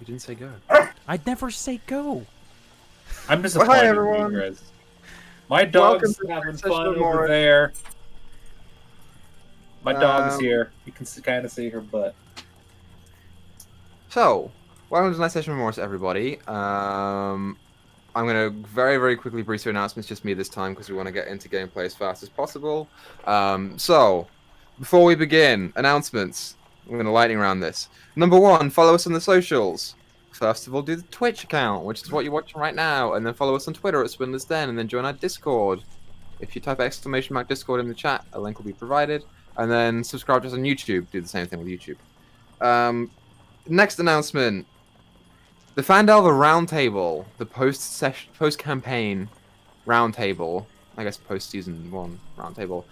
You didn't say go. I'd never say go. I'm disappointed hi, in everyone. you, Griz. My dog's having fun over there. My dog's here. You can kind of see her butt. So, welcome to tonight's session with Emoris, everybody. I'm going to very, very quickly breeze through announcements, just me this time, because we want to get into gameplay as fast as possible. So, before we begin, announcements. We're going to lightning round this. Number 1, follow us on the socials. First of all, do the Twitch account, which is what you're watching right now, and then follow us on Twitter at Swindler's Den, and then join our Discord. If you type !Discord in the chat, a link will be provided. And then subscribe to us on YouTube. Do the same thing with YouTube. Next announcement. The Fandalva Roundtable, the post-campaign roundtable, I guess post-season 1 roundtable,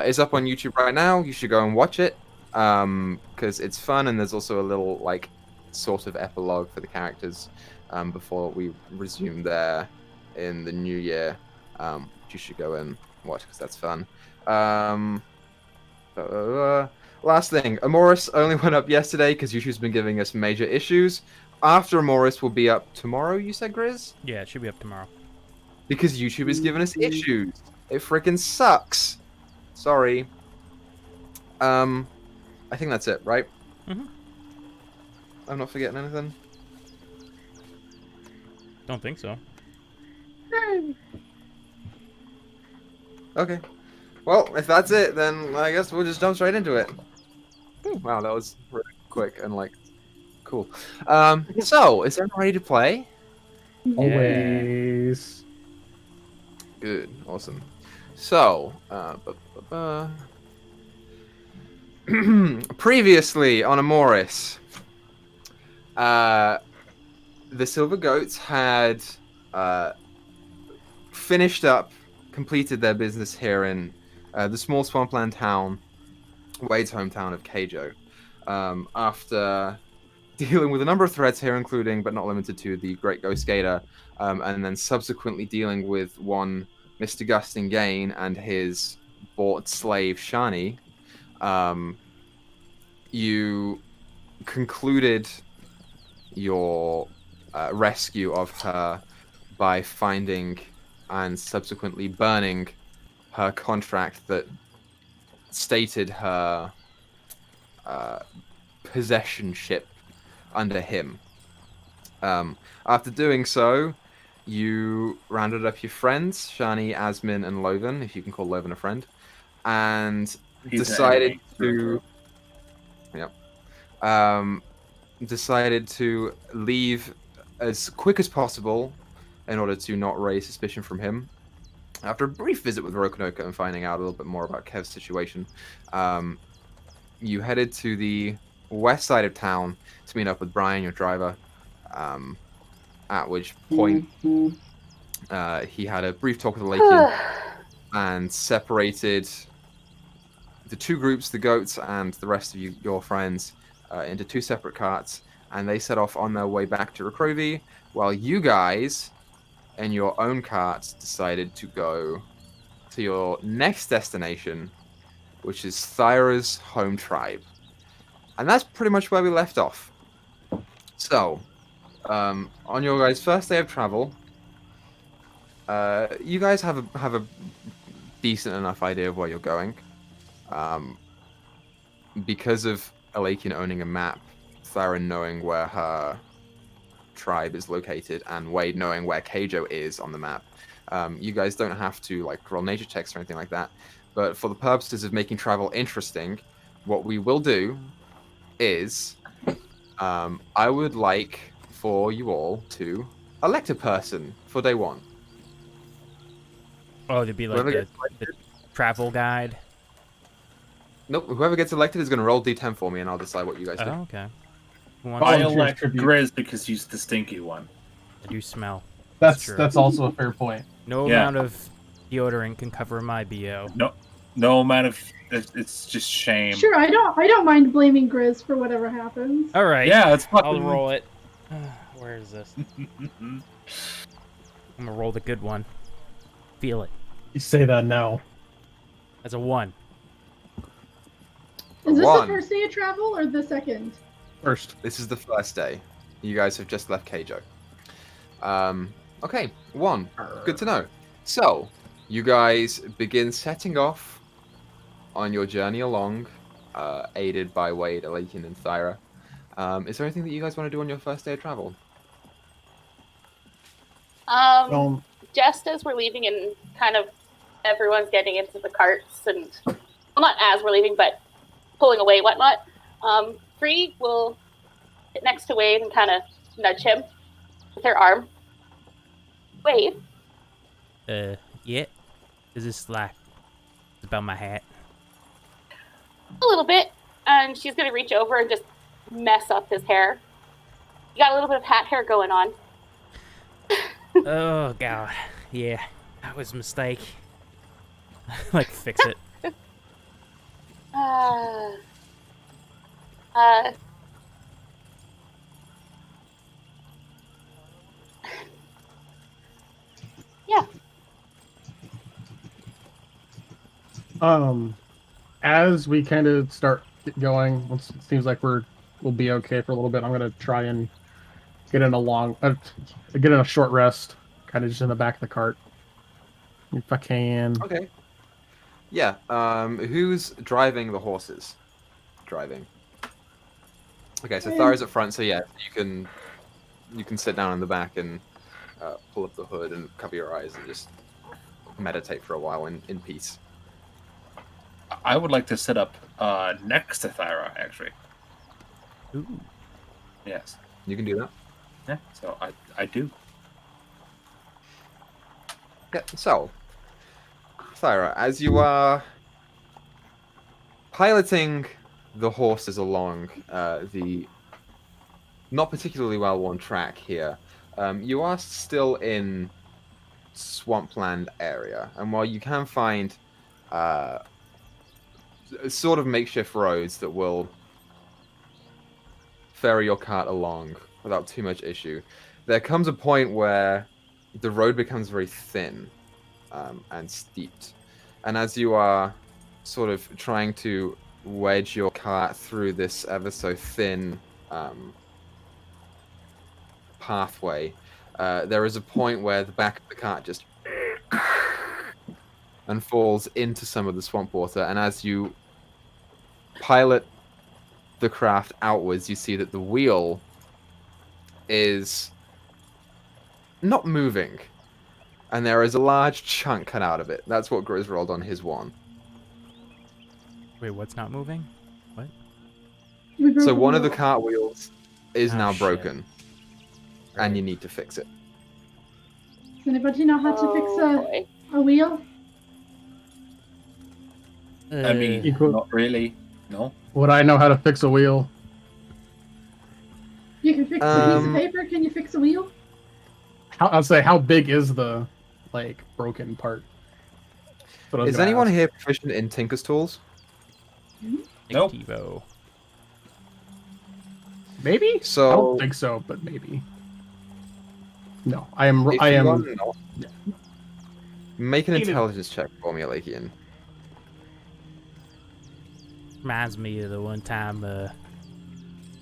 is up on YouTube right now. You should go and watch it, because it's fun, and there's also a little, like, sort of epilogue for the characters before we resume there in the new year. You should go and watch, because that's fun. Last thing, Emoris only went up yesterday because YouTube's been giving us major issues. After Emoris will be up tomorrow, you said, Griz? Yeah, it should be up tomorrow. Because YouTube is giving us issues. It freaking sucks. Sorry. I think that's it, right? Mm-hmm. I'm not forgetting anything. Don't think so. Okay. Well, if that's it, then I guess we'll just jump straight into it. Wow, that was really quick and, like, cool. So, is everyone ready to play? Always. Good. Awesome. So, previously on Emoris, the Silver Goats had completed their business here in the small swampland town, Wade's hometown of Keijo. After dealing with a number of threats here, including but not limited to the Great Ghost Gator, and then subsequently dealing with one Mr. Gusting Gain and his bought slave Shani, you concluded your rescue of her by finding and subsequently burning her contract that stated her possessionship under him. After doing so, you rounded up your friends, Shani, Asmin, and Loven, if you can call Loven a friend, and decided to leave as quick as possible in order to not raise suspicion from him. After a brief visit with Rokonoka and finding out a little bit more about Kev's situation, you headed to the west side of town to meet up with Brian, your driver, at which point he had a brief talk with the Lakian and separated the two groups, the goats and the rest of your friends, into two separate carts, and they set off on their way back to Rakrovi, while you guys in your own carts decided to go to your next destination, which is Thyra's home tribe. And that's pretty much where we left off. So, on your guys' first day of travel, you guys have a decent enough idea of where you're going. Because of Alakian owning a map, Thyra knowing where her tribe is located, and Wade knowing where Keijo is on the map, you guys don't have to like roll nature checks or anything like that. But for the purposes of making travel interesting, what we will do is I would like for you all to elect a person for day 1. Oh, to be like the travel guide? Nope, whoever gets elected is going to roll d10 for me, and I'll decide what you guys do. Oh, okay. I elect Griz because he's the stinky one. I do smell. That's also a fair point. No amount of deodorant can cover my BO. No amount of it's just shame. Sure, I don't mind blaming Griz for whatever happens. All right. Yeah, it's fucking... I'll roll it. Where is this? I'm gonna roll the good one. Feel it. You say that now. That's a 1. Is this the first day of travel or the second? First. This is the first day. You guys have just left Keijo. Okay, 1. Good to know. So, you guys begin setting off on your journey along, aided by Wade, Alekian, and Thyra. Is there anything that you guys want to do on your first day of travel? Just as we're leaving and kind of everyone's getting into the carts and, well, not as we're leaving, but pulling away, whatnot, Free will sit next to Wade and kind of nudge him with her arm. Wade? Yeah? Is this like about my hat? A little bit. And she's going to reach over and just mess up his hair. You got a little bit of hat hair going on. Oh, God. Yeah, that was a mistake. Like, fix it. Yeah. As we kind of start going, it seems like we'll be okay for a little bit. I'm gonna try and get in a short rest, kind of just in the back of the cart, if I can. Okay. Yeah. Who's driving the horses? Driving. Okay, so Thyra's at front, so yeah, you can sit down in the back and pull up the hood and cover your eyes and just meditate for a while in peace. I would like to sit up next to Thyra, actually. Ooh. Yes. You can do that. Yeah, so I do. Yeah, so, Thyra, as you are piloting the horses along the not particularly well-worn track here, you are still in swampland area, and while you can find sort of makeshift roads that will ferry your cart along without too much issue, there comes a point where the road becomes very thin and steeped. And as you are sort of trying to wedge your cart through this ever so thin pathway, there is a point where the back of the cart just and falls into some of the swamp water. And as you pilot the craft outwards, you see that the wheel is not moving, and there is a large chunk cut out of it. That's what Griz rolled on his one. Wait, what's not moving? What? So one of the cart wheels is now shit. broken, Right. and you need to fix it. Does anybody know how to fix a wheel? I mean, Equal- not really. No. Would I know how to fix a wheel? You can fix a piece of paper. Can you fix a wheel? I'll say, how big is the broken part? That's what I was Is gonna anyone ask. here proficient in Tinker's tools? Nope. Activo. Maybe? So- I don't think so, but maybe. No, I am. If I you am. are not, make an Negative. intelligence check for me, Alekian. Reminds me of the one time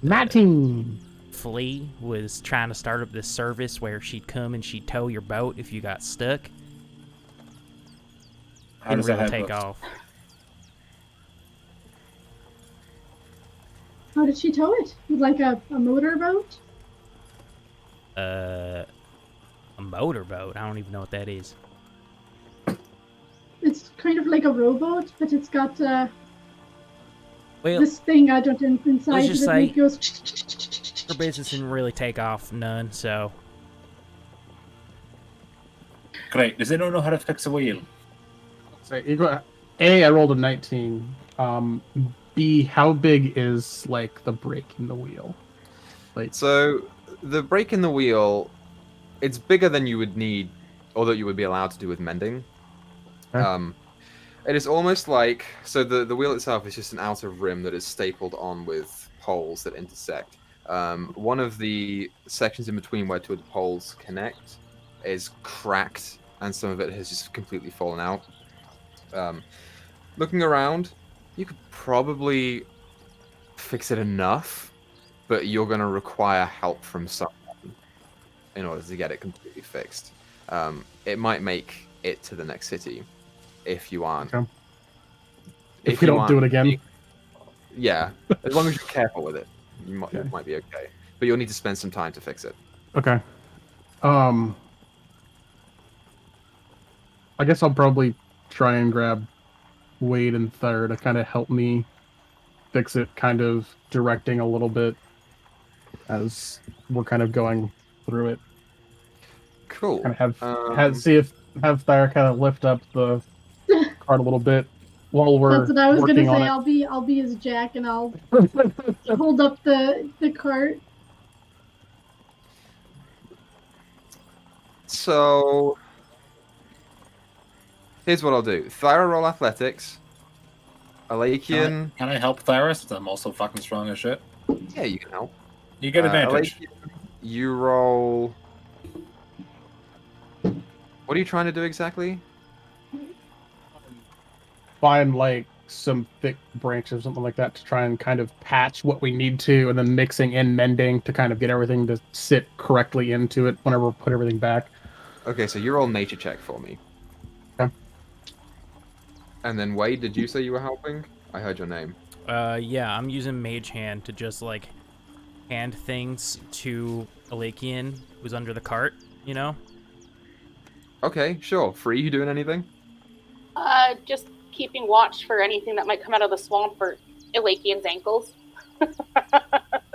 19. Flea was trying to start up this service where she'd come and she'd tow your boat if you got stuck. How Didn't does that really help take us? off. How did she tow it? With like a motorboat? A motorboat? I don't even know what that is. It's kind of like a rowboat, but it's got Well, this thing I don't inside let's of just it and say it goes. her business didn't really take off none, so Great. Does anyone know how to fix a wheel? So A, I rolled a 19. B, how big is the break in the wheel? So the break in the wheel, it's bigger than you would need, or that you would be allowed to do with mending. Okay. It is almost like, so the wheel itself is just an outer rim that is stapled on with poles that intersect. One of the sections in between where two of the poles connect is cracked, and some of it has just completely fallen out. Looking around, you could probably fix it enough, but you're going to require help from someone in order to get it completely fixed. It might make it to the next city if you aren't. Okay. If we don't do it again. Yeah, as long as you're careful with it, it might be okay. But you'll need to spend some time to fix it. Okay. I guess I'll probably try and grab Wade and Thayer to kind of help me fix it, kind of directing a little bit as we're kind of going through it. Cool. Kind of have Thayer kind of lift up the cart a little bit while we're That's what I was gonna working on say. it. I'll be his jack and I'll hold up the cart. So here's what I'll do. Thyra roll athletics. Alakian. Can I help Thyris? I'm also fucking strong as shit. Yeah, you can help. You get advantage. Alakian, you roll. What are you trying to do exactly? Find like some thick branches or something like that to try and kind of patch what we need to, and then mixing and mending to kind of get everything to sit correctly into it whenever we put everything back. Okay, so you roll nature check for me. Okay. And then Wade, did you say you were helping? I heard your name. Yeah, I'm using Mage Hand to just like hand things to Alakian, who's under the cart, you know? Okay, sure. Free, you doing anything? Just keeping watch for anything that might come out of the swamp or Elakian's ankles.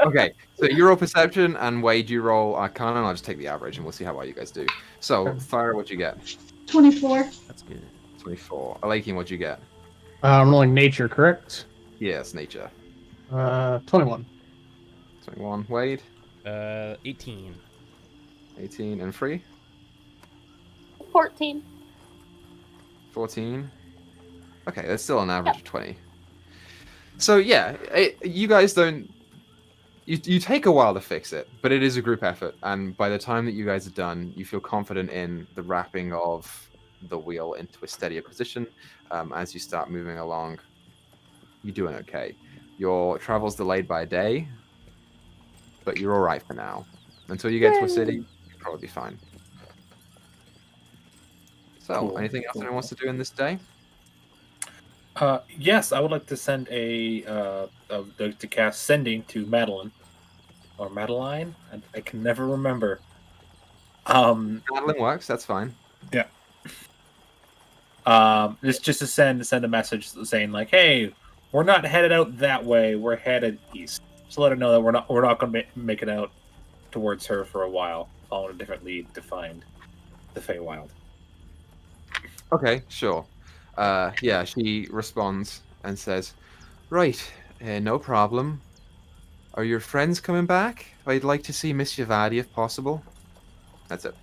Okay, so you roll perception, and Wade, you roll arcana, and I'll just take the average, and we'll see how well you guys do. So, Thyra, what'd you get? 24. That's good. 24. Alakian, what'd you get? I'm rolling nature, correct? Yes, nature. 21. 21. Wade? 18. 18. And Free? 14. 14. Okay, that's still an average of 20. So yeah, you guys don't. You take a while to fix it, but it is a group effort, and by the time that you guys are done, you feel confident in the wrapping of the wheel into a steadier position. As you start moving along, you're doing okay. Your travel's delayed by a day, but you're all right for now. Until you get to a city, you'll probably be fine. So, Cool. anything else anyone wants to do in this day? Yes, I would like to send to cast Sending to Madeline. Or Madeline? I can never remember. Madeline works, that's fine. Yeah. Just to send a message saying like, hey, we're not headed out that way, we're headed east. So let her know that we're not going to make it out towards her for a while, following a different lead to find the Feywild. Okay, sure. Yeah, she responds and says, right, no problem. Are your friends coming back? I'd like to see Miss Yavadi if possible. That's it.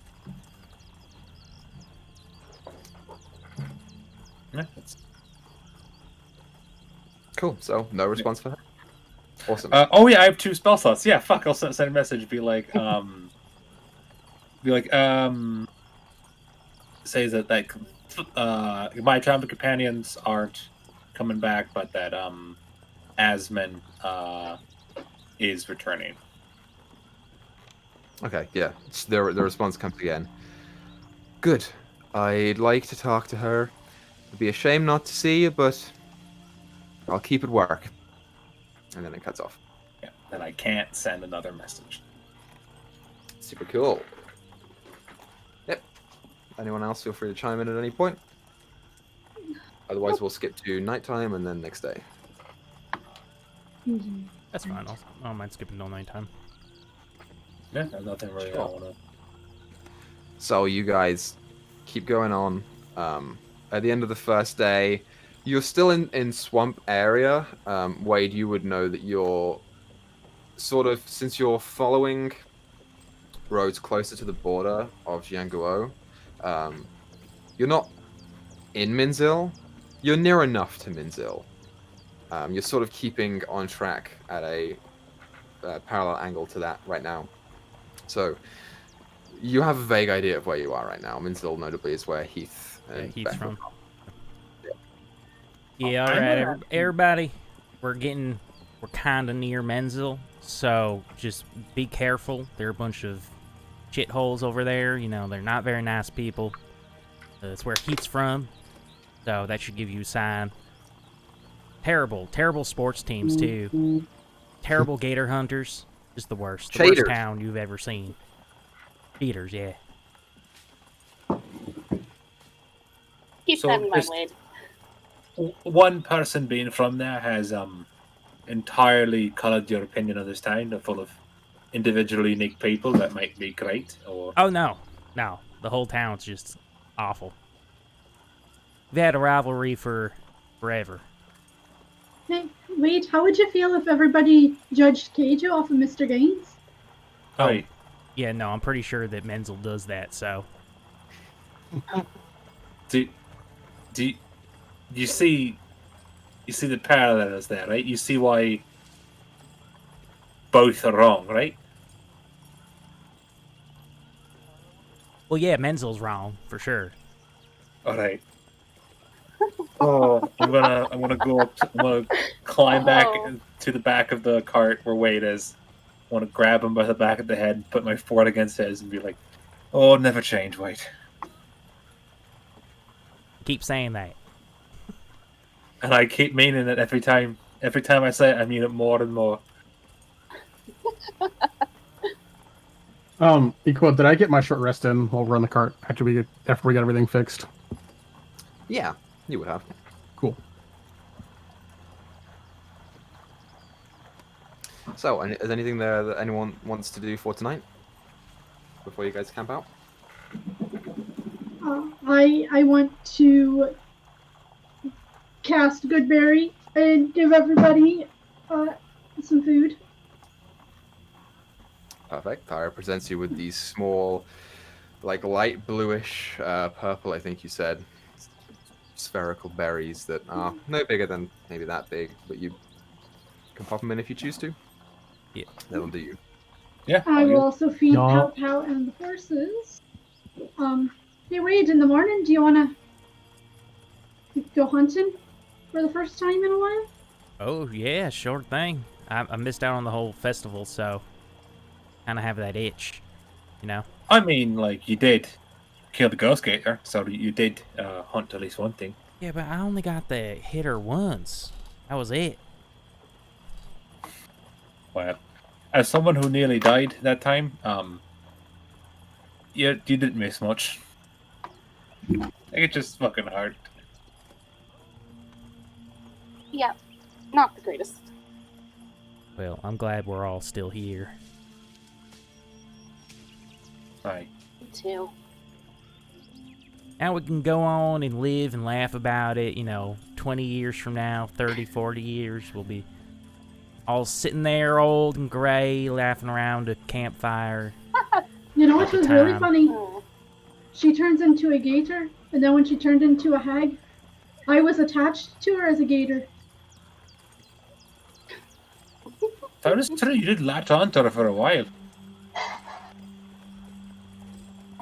Yeah, Cool, so no response for her? Awesome. oh yeah, I have 2 spell slots. Yeah, fuck, I'll send a message, be like, says that like, my traveling companions aren't coming back, but that Asman is returning. Okay, yeah. The response comes again. Good. I'd like to talk to her. It'd be a shame not to see you, but I'll keep at work. And then it cuts off. Yeah, then I can't send another message. Super cool. Yep. Anyone else feel free to chime in at any point. Otherwise, we'll skip to nighttime and then next day. That's fine. I don't mind skipping till nighttime. Yeah, there's nothing really I Sure. want to... So you guys keep going on. At the end of the first day, you're still in swamp area. Wade, you would know that you're sort of, since you're following roads closer to the border of Jianguo, you're not in Minzil. You're near enough to Minzil. You're sort of keeping on track at a parallel angle to that right now. So you have a vague idea of where you are right now. Minzil notably is where Heath and Heath's Beth from. are. Yeah, all right, everybody. We're getting we're kind of near Menzel, so just be careful. There are a bunch of shitholes over there. You know, they're not very nice people. That's where heat's from, so that should give you a sign. Terrible, terrible sports teams, too. Terrible gator hunters. Just the worst. The worst town you've ever seen. Cheaters, yeah. Keep So that in just- mind, Wade. One person being from there has entirely colored your opinion of this town. They're full of individually unique people that might be great, or Oh, no. No. The whole town's just awful. We've had a rivalry for forever. Hey, wait, how would you feel if everybody judged Keijo off of Mr. Gaines? Right. Yeah, no, I'm pretty sure that Menzel does that, so... Do you see the parallels there, right? You see why both are wrong, right? Well, yeah, Menzel's wrong, for sure. All right. Oh, I'm gonna go up. I'm gonna climb back Oh. to the back of the cart where Wade is. I want to grab him by the back of the head, put my foot against his, and be like, "Oh, never change, Wade." Keep saying that. And I keep meaning it every time. Every time I say it, I mean it more and more. Equa, did I get my short rest in while we're on the cart after we get everything fixed? Yeah, you would have. Cool. So, is anything there that anyone wants to do for tonight? Before you guys camp out? I want to cast Goodberry and give everybody some food. Perfect. Tyra presents you with these small, like light bluish, purple, I think you said, spherical berries that are no bigger than maybe that big, but you can pop them in if you choose to. Yeah. That'll do you. Yeah. I will also feed No. Pout Pout and the horses. Hey Wade, in the morning, do you want to go hunting for the first time in a while? Oh, yeah, sure thing. I missed out on the whole festival, so... kind of have that itch, you know? I mean, like, you did kill the Ghost Gator, so you did hunt at least one thing. Yeah, but I only got the hitter once. That was it. Well, as someone who nearly died that time, you didn't miss much. I think it's just fucking hard. Yeah, not the greatest. Well, I'm glad we're all still here. Right. Me too. Now we can go on and live and laugh about it, you know, 20 years from now, 30, 40 years, we'll be all sitting there old and gray, laughing around a campfire. You know what At the was really time. funny? Hmm. She turns into a gator, and then when she turned into a hag, I was attached to her as a gator. That was true. You did latch on to her for a while. I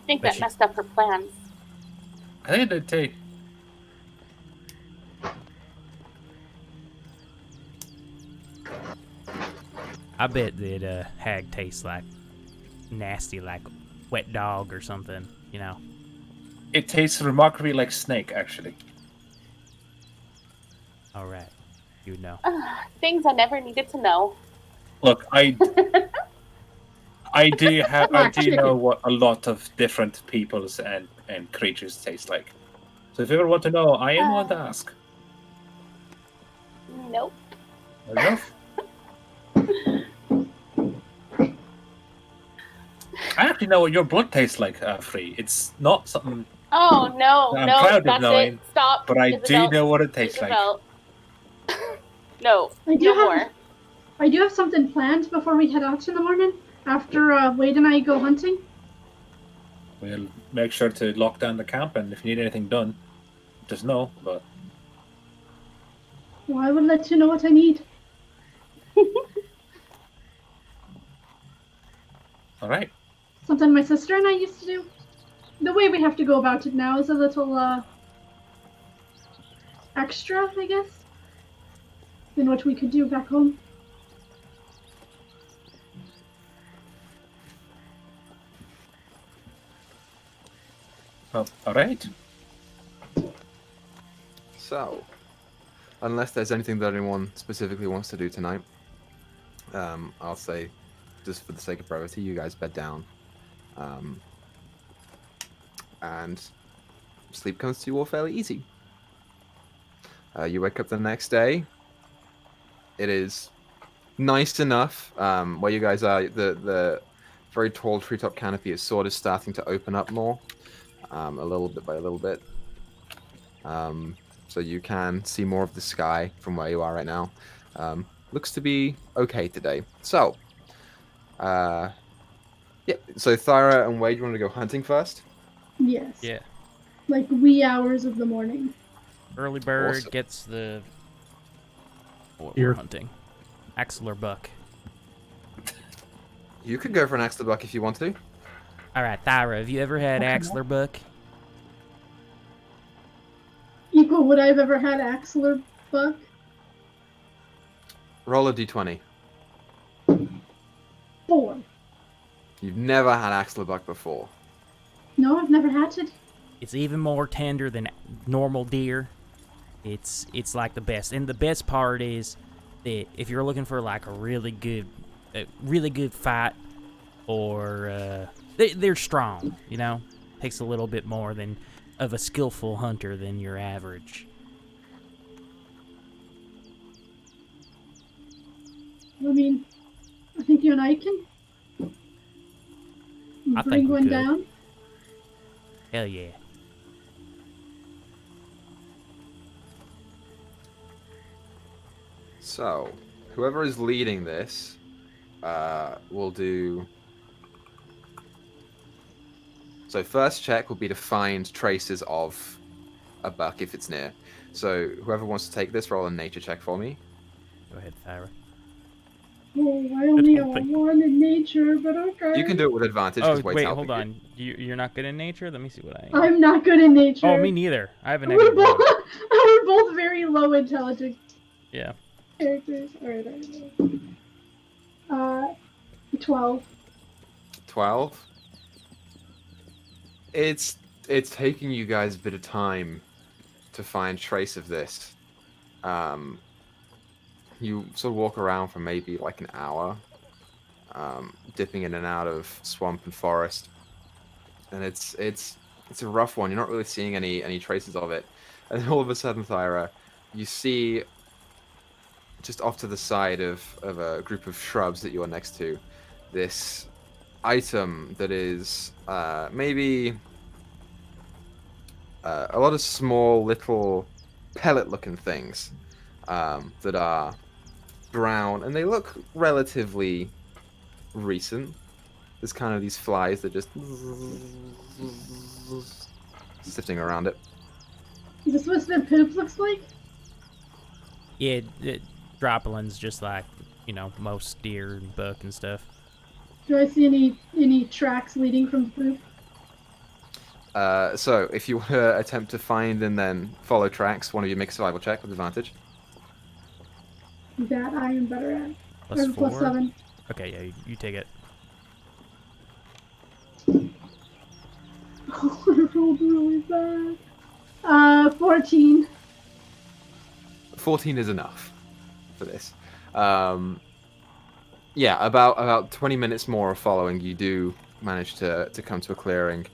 think But that she- messed up her plans. I think it did too. I bet that hag tastes like nasty, like wet dog or something, you know? It tastes remarkably like snake, actually. Alright, you would know. Things I never needed to know. Look, I do know what a lot of different peoples and creatures taste like. So if you ever want to know, I am one to ask. Nope. Fair enough. I actually know what your blood tastes like, Free. It's not something, Oh no, I'm no, proud of that's knowing, it. Stop. but I Isabel. do know what it tastes like. Isabel. No, I do no have more. I do have something planned before we head out in the morning. After Wade and I go hunting. We'll make sure to lock down the camp, and if you need anything done, just know. But Well, I will let you know what I need. all right. Something my sister and I used to do. The way we have to go about it now is a little extra, I guess, than what we could do back home. All right. So, unless there's anything that anyone specifically wants to do tonight, I'll say, just for the sake of brevity, you guys bed down. And sleep comes to you all fairly easy. You wake up the next day. It is nice enough where you guys are. The very tall treetop canopy is sort of starting to open up more, a little bit by a little bit. So you can see more of the sky from where you are right now. Looks to be okay today. So, yeah. So Thyra and Wade, you want to go hunting first? Yes. Yeah. Like wee hours of the morning. Early bird Awesome. gets the what Deer. we're hunting. Axler buck. You could go for an axle buck if you want to. All right, Thyra, have you ever had Okay. Axler buck? Equal would I have ever had Axler buck? Roll a d20. 4. You've never had axle buck before. No, I've never had it. It's even more tender than normal deer. It's like the best, and the best part is that if you're looking for like a really good fight, or they're strong, you know, takes a little bit more than of a skillful hunter than your average. I mean, I think you and I can I bring think we one could. down. Hell yeah. So, whoever is leading this will do... So first check will be to find traces of a buck if it's near. So whoever wants to take this, roll a nature check for me. Go ahead, Thyra. Oh, I only have Something. 1 in nature, but okay. You can do it with advantage. Oh, 'cause Wade's wait, helping hold you. on. You're not good in nature? Let me see what I am. I'm not good in nature. Oh, me neither. I have a We're negative both, one. we're both very low intelligence Yeah. characters. Alright. 12. 12. It's taking you guys a bit of time to find trace of this. You sort of walk around for maybe like an hour, dipping in and out of swamp and forest, and it's a rough one. You're not really seeing any traces of it, and then all of a sudden, Thyra, you see just off to the side of a group of shrubs that you are next to, this item that is maybe a lot of small little pellet-looking things that are brown, and they look relatively recent. There's kind of these flies that just sitting around it. Is this what their poop looks like? Yeah, droppelins just like, you know, most deer and buck and stuff. Do I see any tracks leading from the poop? So if you want to attempt to find and then follow tracks, one of you make a survival check with advantage. That I am better at. Plus Or plus 4. 7. Okay, yeah, you take it. Oh, I rolled really bad. 14. 14 is enough for this. Yeah, about 20 minutes more of following, you do manage to come to a clearing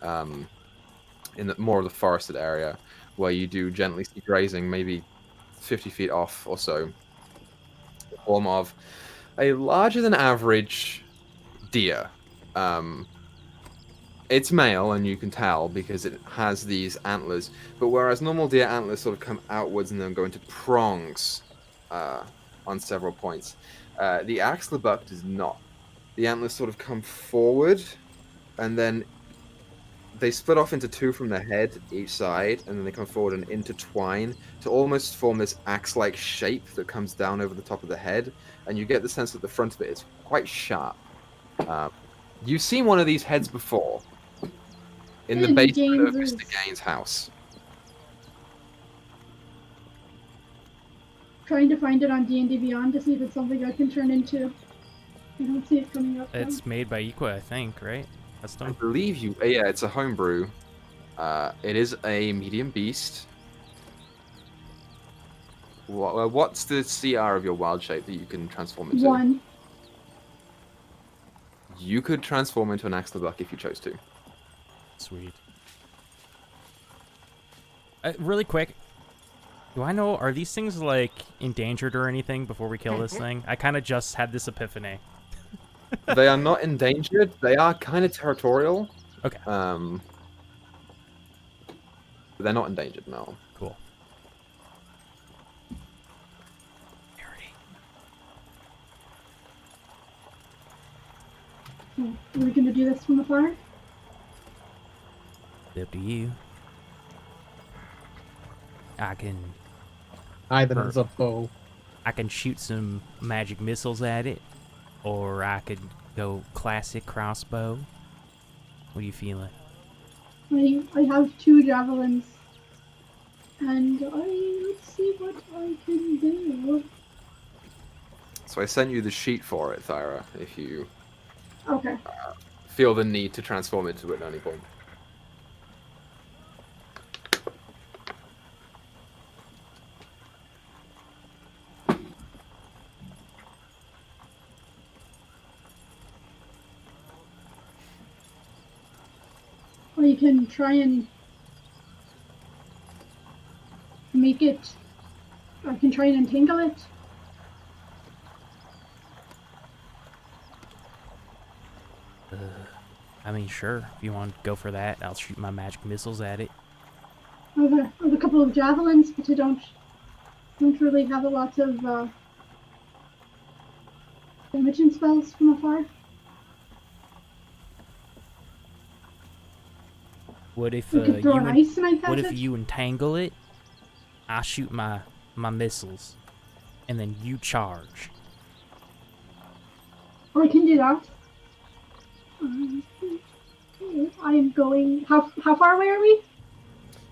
in more of the forested area, where you do gently see grazing, maybe 50 feet off or so, the form of a larger than average deer. It's male, and you can tell because it has these antlers, but whereas normal deer antlers sort of come outwards and then go into prongs on several points, the axle buck does not. The antlers sort of come forward, and then they split off into 2 from the head each side, and then they come forward and intertwine to almost form this axe-like shape that comes down over the top of the head, and you get the sense that the front of it is quite sharp. You've seen one of these heads before in the In basement of Gaines's- Mr. Gaines' house. Trying to find it on D&D Beyond to see if it's something I can turn into. I don't see it coming up. though. It's made by Equa, I think, right? I Custom? believe you. Yeah, it's a homebrew. It is a medium beast. What's the CR of your wild shape that you can transform into? 1. You could transform into an axolotl if you chose to. Sweet. Really quick, do I know, are these things, like, endangered or anything before we kill this thing? I kind of just had this epiphany. They are not endangered. They are kind of territorial. Okay. But they're not endangered, no. Cool. Are we going to do this from afar? Up to you. I can Either as a bow. shoot some magic missiles at it, or I could go classic crossbow. What are you feeling? I have 2 javelins. And let's see what I can do. So I sent you the sheet for it, Thyra, if you Okay. feel the need to transform into it at any point. Or you can try and make it. I can try and entangle it. I mean, sure. If you want to go for that, I'll shoot my magic missiles at it. I have a couple of javelins, but I don't really have a lot of damaging spells from afar. What if We could throw an ice knife at what it. if you entangle it? I shoot my missiles, and then you charge. Oh, I can do that. I am going. How far away are we?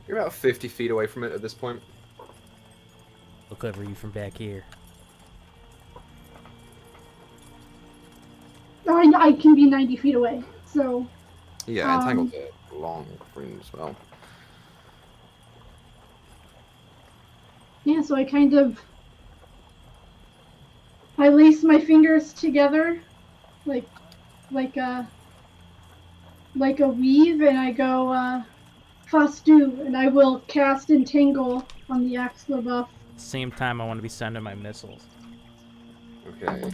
You're about 50 feet away from it at this point. I'll cover you from back here. I can be 90 feet away. So. Yeah, entangled's a long range as well. Yeah, so I kind of. I lace my fingers together, like a weave, and I go fastu, and I will cast entangle on the Axla buff. Same time, I want to be sending my missiles. Okay.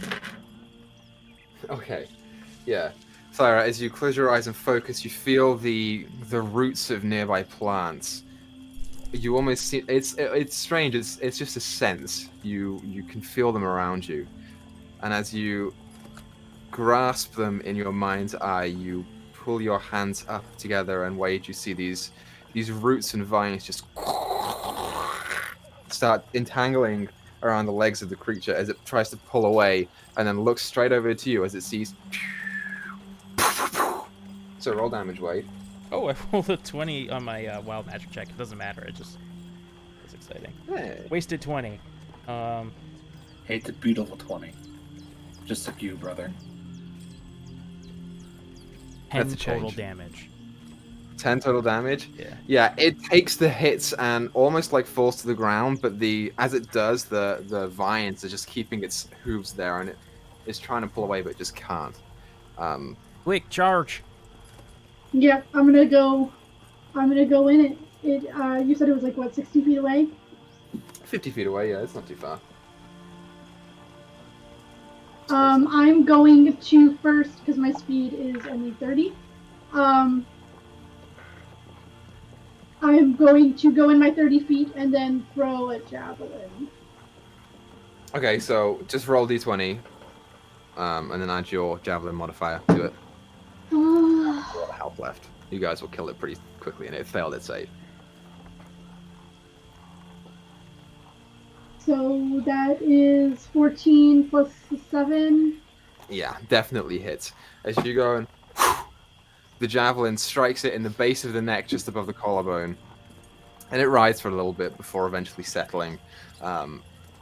Okay. Yeah. Thyra, as you close your eyes and focus, you feel the roots of nearby plants. You almost see it's strange. It's just a sense. You can feel them around you, and as you grasp them in your mind's eye, you pull your hands up together, and Wade, you see these roots and vines just start entangling around the legs of the creature as it tries to pull away, and then looks straight over to you as it sees. So roll damage, Wade. Oh, I rolled a 20 on my wild magic check. It doesn't matter. It's exciting. Hey. Wasted 20. Hate the beautiful 20. Just like you, brother. 10 That's a total change. damage. 10 total damage. Yeah. Yeah, it takes the hits and almost like falls to the ground, but as it does, the vines are just keeping its hooves there, and it is trying to pull away, but it just can't. Quick, charge! Yeah, I'm gonna go in it. You said it was like what, 60 feet away? 50 feet away, yeah, it's not too far. I'm going to first because my speed is only 30. I'm going to go in my 30 feet and then throw a javelin. Okay, so just roll d20, and then add your javelin modifier to it. A lot of health left. You guys will kill it pretty quickly, and it failed its save. So that is 14 plus 7. Yeah, definitely hits. As you go and the javelin strikes it in the base of the neck just above the collarbone, and it rides for a little bit before eventually settling.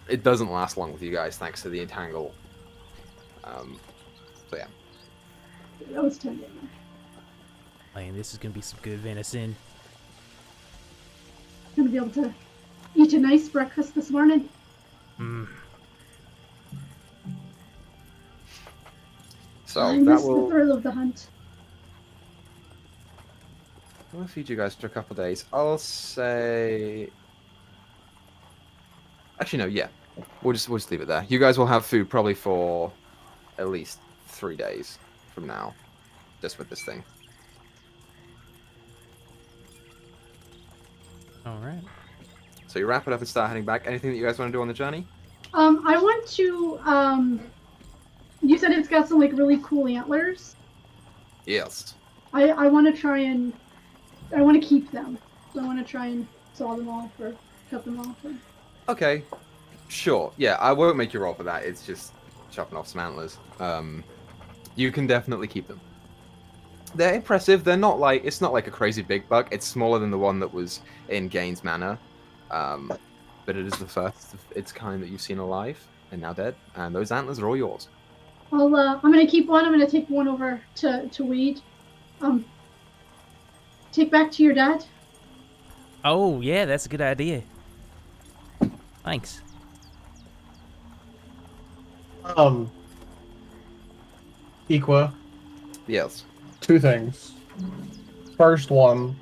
It doesn't last long with you guys thanks to the entangle. So yeah. That was 10 damage. Man, this is gonna be some good venison. gonna be able to eat a nice breakfast this morning. So I that miss the will. thrill of the hunt. We'll feed you guys for a couple of days. I'll say. Actually, no. Yeah, we'll just leave it there. You guys will have food probably for at least 3 days from now, just with this thing. All right. So you wrap it up and start heading back. Anything that you guys want to do on the journey? I want to. You said it's got some like really cool antlers. Yes. I want to try and. I want to keep them. So I want to try and saw them off or cut them off. Or... Okay. Sure. Yeah, I won't make you roll for that. It's just chopping off some antlers. You can definitely keep them. They're impressive. They're not like it's not like a crazy big buck. It's smaller than the one that was in Gaines Manor, but it is the first of its kind that you've seen alive and now dead. And those antlers are all yours. I'm gonna keep one. I'm gonna take one over to Weed. Take back to your dad. Oh, yeah, that's a good idea. Thanks. Equa, Yes. 2 things. First one,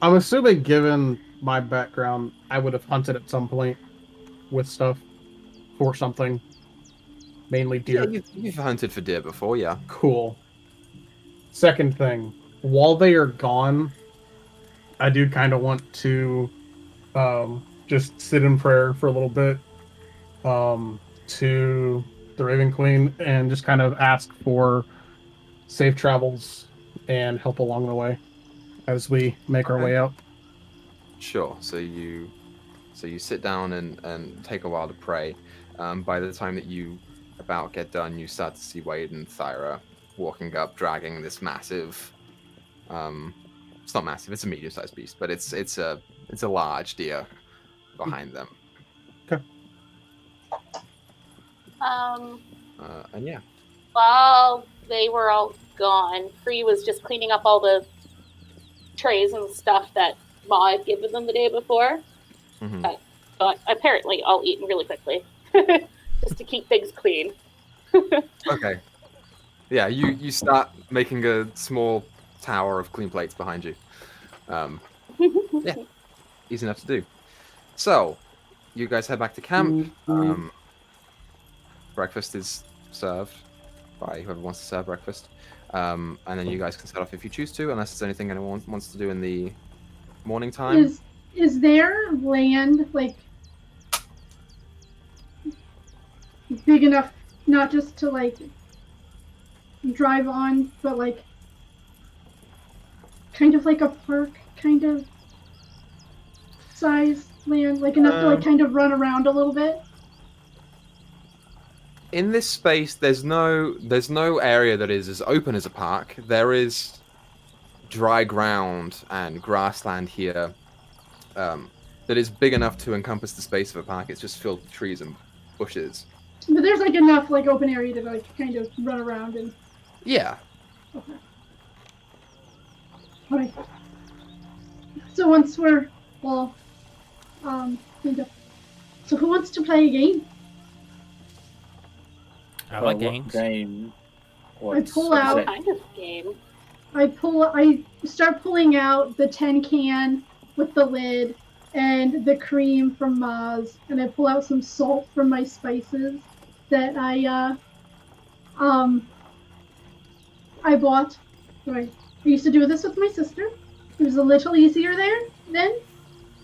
I'm assuming given my background, I would have hunted at some point with stuff for something. Mainly deer. Yeah, you've hunted for deer before, yeah. Cool. Second thing, while they are gone, I do kind of want to just sit in prayer for a little bit to the Raven Queen and just kind of ask for safe travels and help along the way as we make our way out. Sure. So you sit down and take a while to pray. By the time that you about get done, you start to see Wade and Thyra walking up, dragging this massive. It's not massive. It's a medium-sized beast, but it's a large deer behind them. Okay. And yeah. While they were all gone, Free was just cleaning up all the trays and stuff that Ma had given them the day before. Mm-hmm. That got apparently all eaten really quickly, just to keep things clean. Okay. Yeah, you start making a small tower of clean plates behind you. Yeah, easy enough to do. So, you guys head back to camp. Breakfast is served by whoever wants to serve breakfast. And then you guys can set off if you choose to, unless there's anything anyone wants to do in the morning time. Is there land like big enough not just to like drive on, but like kind of like a park kind of size land, like enough to like kind of run around a little bit? In this space, there's no area that is as open as a park. There is dry ground and grassland here that is big enough to encompass the space of a park. It's just filled with trees and bushes. But there's like enough like open area to like kind of run around and. Yeah. Okay. Alright. So once we're all cleaned up. So who wants to play a game? I like games. Game? I pull out. What kind of game? I start pulling out the tin can with the lid and the cream from Ma's, and I pull out some salt from my spices that I bought. Sorry. I used to do this with my sister. It was a little easier there then,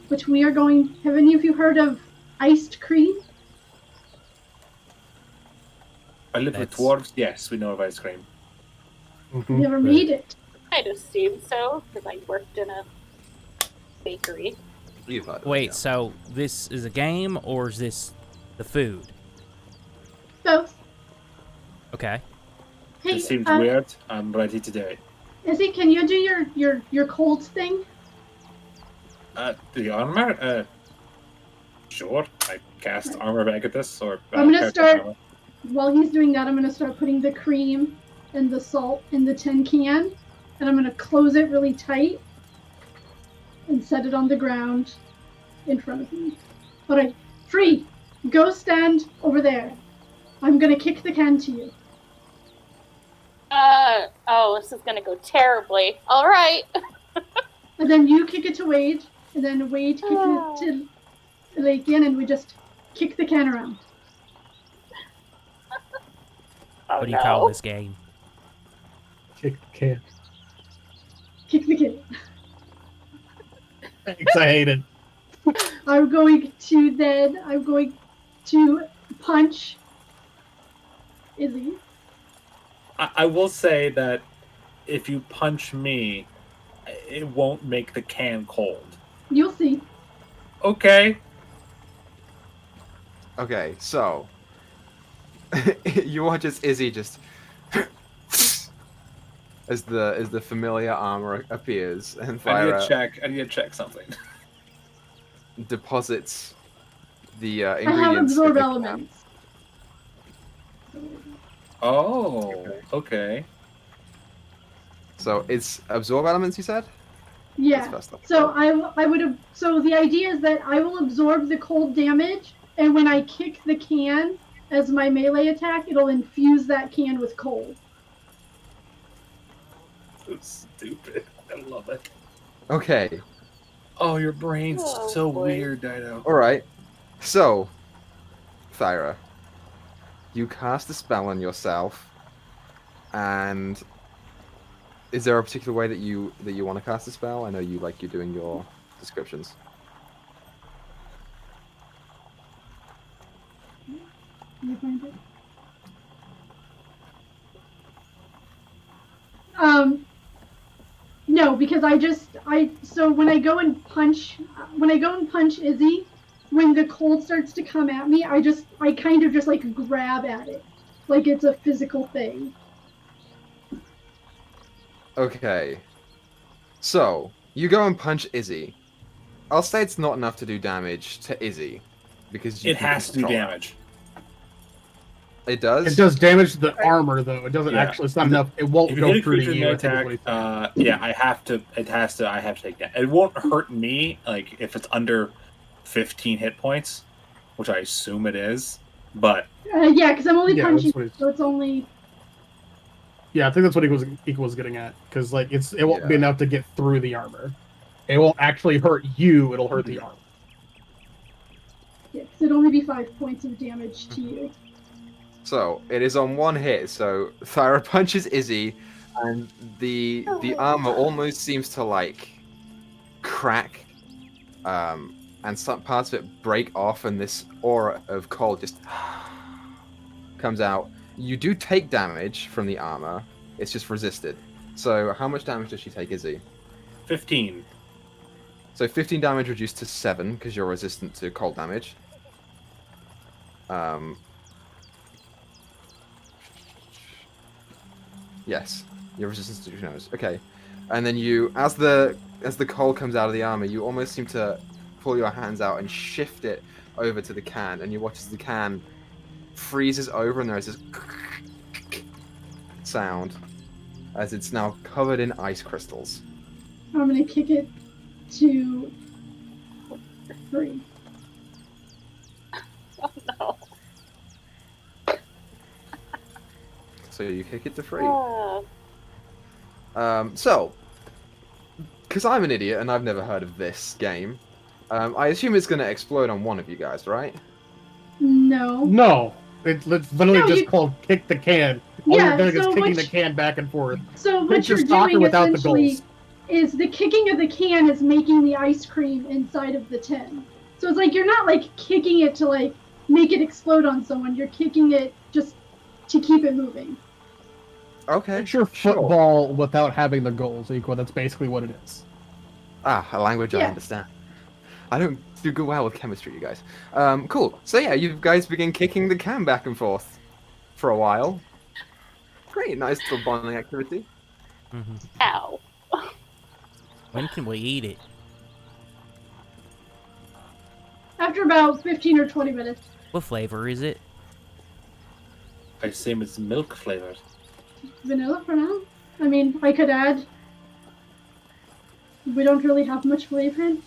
which we are going. Have any of you heard of iced cream? I live with dwarves. Yes, we know of ice cream. Mm-hmm. Never made it. I'd assume so, because I worked in a bakery. You've heard of it, Wait, yeah. so this is a game, or is this the food? Both. Okay. Hey, It seems weird. I'm ready to do it. Izzy, can you do your cold thing? The armor? Sure. I cast armor back at this, or... I'm gonna start... While he's doing that, I'm gonna start putting the cream and the salt in the tin can, and I'm gonna close it really tight and set it on the ground. in front of me. All right, Free, go stand over there. I'm gonna kick the can to you. Oh, this is gonna go terribly. All right. And then you kick it to Wade, and then Wade kicks it to Lakian, and we just kick the can around. Oh, What do you call this game? Kick the can. Kick the can. Thanks, I hate it. I'm going to punch Izzy. I will say that if you punch me, it won't make the can cold. You'll see. Okay. Okay, so you watch as Izzy just as the familiar armor appears and I need Thyra to check something. deposits the I have ingredients. in absorb the can. elements. Oh, okay. So it's absorb elements, you said? Yeah. That's fast. So I would have. So the idea is that I will absorb the cold damage, and when I kick the can as my melee attack, it'll infuse that can with cold. So stupid. I love it. Okay. Oh, your brain's Oh, so boy. weird, Dyto. All right. So, Thyra, you cast a spell on yourself, and is there a particular way that you want to cast a spell? I know you're doing your descriptions. You find it? No, because so when I go and punch Izzy, when the cold starts to come at me, I kind of just like grab at it, like it's a physical thing. Okay. So, you go and punch Izzy. I'll say it's not enough to do damage to Izzy, because you It can has to do control her. damage. It does? It does damage to the armor, though. It doesn't Yeah. actually. It's not enough. It won't If you go hit a through to creature you. in I think is what he attack, said. yeah, I have to take that. It won't hurt me, like, if it's under 15 hit points, which I assume it is, but... Yeah, because I'm only Yeah, punching, that's what so it's only... Yeah, I think that's what Equa was getting at. Because like it won't be Yeah. enough to get through the armor. It won't actually hurt you. It'll hurt the armor. Yeah, because it'd only be 5 points of damage to you. So, it is on one hit, so Thyra punches Izzy, and the armor almost seems to, like, crack, and some parts of it break off, and this aura of cold just comes out. You do take damage from the armor, it's just resisted. So, how much damage does she take, Izzy? 15. So 15 damage reduced to 7 because you're resistant to cold damage. Yes, you're resistant to damage. Okay, and then you, as the cold comes out of the armor, you almost seem to pull your hands out and shift it over to the can, and you watch as the can freezes over, and there's this sound as it's now covered in ice crystals. I'm gonna kick it to 3. Oh no. So you kick it to 3. Oh. So, because I'm an idiot and I've never heard of this game, I assume it's going to explode on one of you guys, right? No. No, it's literally No, just you- called kick the can. All Yeah, you're doing so is kicking what the can back and forth. So what Pinch your you're stalker doing without the essentially goals. is the kicking of the can is making the ice cream inside of the tin. So it's like you're not like kicking it to like make it explode on someone. You're kicking it just to keep it moving. Okay. It's your sure. football without having the goals equal. That's basically what it is. Ah, a language I Yeah. understand. I don't do good well with chemistry, you guys. Cool. So yeah, you guys begin kicking the can back and forth for a while. Great, nice little bonding activity. Hmm. Ow. When can we eat it? After about 15 or 20 minutes. What flavor is it? I assume it's milk flavored. Vanilla for now. I mean, I could add. We don't really have much flavor in.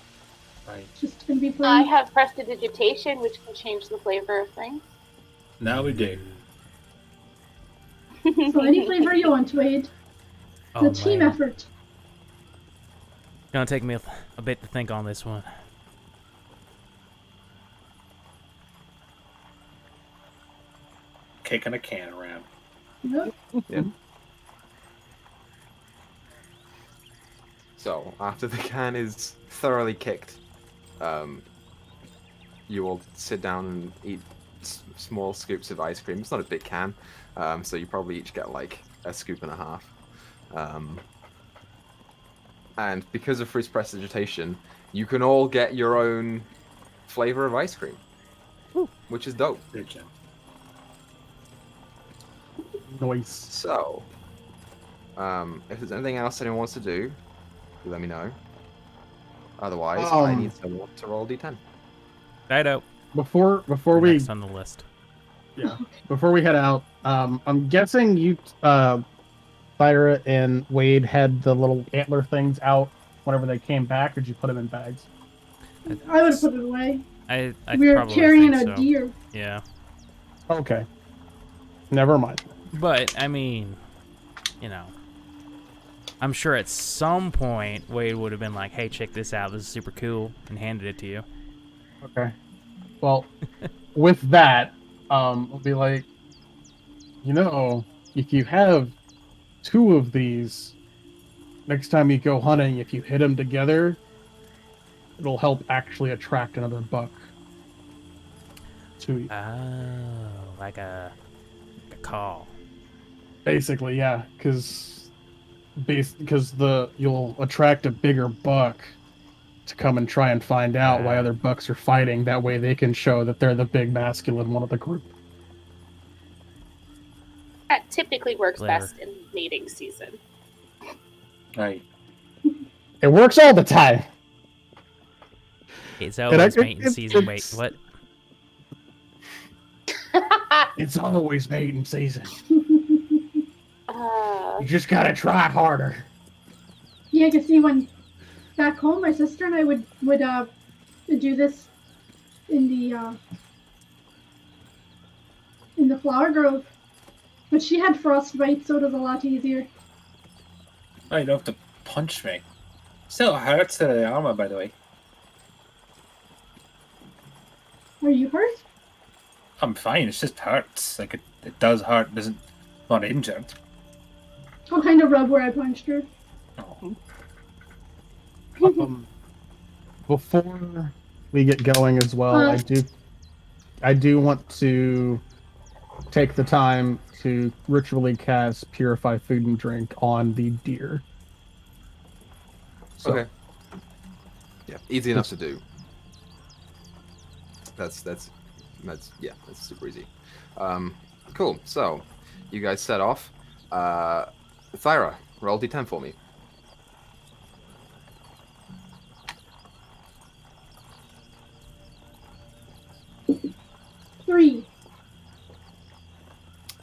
Right. Just gonna be I plain. have prestidigitation, which can change the flavor of things. Now we do. So any flavor you want, Wade. Oh, It's a team man. effort. Gonna take me a bit to think on this one. Kicking a can around. Yep. Yeah. So, after the can is thoroughly kicked, you will sit down and eat small scoops of ice cream. It's not a big can, so you probably each get like a scoop and a half. And because of fruit's prestidigitation, you can all get your own flavor of ice cream, which is dope. Good job. Noise. So, if there's anything else anyone wants to do, you let me know. Otherwise, I need someone to roll d10. Dyto. Before we Next on the list. before we head out, I'm guessing you, Thyra and Wade had the little antler things out whenever they came back, or did you put them in bags? I would have put it away. I We were probably carrying think a so. deer. Yeah. Okay. Never mind. But, I mean, you know, I'm sure at some point Wade would have been like, hey, check this out. This is super cool, and handed it to you. Okay. Well, with that, I'll be like, you know, if you have 2 of these, next time you go hunting, if you hit them together, it'll help actually attract another buck to you. Oh, like a call. Basically, yeah, because you'll attract a bigger buck to come and try and find out why other bucks are fighting. That way, they can show that they're the big masculine one of the group. That typically works Flavor. best in mating season. Right. It works all the time. It's always mating season. Wait, it's- what? It's always mating season. Uh, You just gotta try harder. Yeah, I can see when back home, my sister and I would do this in the flower grove, but she had frostbite, so it was a lot easier. Oh, you don't have to punch me. Still hurts to the armor, by the way. Are you hurt? I'm fine. It's just hurts. Like it does hurt. Doesn't not injured. I'll kind of rub where I punched her. Oh. Before we get going as well, I do want to take the time to ritually cast Purify Food and Drink on the deer. So, Okay. Yeah, easy enough to do. That's super easy. Cool. So, you guys set off. Thyra, roll d10 for me. Three.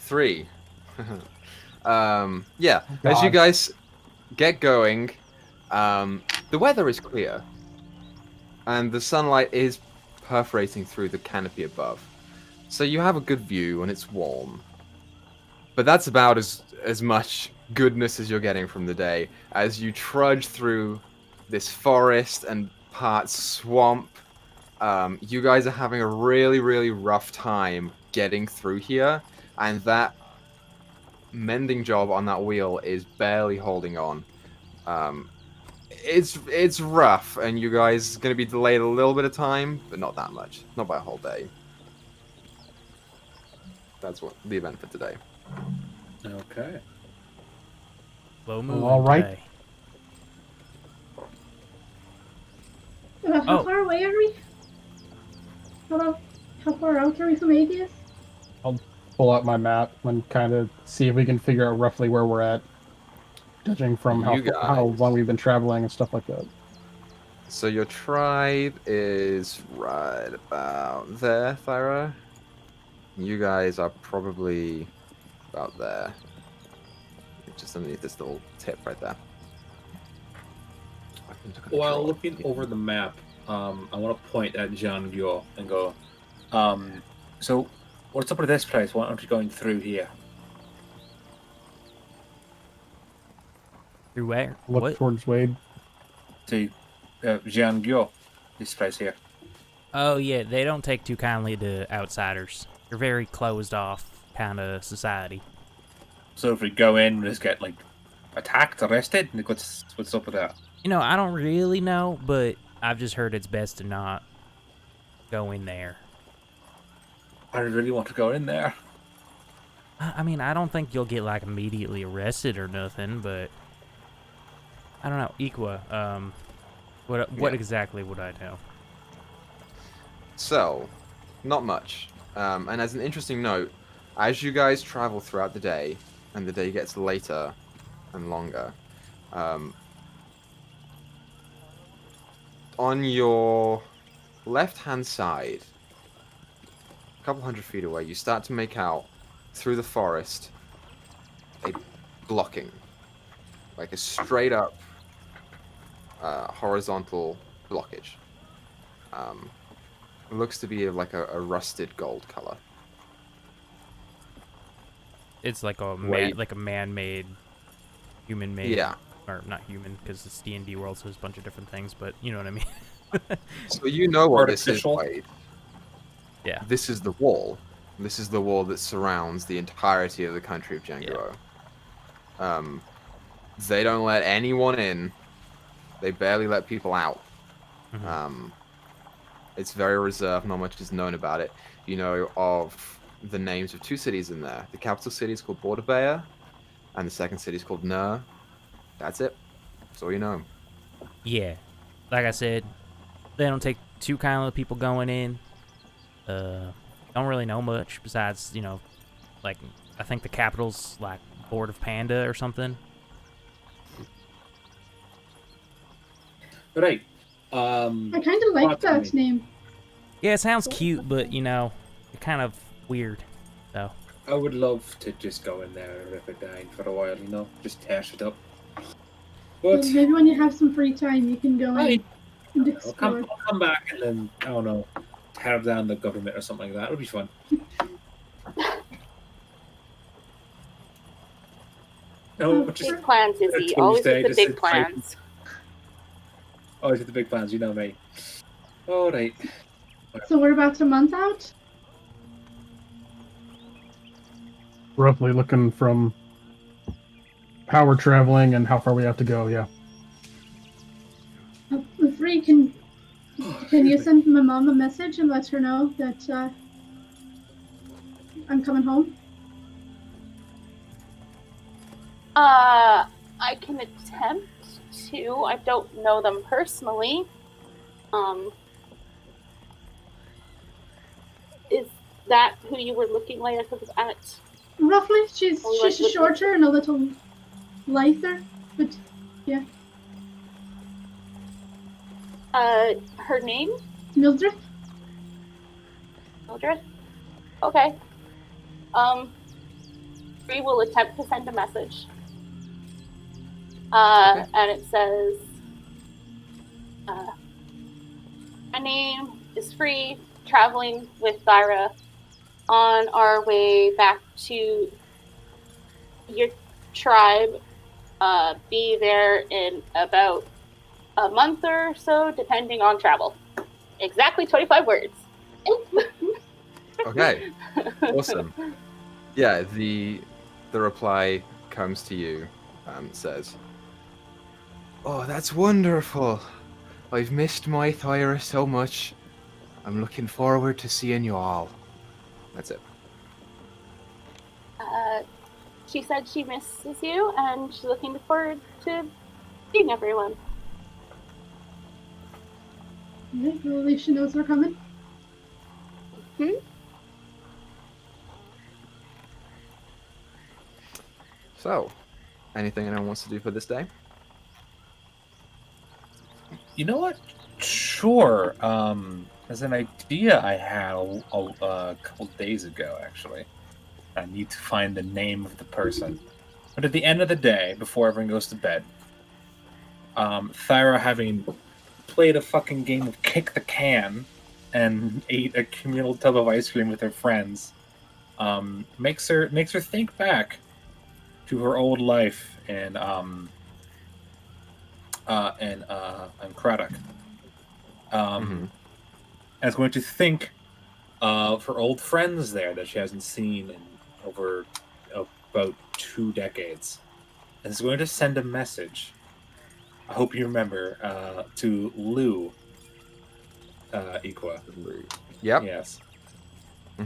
3. Yeah. Oh, As you God. guys get going, the weather is clear, and the sunlight is perforating through the canopy above. So you have a good view, and it's warm. But that's about as much goodness as you're getting from the day as you trudge through this forest and part swamp. You guys are having a really, really rough time getting through here, and that mending job on that wheel is barely holding on. It's rough, and you guys are going to be delayed a little bit of time, but not that much. Not by a whole day. That's what the event for today. Okay. Low moon all right. today. How Oh. far away are we? How far out are we from Aegis? pull out my map and kind of see if we can figure out roughly where we're at, judging from how guys. long we've been traveling and stuff like that. So your tribe is right about there, Thyra. You guys are probably about there. Just underneath this little tip right there. While looking over the map, I want to point at Jean Guo and go, so what's up with this place? Why aren't you going through here? Through where? Look What? towards Wade. To Jean Guo, this place here. Oh, yeah, they don't take too kindly to outsiders. They're very closed off kind of society. So if we go in, we just get, like, attacked, arrested? Like, what's up with that? You know, I don't really know, but I've just heard it's best to not go in there. I really want to go in there. I mean, I don't think you'll get, like, immediately arrested or nothing, but... I don't know. Equa, what exactly would I know? So, not much. And as an interesting note, as you guys travel throughout the day, and the day gets later and longer, on your left-hand side, a couple 100 feet away, you start to make out, through the forest, a blocking. Like a straight-up horizontal blockage. It looks to be like a rusted gold color. It's like a man-made, human-made. Yeah. Or not human, because it's D&D world, so there's a bunch of different things, but you know what I mean. So you know what this is, Artificial. Wade. Yeah. This is the wall. This is the wall that surrounds the entirety of the country of Django. They don't let anyone in. They barely let people out. Mhm. It's very reserved. Not much is known about it. You know of the names of two cities in there. The capital city is called Borderbaya, and the second city is called Nur. That's it. That's all you know. Yeah. Like I said, they don't take too kindly to people going in. Don't really know much besides, you know, like, I think the capital's, like, Board of Panda or something. Right. I kind of like that name. Yeah, it sounds cute, but, you know, it's kind of weird, so. I would love to just go in there and rip it down for a while, you know? Just tear it up. But Well, maybe when you have some free time, you can go in Right. and I'll explore. come back and then, I don't know, tear down the government or something like that. It'll be fun. No, Oh, just Big plans, Izzy. Tuesday, Always with the just big sit tight. plans. always with the big plans, you know me. All right. So we're about a month out? Roughly looking from how we're traveling and how far we have to go, yeah. Free, can you send my mom a message and let her know that I'm coming home? I can attempt to. I don't know them personally. Is that who you were looking like at? Roughly, she's Oh, she's shorter and a little lighter, but yeah. Her name? Mildred? Mildred? Okay. We will attempt to send a message. And it says, my name is Free, traveling with Thyra on our way back to your tribe. Be there in about a month or so, depending on travel. Exactly 25 words. Okay. Awesome. Yeah, the reply comes to you, says, "Oh, that's wonderful. I've missed my Thyra so much. I'm looking forward to seeing you all." That's it. She said she misses you, and she's looking forward to seeing everyone. Okay, well, at least she knows we're coming. So, anything anyone wants to do for this day? You know what? Sure. As an idea I had a couple days ago, actually. I need to find the name of the person. But at the end of the day, before everyone goes to bed, Thyra having played a fucking game of kick the can and ate a communal tub of ice cream with her friends, makes her think back to her old life in Craddock. And is going to think of her old friends there that she hasn't seen in over about 2 decades, and is going to send a message. I hope you remember, to Lou, Equa. Yep. Yes.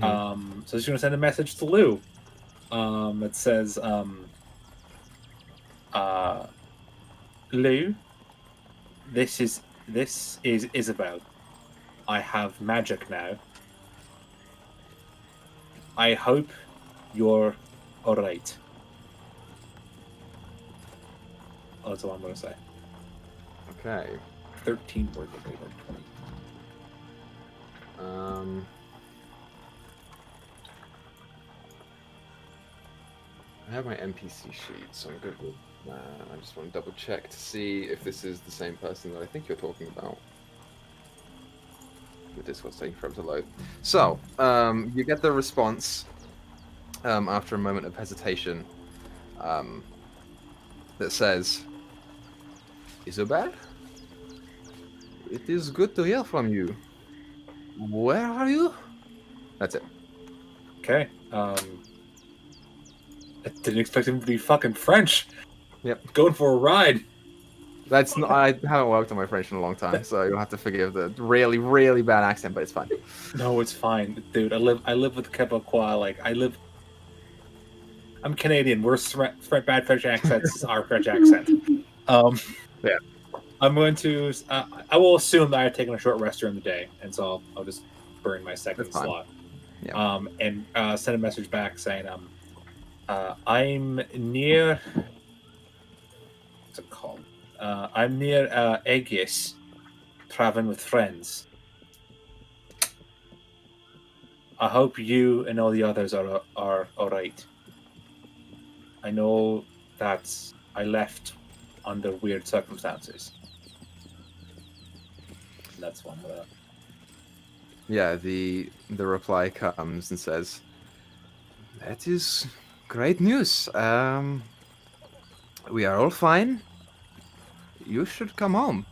So she's going to send a message to Lou. It says, Lou, this is Isabel. I have magic now. I hope you're alright. Oh, that's all I'm going to say. Okay. 13 words of 20. I have my NPC sheet, so I'm good with that. I just want to double check to see if this is the same person that I think you're talking about. The Discord's taking forever to load. So, you get the response after a moment of hesitation that says, Isabel? It is good to hear from you. Where are you? That's it. Okay. I didn't expect him to be fucking French. Yep. Going for a ride. That's not, I haven't worked on my French in a long time, so you'll have to forgive the really, really bad accent, but it's fine. No, it's fine, dude. I live with Quebecois. Like I'm Canadian. We're bad French accents is our French accent. Yeah. I'm going to. I will assume that I've taken a short rest during the day, and so I'll just burn my second slot. Yeah. And send a message back saying, I'm near. What's it called? I'm near Aegis, traveling with friends. I hope you and all the others are all right. I know that I left under weird circumstances. And that's one. Yeah, the reply comes and says, that is great news. We are all fine. You should come home.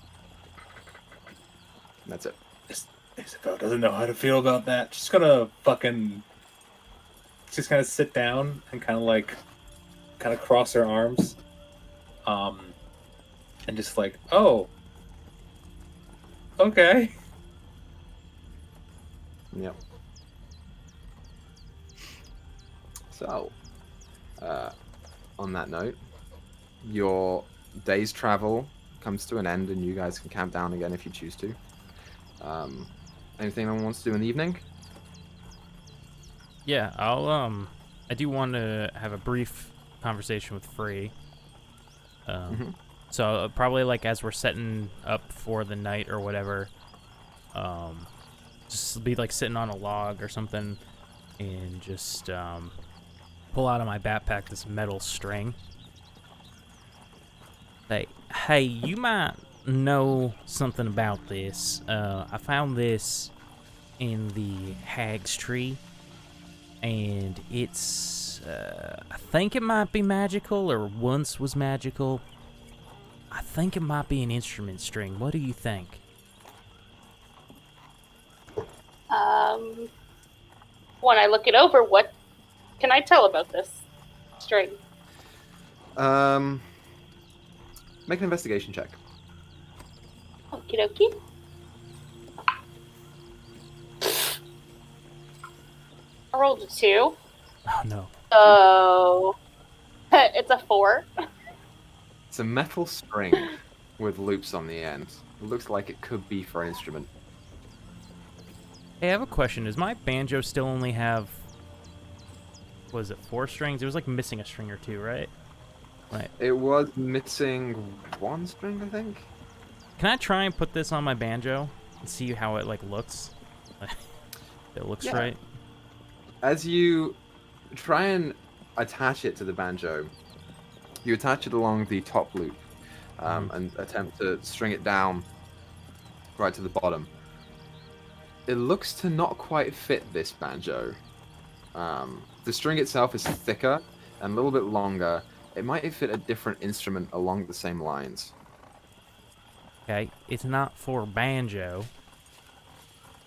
And that's it. Isabel doesn't know how to feel about that. Just gonna fucking just kind of sit down and kind of cross her arms, and just like, oh, okay. Yep. So, on that note, your day's travel comes to an end, and you guys can camp down again if you choose to. Anything anyone wants to do in the evening? Yeah, I do want to have a brief conversation with Free. So probably like as we're setting up for the night or whatever, just be like sitting on a log or something, and just pull out of my backpack this metal string. Like, hey, you might know something about this. I found this in the hag's tree, and it's I think it might be magical, or once was magical. I think it might be an instrument string. What do you think? When I look it over, what can I tell about this string? Make an investigation check. Okie dokie. I rolled a 2. Oh no. So it's a 4. It's a metal string with loops on the end. It looks like it could be for an instrument. Hey, I have a question. Does my banjo still only have, was it 4 strings? It was like missing a string or 2, right? Right. It was missing 1 string, I think. Can I try and put this on my banjo and see how it like looks? It looks right. As you try and attach it to the banjo, you attach it along the top loop and attempt to string it down right to the bottom. It looks to not quite fit this banjo. The string itself is thicker and a little bit longer. It might fit a different instrument along the same lines. Okay, it's not for banjo,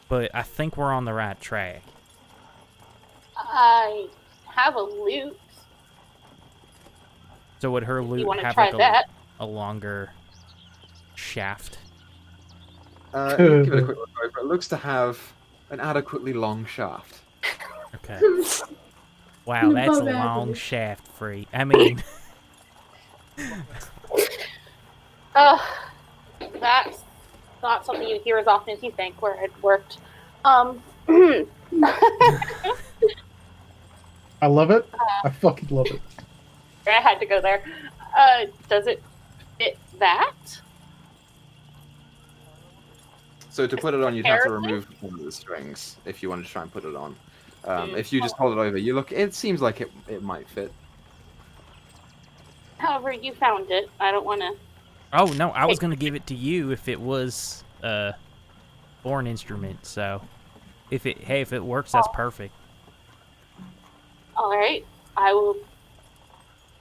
but I think we're on the right track. I have a lute. So would her You lute want to have try like that? a longer shaft? You can give it a quick look over. It looks to have an adequately long shaft. Okay. Wow, that's a Above long average. shaft, Free. I mean, That's not something you hear as often as you think where it worked. I love it. I fucking love it. I had to go there. Does it fit that? So to put it on, you'd have to Apparently. remove one of the strings if you wanted to try and put it on. If you just hold it over, you look. It seems like it might fit. However, you found it. I don't want to. oh no, I was gonna give it to you if it was a foreign instrument. So, if it works, that's perfect. All right, I will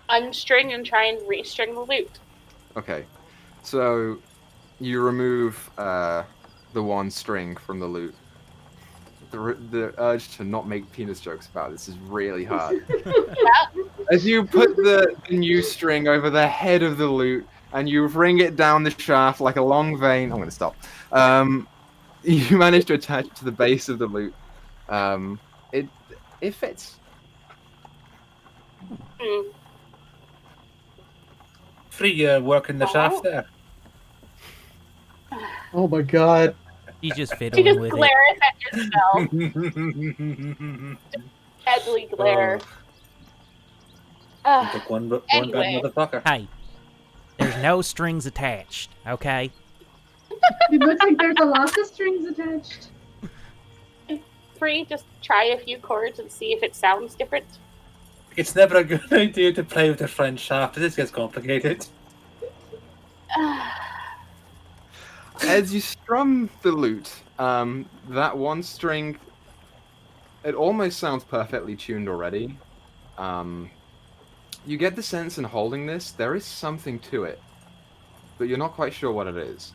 unstring and try and restring the lute. Okay, so you remove the one string from the lute. The urge to not make penis jokes about this is really hard. As you put the new string over the head of the lute and you ring it down the shaft like a long vein. I'm going to stop. You manage to attach it to the base of the lute. It fits. Free working the shaft there. Oh my god. He's just She fiddling just with it. glares at yourself. Deadly glare. Took one bad Anyway. motherfucker. Hey, there's no strings attached, okay? It looks like there's a lot of strings attached. Free, just try a few chords and see if it sounds different. It's never a good idea to play with a French shaft. This gets complicated. As you strum the lute, that one string, it almost sounds perfectly tuned already. You get the sense in holding this, there is something to it, but you're not quite sure what it is.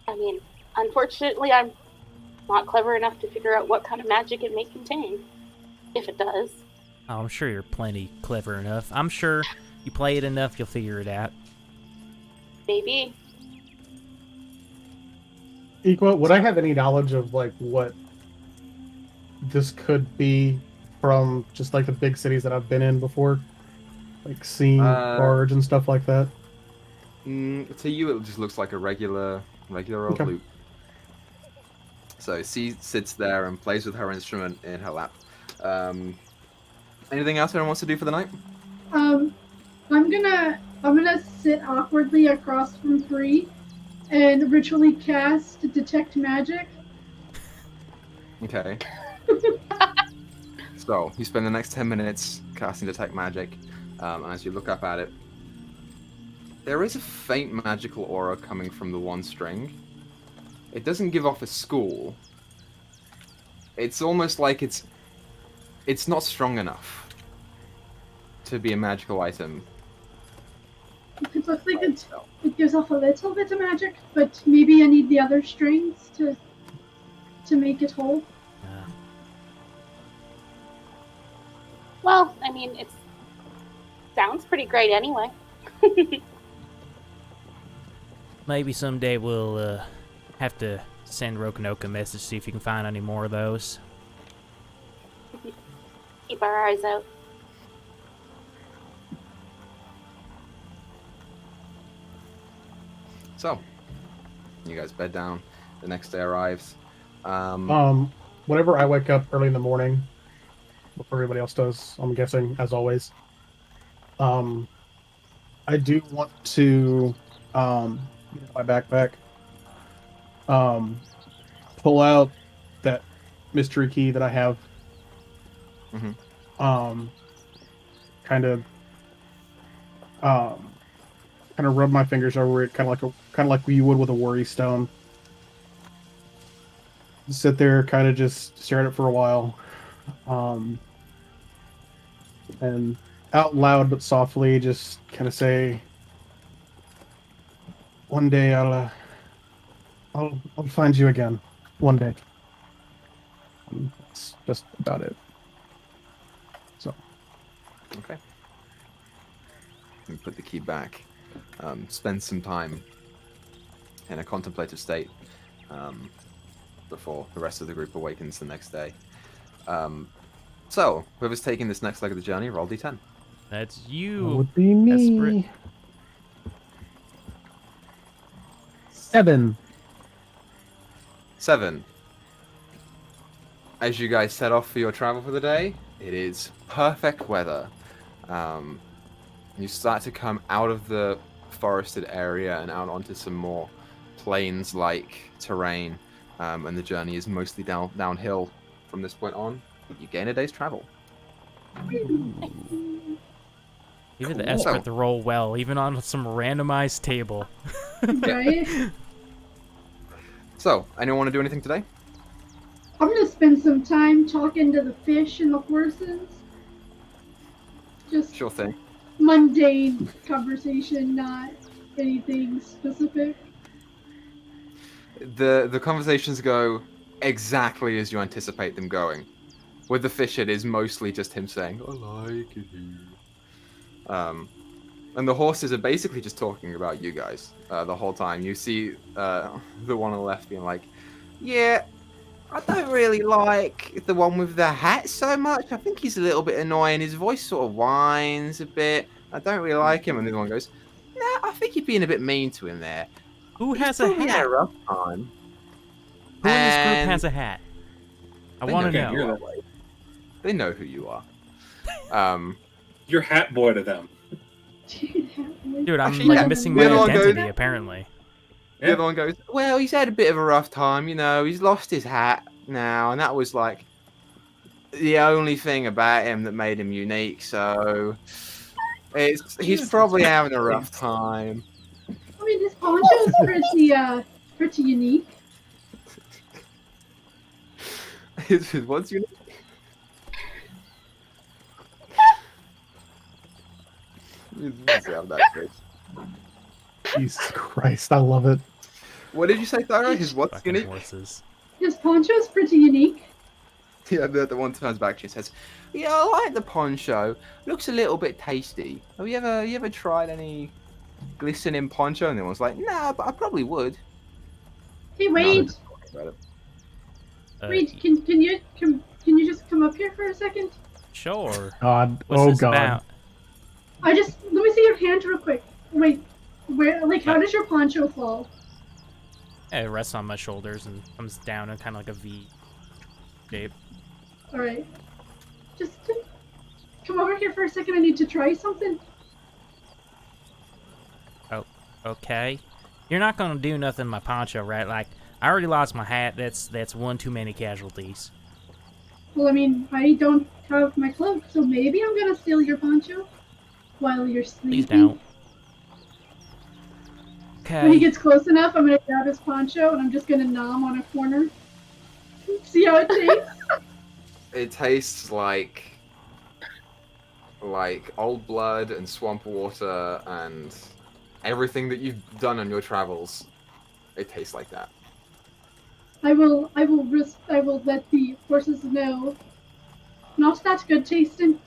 I mean, unfortunately, I'm not clever enough to figure out what kind of magic it may contain. If it does. Oh, I'm sure you're plenty clever enough. I'm sure you play it enough, you'll figure it out. Maybe. Equa, would I have any knowledge of like what this could be from just like the big cities that I've been in before? Like seeing barge and stuff like that? To you, it just looks like a regular old lute. So she sits there and plays with her instrument in her lap. Anything else anyone wants to do for the night? I'm gonna sit awkwardly across from Free and ritually cast Detect Magic. Okay. So you spend the next 10 minutes casting Detect Magic, and as you look up at it, there is a faint magical aura coming from the one string. It doesn't give off a school. It's almost like it's not strong enough to be a magical item. It looks like it gives off a little bit of magic, but maybe I need the other strings to make it whole. Well, I mean, it sounds pretty great anyway. Maybe someday we'll have to send Rokonoka a message, see if you can find any more of those. Keep our eyes out. So, you guys bed down. The next day arrives. Whenever I wake up early in the morning, before everybody else does, I'm guessing, as always, I do want to get my backpack, pull out that mystery key that I have, kind of kind of rub my fingers over it, kind of like you would with a worry stone. Sit there, kind of just stare at it for a while, and out loud but softly, just kind of say, "One day I'll find you again. One day." And that's just about it. So. Okay. And put the key back. Spend some time in a contemplative state before the rest of the group awakens the next day. So, whoever's taking this next leg of the journey, roll d10. That's That you. would be me. Esprit. 7. 7. As you guys set off for your travel for the day, it is perfect weather. You start to come out of the forested area and out onto some more plains-like terrain, and the journey is mostly downhill from this point on. You gain a day's travel. Even the Cool. Esprit to roll well, even on some randomized table. Right? So, anyone want to do anything today? I'm gonna spend some time talking to the fish and the horses. Just Sure thing. mundane conversation, not anything specific. The conversations go exactly as you anticipate them going. With the fish, it is mostly just him saying, "I like it here." And the horses are basically just talking about you guys the whole time. You see the one on the left being like, "Yeah, I don't really like the one with the hat so much. I think he's a little bit annoying. His voice sort of whines a bit. I don't really like him." And the other one goes, "Nah, I think you're being a bit mean to him there. Who He's has a probably had hat? a rough time." Who in this group And has a hat? I they want to know who know. you are. They know who you are. You're hat boy to them. Dude, I'm Actually, like yeah. missing The my other one goes- identity, apparently. The other one goes, "Well, he's had a bit of a rough time, you know. He's lost his hat now, and that was like the only thing about him that made him unique. So he's Jesus probably having a rough Christ. time." I mean, his poncho's pretty unique. What's unique? You just have that face. Jesus Christ, I love it. What did you say, Thyra? His what's Fucking unique? horses. His poncho's pretty unique. Yeah, the one turns back to you and says, "Yeah, I like the poncho. Looks a little bit tasty. Have you ever tried any glistening poncho?" And the one's like, "Nah, but I probably would." Hey, No, Wade. about it. Wade, can you just come up here for a second? Sure. God. What's Oh this God. about? Let me see your hand real quick. Wait, how does your poncho fall? It rests on my shoulders and comes down in kind of like a V shape. All right, just come over here for a second. I need to try something. Oh, okay. You're not gonna do nothing to my poncho, right? Like, I already lost my hat. That's one too many casualties. Well, I mean, I don't have my cloak, so maybe I'm gonna steal your poncho while you're sleeping. Please don't. When he Okay. gets close enough, I'm gonna grab his poncho and I'm just gonna nom on a corner. See how it tastes? It tastes like old blood and swamp water and everything that you've done on your travels. It tastes like that. I will let the horses know. Not that good tasting.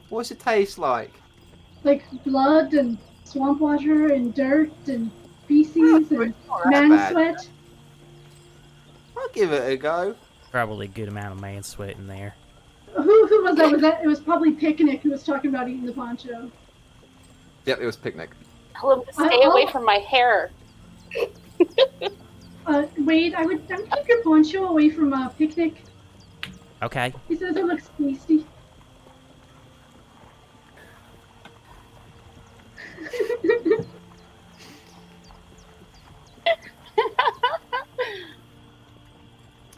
What's it taste like? Like blood and swamp water and dirt and feces It's and not that man bad. sweat. I'll give it a go. Probably a good amount of man sweat in there. Who was that? It was probably Picnic who was talking about eating the poncho. Yep, it was picnic. Tell him to stay away from my hair. Wade, I would keep your poncho away from Picnic. Okay. He says it looks tasty.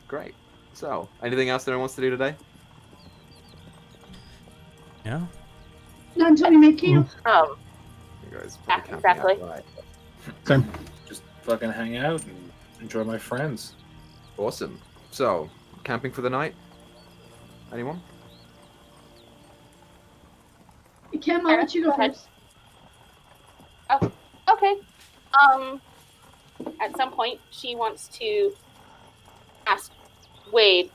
Great. So, anything else that anyone wants to do today? Yeah. Not until we make camp. You guys Yeah, camping exactly. outside. Same. Just fucking hang out and enjoy my friends. Awesome. So, camping for the night? Anyone? Kim, I'll let you go Go ahead. first. Oh, okay. At some point, she wants to ask Wade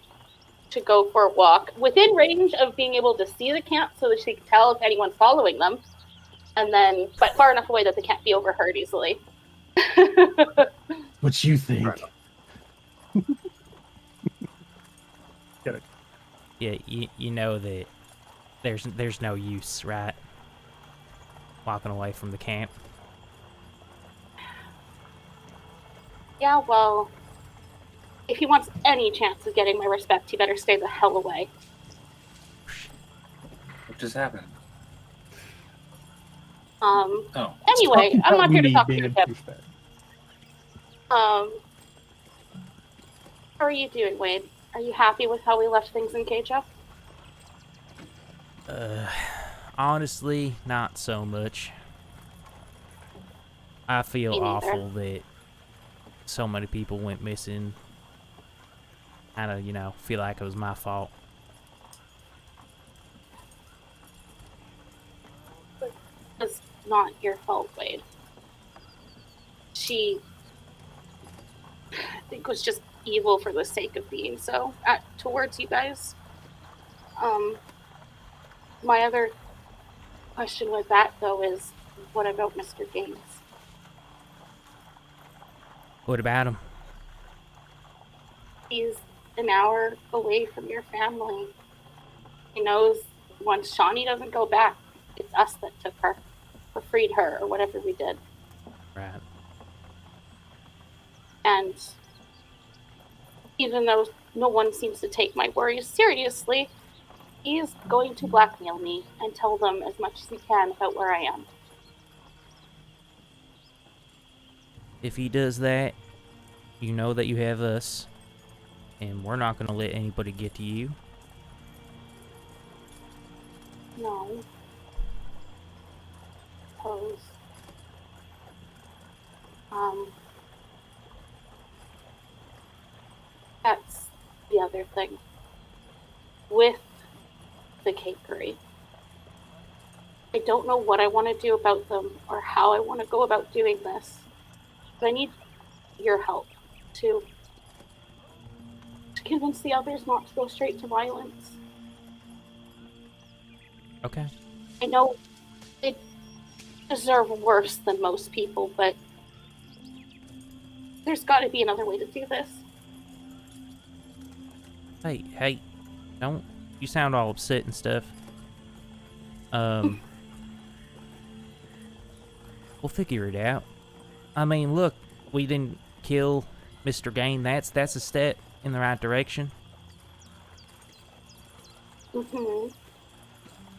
to go for a walk within range of being able to see the camp so that she can tell if anyone's following them. And then, but far enough away that they can't be overheard easily. What you think? Right. Get it. Yeah, you know that there's no use, right? Walking away from the camp. Yeah, well, if he wants any chance of getting my respect, he better stay the hell away. What just happened? Um, Oh. anyway, I'm not here to talk to being you, a Kip. douchebag. How are you doing, Wade? Are you happy with how we left things in Kejo? Honestly, not so much. I feel Me neither. awful that so many people went missing. Kinda, you know, feel like it was my fault. It's not your fault, Wade. She, I think, was just evil for the sake of being so towards you guys. My other question with that, though, is what about Mr. Gaines? What about him? He's an hour away from your family. He knows once Shawnee doesn't go back, it's us that took her, or freed her, or whatever we did. Right. And even though no one seems to take my worries seriously, he is going to blackmail me and tell them as much as he can about where I am. If he does that, you know that you have us, and we're not gonna let anybody get to you. No. Suppose. That's the other thing. With the cakery, I don't know what I want to do about them or how I want to go about doing this. But I need your help to convince the others not to go straight to violence. Okay. I know they deserve worse than most people, but there's got to be another way to do this. Hey, don't you sound all upset and stuff. We'll figure it out. I mean, look, we didn't kill Mr. Gain. That's a step in the right direction. Mm-hmm.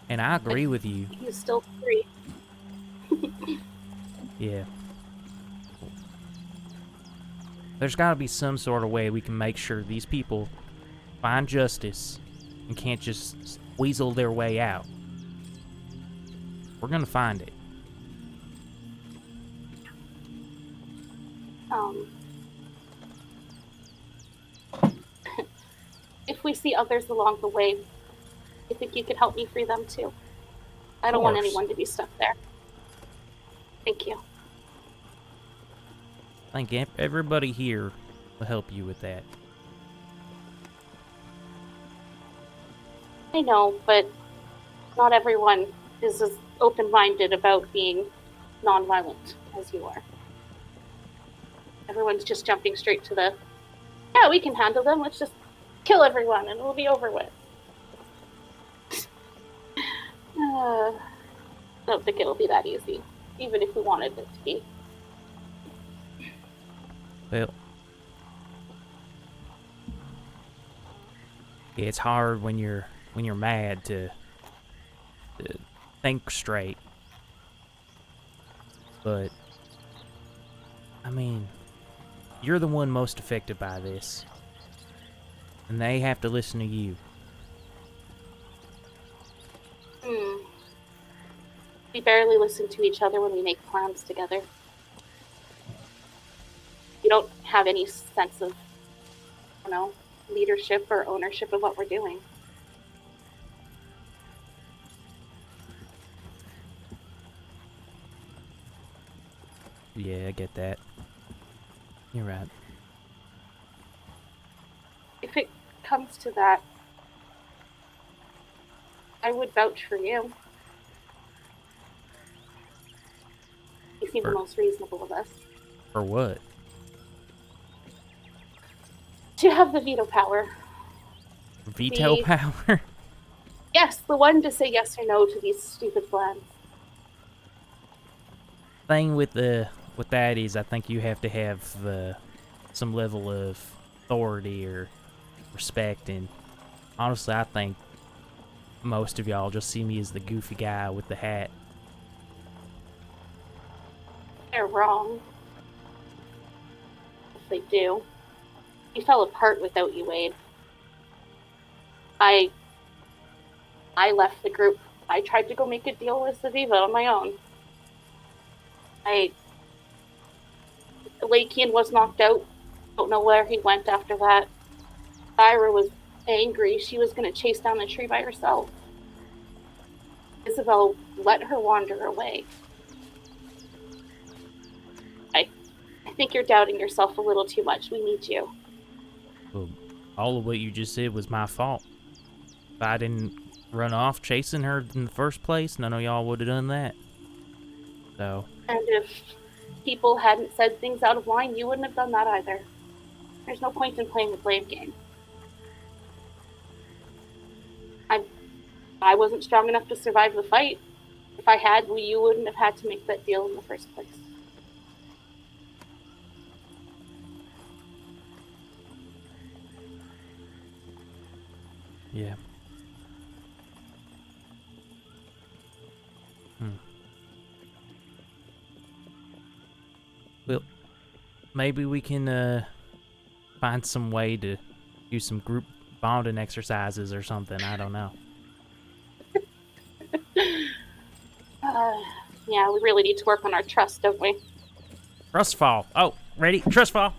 And I agree with you. He's still free. Yeah. There's got to be some sort of way we can make sure these people find justice and can't just weasel their way out. We're gonna find it. If we see others along the way, I think you could help me free them too. I don't want anyone to be stuck there. Thank you. I think everybody here will help you with that. I know, but not everyone is as open-minded about being non-violent as you are. Everyone's just jumping straight to the, yeah, we can handle them, let's just kill everyone and it'll be over with. I don't think it'll be that easy, even if we wanted it to be. Well, yeah, it's hard when you're mad to think straight. But I mean, you're the one most affected by this, and they have to listen to you. We barely listen to each other when we make plans together. We don't have any sense of, leadership or ownership of what we're doing. Yeah, I get that. You're right. If it comes to that, I would vouch for you. You seem the most reasonable of us. For what? To have the veto power. Veto power? Yes, the one to say yes or no to these stupid plans. Thing with that is, I think you have to have some level of authority or respect, and honestly, I think most of y'all just see me as the goofy guy with the hat. They're wrong. If they do. We fell apart without you, Wade. I left the group. I tried to go make a deal with Zaviva on my own. Lakian was knocked out. Don't know where he went after that. Thyra was angry. She was going to chase down the tree by herself. Isabel let her wander away. I think you're doubting yourself a little too much. We need you. Well, all of what you just said was my fault. If I didn't run off chasing her in the first place, none of y'all would have done that. So. And if people hadn't said things out of line, you wouldn't have done that either. There's no point in playing the blame game. I wasn't strong enough to survive the fight. If I had, you wouldn't have had to make that deal in the first place. Yeah. Well, maybe we can find some way to do some group bonding exercises or something. I don't know. Yeah, we really need to work on our trust, don't we? Trust fall. Oh, ready? Trust fall.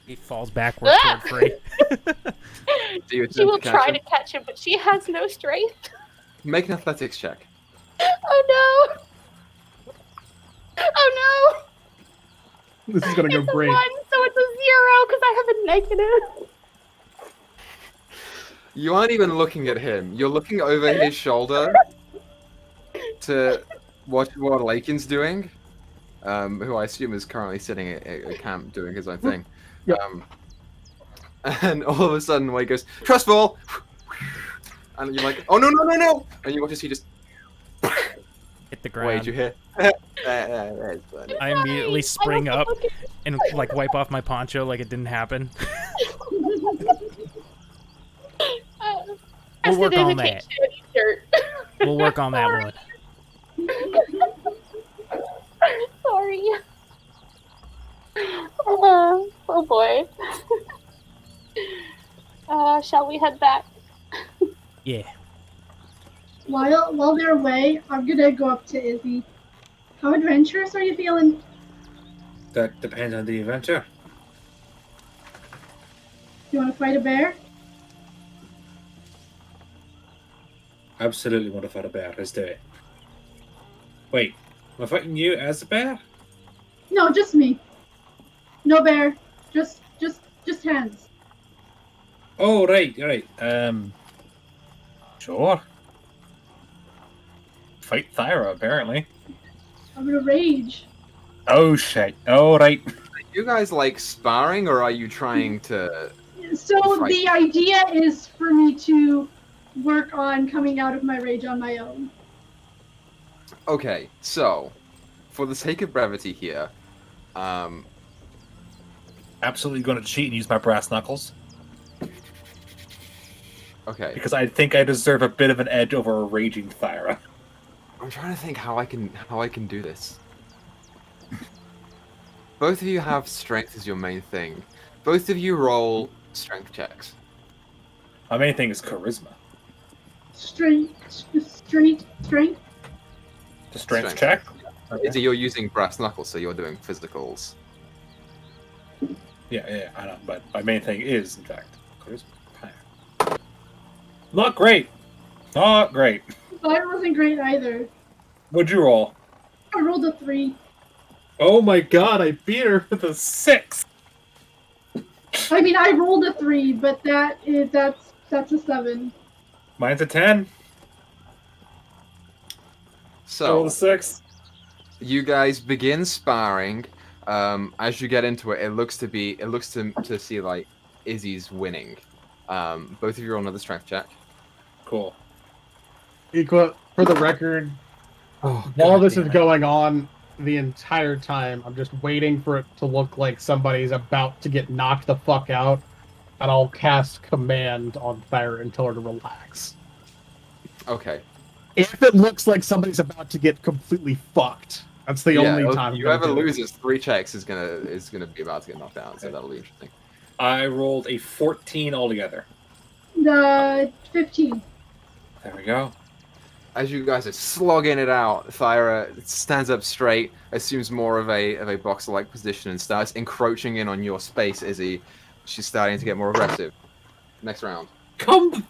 He falls backward toward Free. She will try to catch him, but she has no strength. Make an athletics check. Oh no! Oh no! This is gonna go great. It's a 1, so it's a 0 because I have a negative. You aren't even looking at him. You're looking over his shoulder to watch what Lakin's doing, who I assume is currently sitting at a camp doing his own thing. Yep. And all of a sudden, Wade goes, "Trust fall!" And you're like, "Oh no, no, no, no!" And you watch as he just hit the ground. Wade, you hear? I immediately spring up and like wipe off my poncho like it didn't happen. We'll work on that. We'll work on that one. Sorry. Oh boy. Shall we head back? Yeah. While they're away, I'm gonna go up to Izzy. How adventurous are you feeling? That depends on the adventure. You want to fight a bear? Absolutely want to fight a bear. Let's do it. Wait, am I fighting you as a bear? No, just me. No bear. Just hands. Oh, right. Sure. Fight Thyra, apparently. I'm gonna rage. Oh, shit. Oh, right. Are you guys like sparring, or are you trying to... So fight? the idea is for me to work on coming out of my rage on my own. Okay, so, for the sake of brevity here, Absolutely going to cheat and use my brass knuckles. Okay. Because I think I deserve a bit of an edge over a raging Thyra. I'm trying to think how I can do this. Both of you have strength as your main thing. Both of you roll strength checks. My main thing is charisma. Strength. The strength check? Okay. Izzy, you're using brass knuckles, so you're doing physicals. Yeah, I know. But my main thing is, in fact, not great. Not great. Mine wasn't great either. What'd you roll? I rolled a 3. Oh my god, I beat her with a 6. I mean, I rolled a 3, but that's a 7. Mine's a 10. I rolled a So 6. you guys begin sparring. As you get into it, it looks to see like Izzy's winning. Both of you roll another strength check. Cool. Equa, for the record, while this is going on, the entire time, I'm just waiting for it to look like somebody's about to get knocked the fuck out, and I'll cast Command on Thyra and tell her to relax. Okay. If it looks like somebody's about to get completely fucked, that's the only time. Whoever loses 3 checks is gonna be about to get knocked out, so that'll be interesting. I rolled a 14 altogether. 15. There we go. As you guys are slogging it out, Thyra stands up straight, assumes more of a boxer-like position, and starts encroaching in on your space, Izzy. She's starting to get more aggressive. Next round. Come.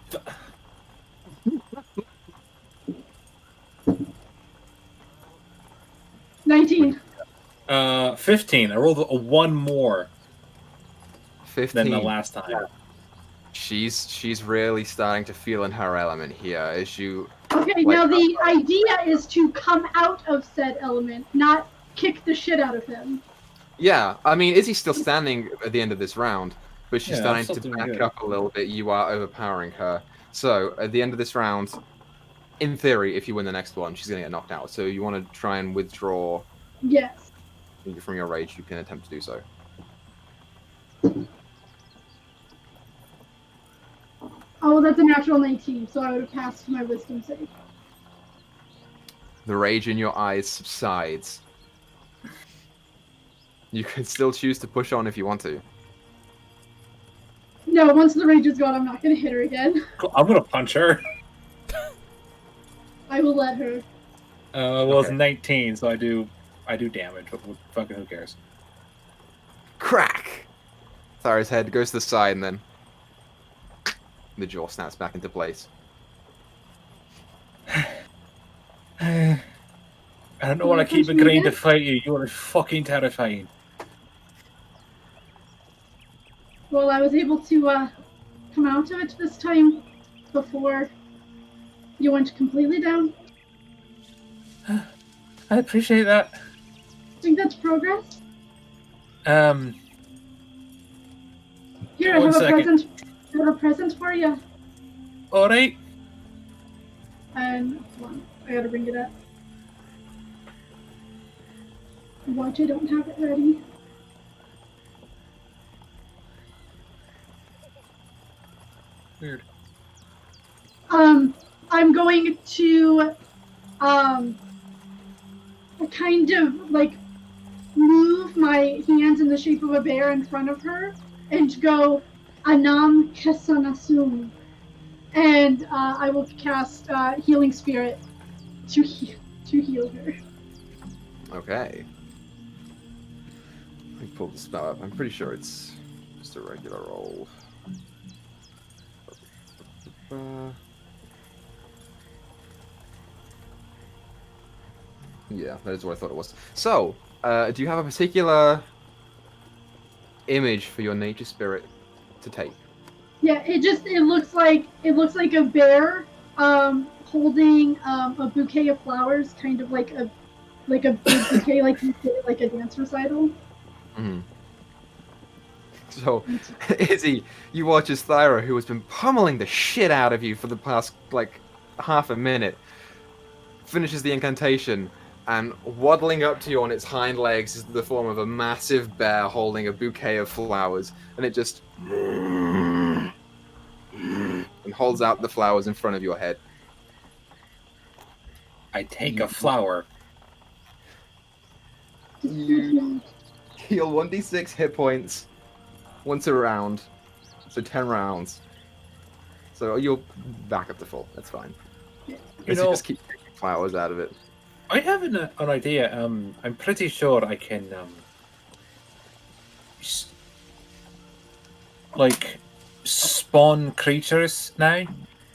19. 15. I rolled a 1 more 15. than the last time. She's really starting to feel in her element here as you. Okay, now the idea is to come out of said element, not kick the shit out of him. Yeah, I mean, Izzy's still standing at the end of this round, but she's Yeah, starting I'm still to doing back good. up a little bit. You are overpowering her. So at the end of this round, in theory, if you win the next one, she's going to get knocked out. So you want to try and withdraw Yes. from your rage. You can attempt to do so. Oh, that's a natural 19, so I would have passed my wisdom save. The rage in your eyes subsides. You can still choose to push on if you want to. No, once the rage is gone, I'm not going to hit her again. Cool. I'm gonna punch her. I will let her. Well, it's Okay. 19, so I do damage. But fucking who cares? Crack! Thyra's head goes to the side and then the jaw snaps back into place. I don't know what I keep agreeing to fight you. You are fucking terrifying. Well, I was able to come out of it this time before you went completely down. I appreciate that. I think that's progress. Here, I One have a second. present. I have a present for you. All right. And hold on, I gotta bring it up. Watch, I don't have it ready. Weird. I'm going to, kind of like move my hands in the shape of a bear in front of her and go, Anam Kesanasum. And I will cast Healing Spirit to heal her. Okay. Let me pull the spell up. I'm pretty sure it's just a regular roll. Yeah, that is what I thought it was. So, do you have a particular image for your nature spirit to take? Yeah, it looks like a bear holding a bouquet of flowers, kind of like a big bouquet, like you did like a dance recital. Mm-hmm. So, Izzy, you watch as Thyra, who has been pummeling the shit out of you for the past, like, half a minute, finishes the incantation, and waddling up to you on its hind legs is the form of a massive bear holding a bouquet of flowers, and it just... and holds out the flowers in front of your head. I take a flower. You heal 1d6 hit points once a round, so 10 rounds. So you'll back up to full. That's fine. You You know, just keep taking flowers out of it. I have an idea. I'm pretty sure I can like spawn creatures now.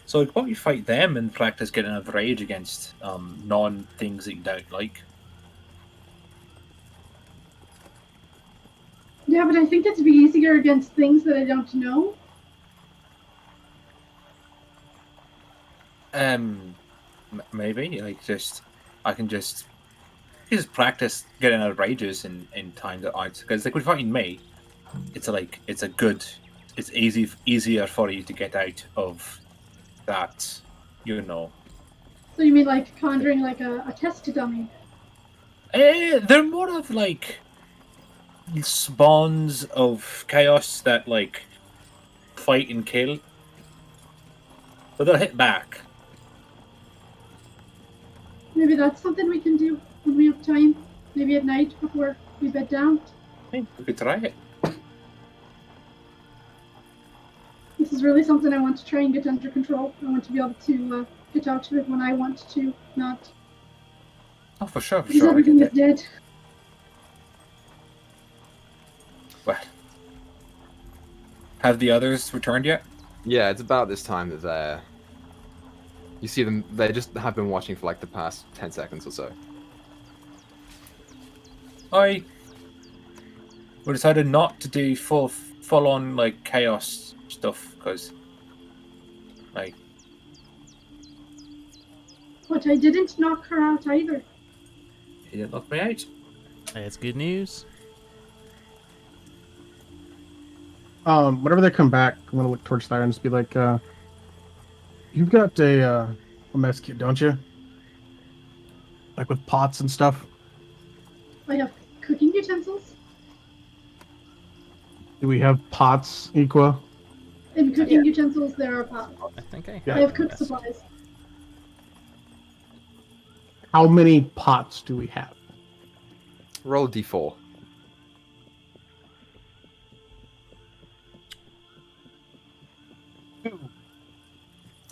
So I'd probably fight them and practice getting a rage against non things that you don't like. Yeah, but I think it'd be easier against things that I don't know. Maybe I can just practice getting out of rages in time that I, because like with fighting me, it's easier for you to get out of that, you know. So you mean like conjuring like a test dummy? They're more of like spawns of chaos that like fight and kill, but they'll hit back. Maybe that's something we can do when we have time. Maybe at night before we bed down. We could try it. This is really something I want to try and get under control. I want to be able to get out of it when I want to, not Oh, for sure, because everything is dead. Well, have the others returned yet? Yeah, it's about this time that they're. You see them. They just have been watching for like the past 10 seconds or so. We decided not to do full on like chaos stuff because, like, But I didn't knock her out either. he didn't knock me out. That's good news. Whenever they come back, I'm gonna look towards there and just be like, "You've got a mess kit, don't you? Like with pots and stuff." I have cooking utensils. Do we have pots, Equa? In cooking utensils, there are pots. I think I Yeah. I have cook yes. supplies. How many pots do we have? Roll d4.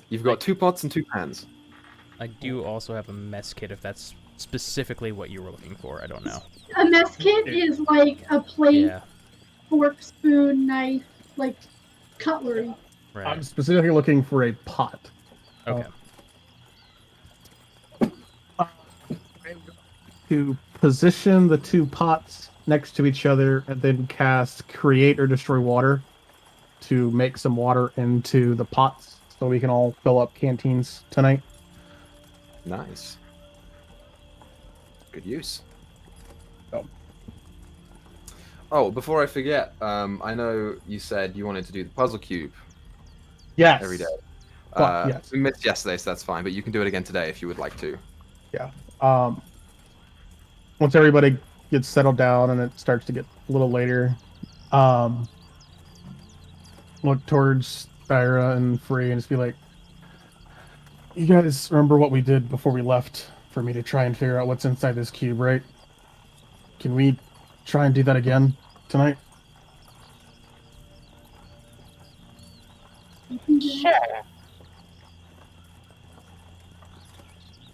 You've got 2 pots and 2 pans. I do also have a mess kit if that's specifically what you were looking for. I don't know. A mess kit is like a plate, Yeah, fork, spoon, knife, like cutlery. right. I'm specifically looking for a pot. Okay. To position the 2 pots next to each other and then cast Create or Destroy Water to make some water into the pots so we can all fill up canteens tonight. Nice. Good use. Oh. Oh, before I forget, I know you said you wanted to do the puzzle cube Yes. every day. Yes. We missed yesterday, so that's fine, but you can do it again today if you would like to. Yeah. Once everybody gets settled down and it starts to get a little later, look towards Thyra and Free and just be like, "You guys remember what we did before we left for me to try and figure out what's inside this cube, right? Can we try and do that again tonight?" Sure.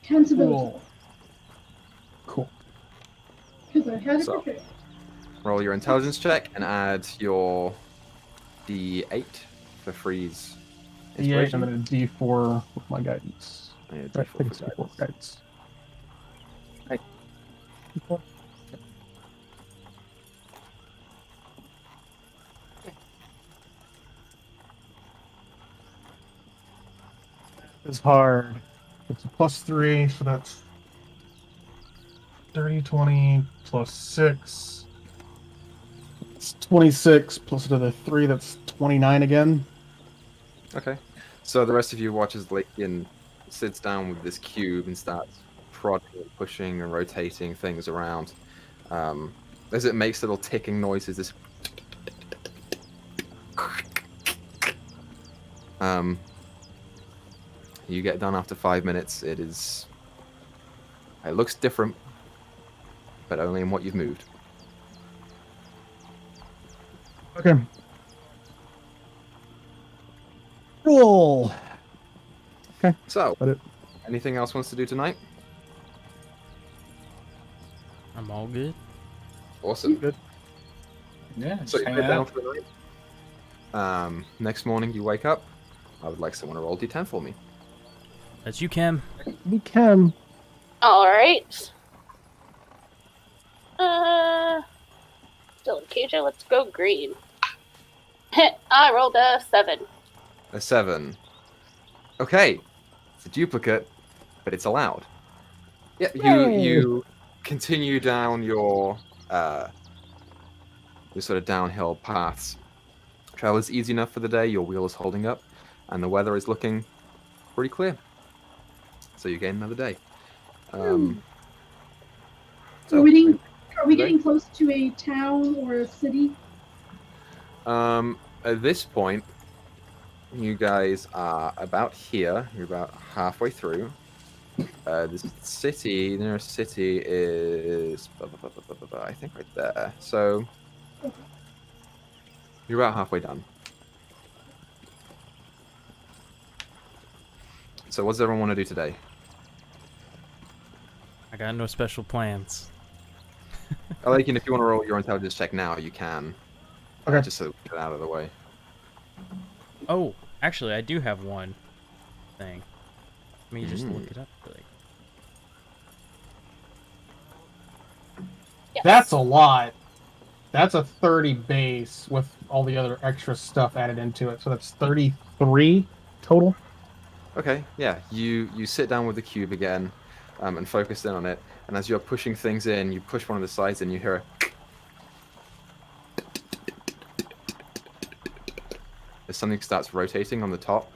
Sensibility. Cool. Because I had it So- prepared. Roll your intelligence check and add your d8 for freeze. Yeah, and then a D4 with my guidance. Yeah, Right, D4 I think it's for D4 guidance. guidance. Hey. D4. It's hard. It's a +3, so that's 30, 20 plus 6. It's 26 plus another 3, that's 29 again. Okay. So the rest of you watch as Lakian sits down with this cube and starts prodding and pushing and rotating things around. As it makes little ticking noises, this you get done after 5 minutes. It looks different, but only in what you've moved. Okay. Cool. So, But it, anything else wants to do tonight? I'm all good. Awesome. Good. Yeah, So just you hang bed down out. for the night. Next morning you wake up. I would like someone to roll D10 for me. That's you, Chem. We can. All right. Still in KJ. Let's go green. I rolled a 7. A 7. Okay, it's a duplicate, but it's allowed. Yeah, you continue down your sort of downhill paths. Travel is easy enough for the day. Your wheel is holding up, and the weather is looking pretty clear. So you gain another day. Are So, we today? getting close to a town or a city? At this point, you guys are about here. You're about halfway through. The city, the nearest city is, I think, right there. So you're about halfway done. So what does everyone want to do today? I got no special plans. I like, if you want to roll your intelligence check now, you can. Okay. Just so we get it out of the way. Oh, actually, I do have one thing. Let me just look it up. Yes. That's a lot. That's a 30 base with all the other extra stuff added into it. So that's 33 total. Okay, yeah. You sit down with the cube again, and focus in on it. And as you're pushing things in, you push one of the sides and you hear a... as something starts rotating on the top.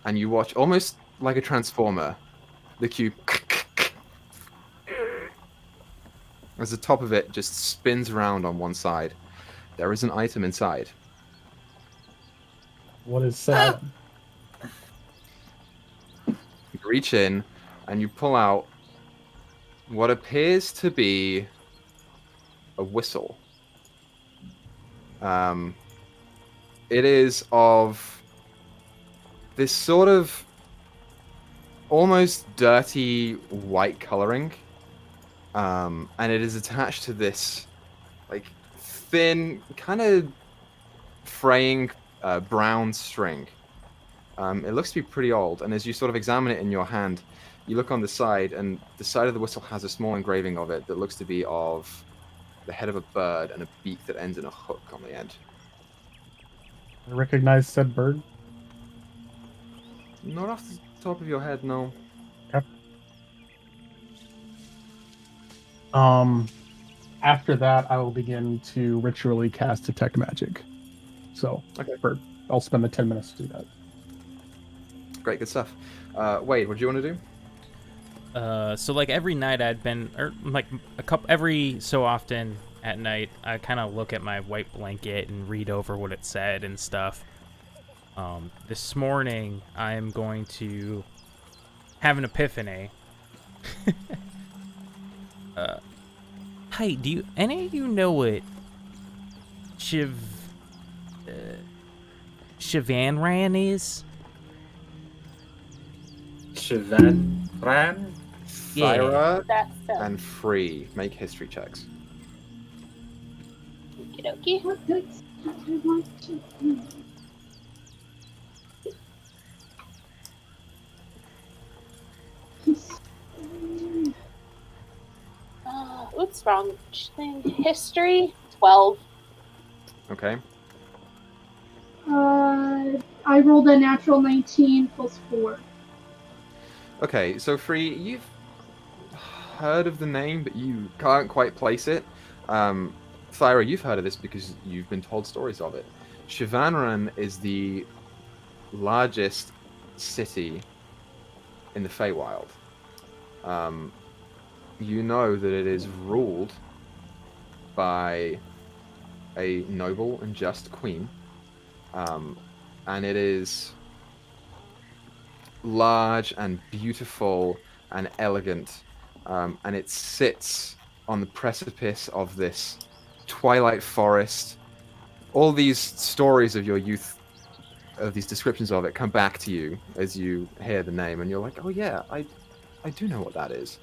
And you watch, almost like a transformer, the cube... as the top of it just spins around on one side. There is an item inside. What is said? You reach in and you pull out what appears to be a whistle. It is of this sort of almost dirty white coloring, and it is attached to this like thin, kind of fraying brown string. It looks to be pretty old, and as you sort of examine it in your hand, you look on the side, and the side of the whistle has a small engraving of it that looks to be of the head of a bird and a beak that ends in a hook on the end. I recognize said bird. Not off the top of your head, no. Okay. After that, I will begin to ritually cast Detect Magic. So, Okay. I'll spend the 10 minutes to do that. Great, good stuff. Wade, what do you want to do? So like every night or like every so often at night, I kind of look at my white blanket and read over what it said and stuff. This morning, I'm going to have an epiphany. Hey, do any of you know what Shivanran is? Shivanran? Yeah. Thyra That's and Free. Make history checks. okie dokie. What does I want to do? What's wrong thing? History 12. Okay. I rolled a natural 19 plus 4. Okay, so Free, you've heard of the name, but you can't quite place it. Thyra, you've heard of this because you've been told stories of it. Shivanran is the largest city in the Feywild. You know that it is ruled by a noble and just queen, and it is large and beautiful and elegant, and it sits on the precipice of this twilight forest. All these stories of your youth, of these descriptions of it, come back to you as you hear the name, and you're like, oh yeah, I do know what that is.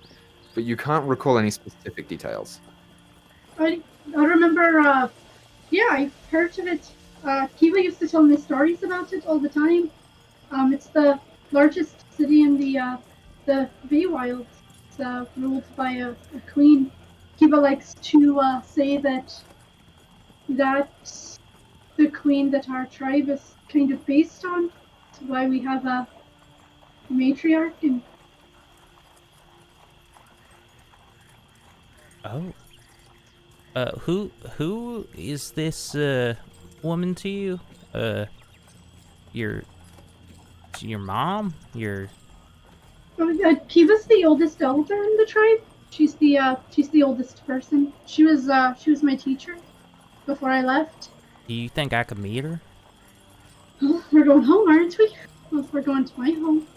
but you can't recall any specific details. I remember, yeah, I heard of it. Kiva used to tell me stories about it all the time. It's the largest city in the Feywild. It's ruled by a queen. Kiva likes to say that that's the queen that our tribe is kind of based on. That's why we have a matriarch. And Oh. Who is this woman to you? Your mom? Kiva's the oldest elder in the tribe. She's the oldest person. She was my teacher before I left. Do you think I could meet her? Well, we're going home, aren't we? Well, if we're going to my home.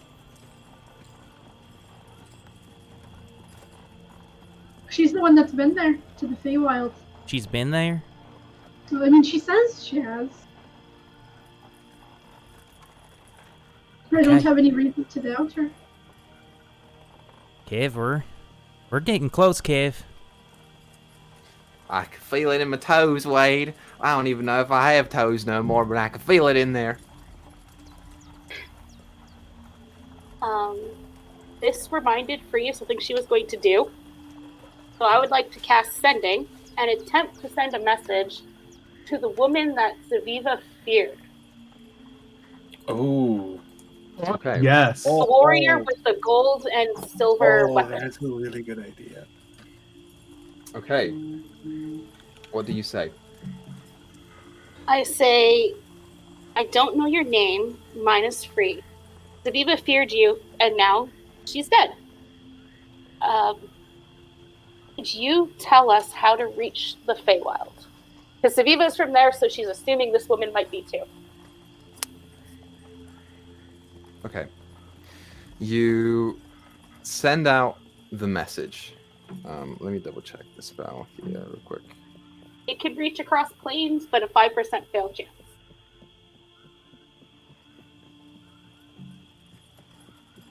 She's the one that's been there to the Feywild. She's been there? Well, I mean, she says she has. I don't have any reason to doubt her. Kev, we're getting close, Kev. I can feel it in my toes, Wade. I don't even know if I have toes no more, but I can feel it in there. This reminded Free of something she was going to do. So I would like to cast Sending and attempt to send a message to the woman that Zaviva feared. Oh. Okay. Yes. The warrior with the gold and silver weapons. That's a really good idea. Okay. What do you say? I say, I don't know your name, mine is Free. Zaviva feared you, and now she's dead. Could you tell us how to reach the Feywild? Because Zaviva's from there, so she's assuming this woman might be too. Okay. You send out the message. Let me double check the spell here real quick. It could reach across planes, but a 5% fail chance.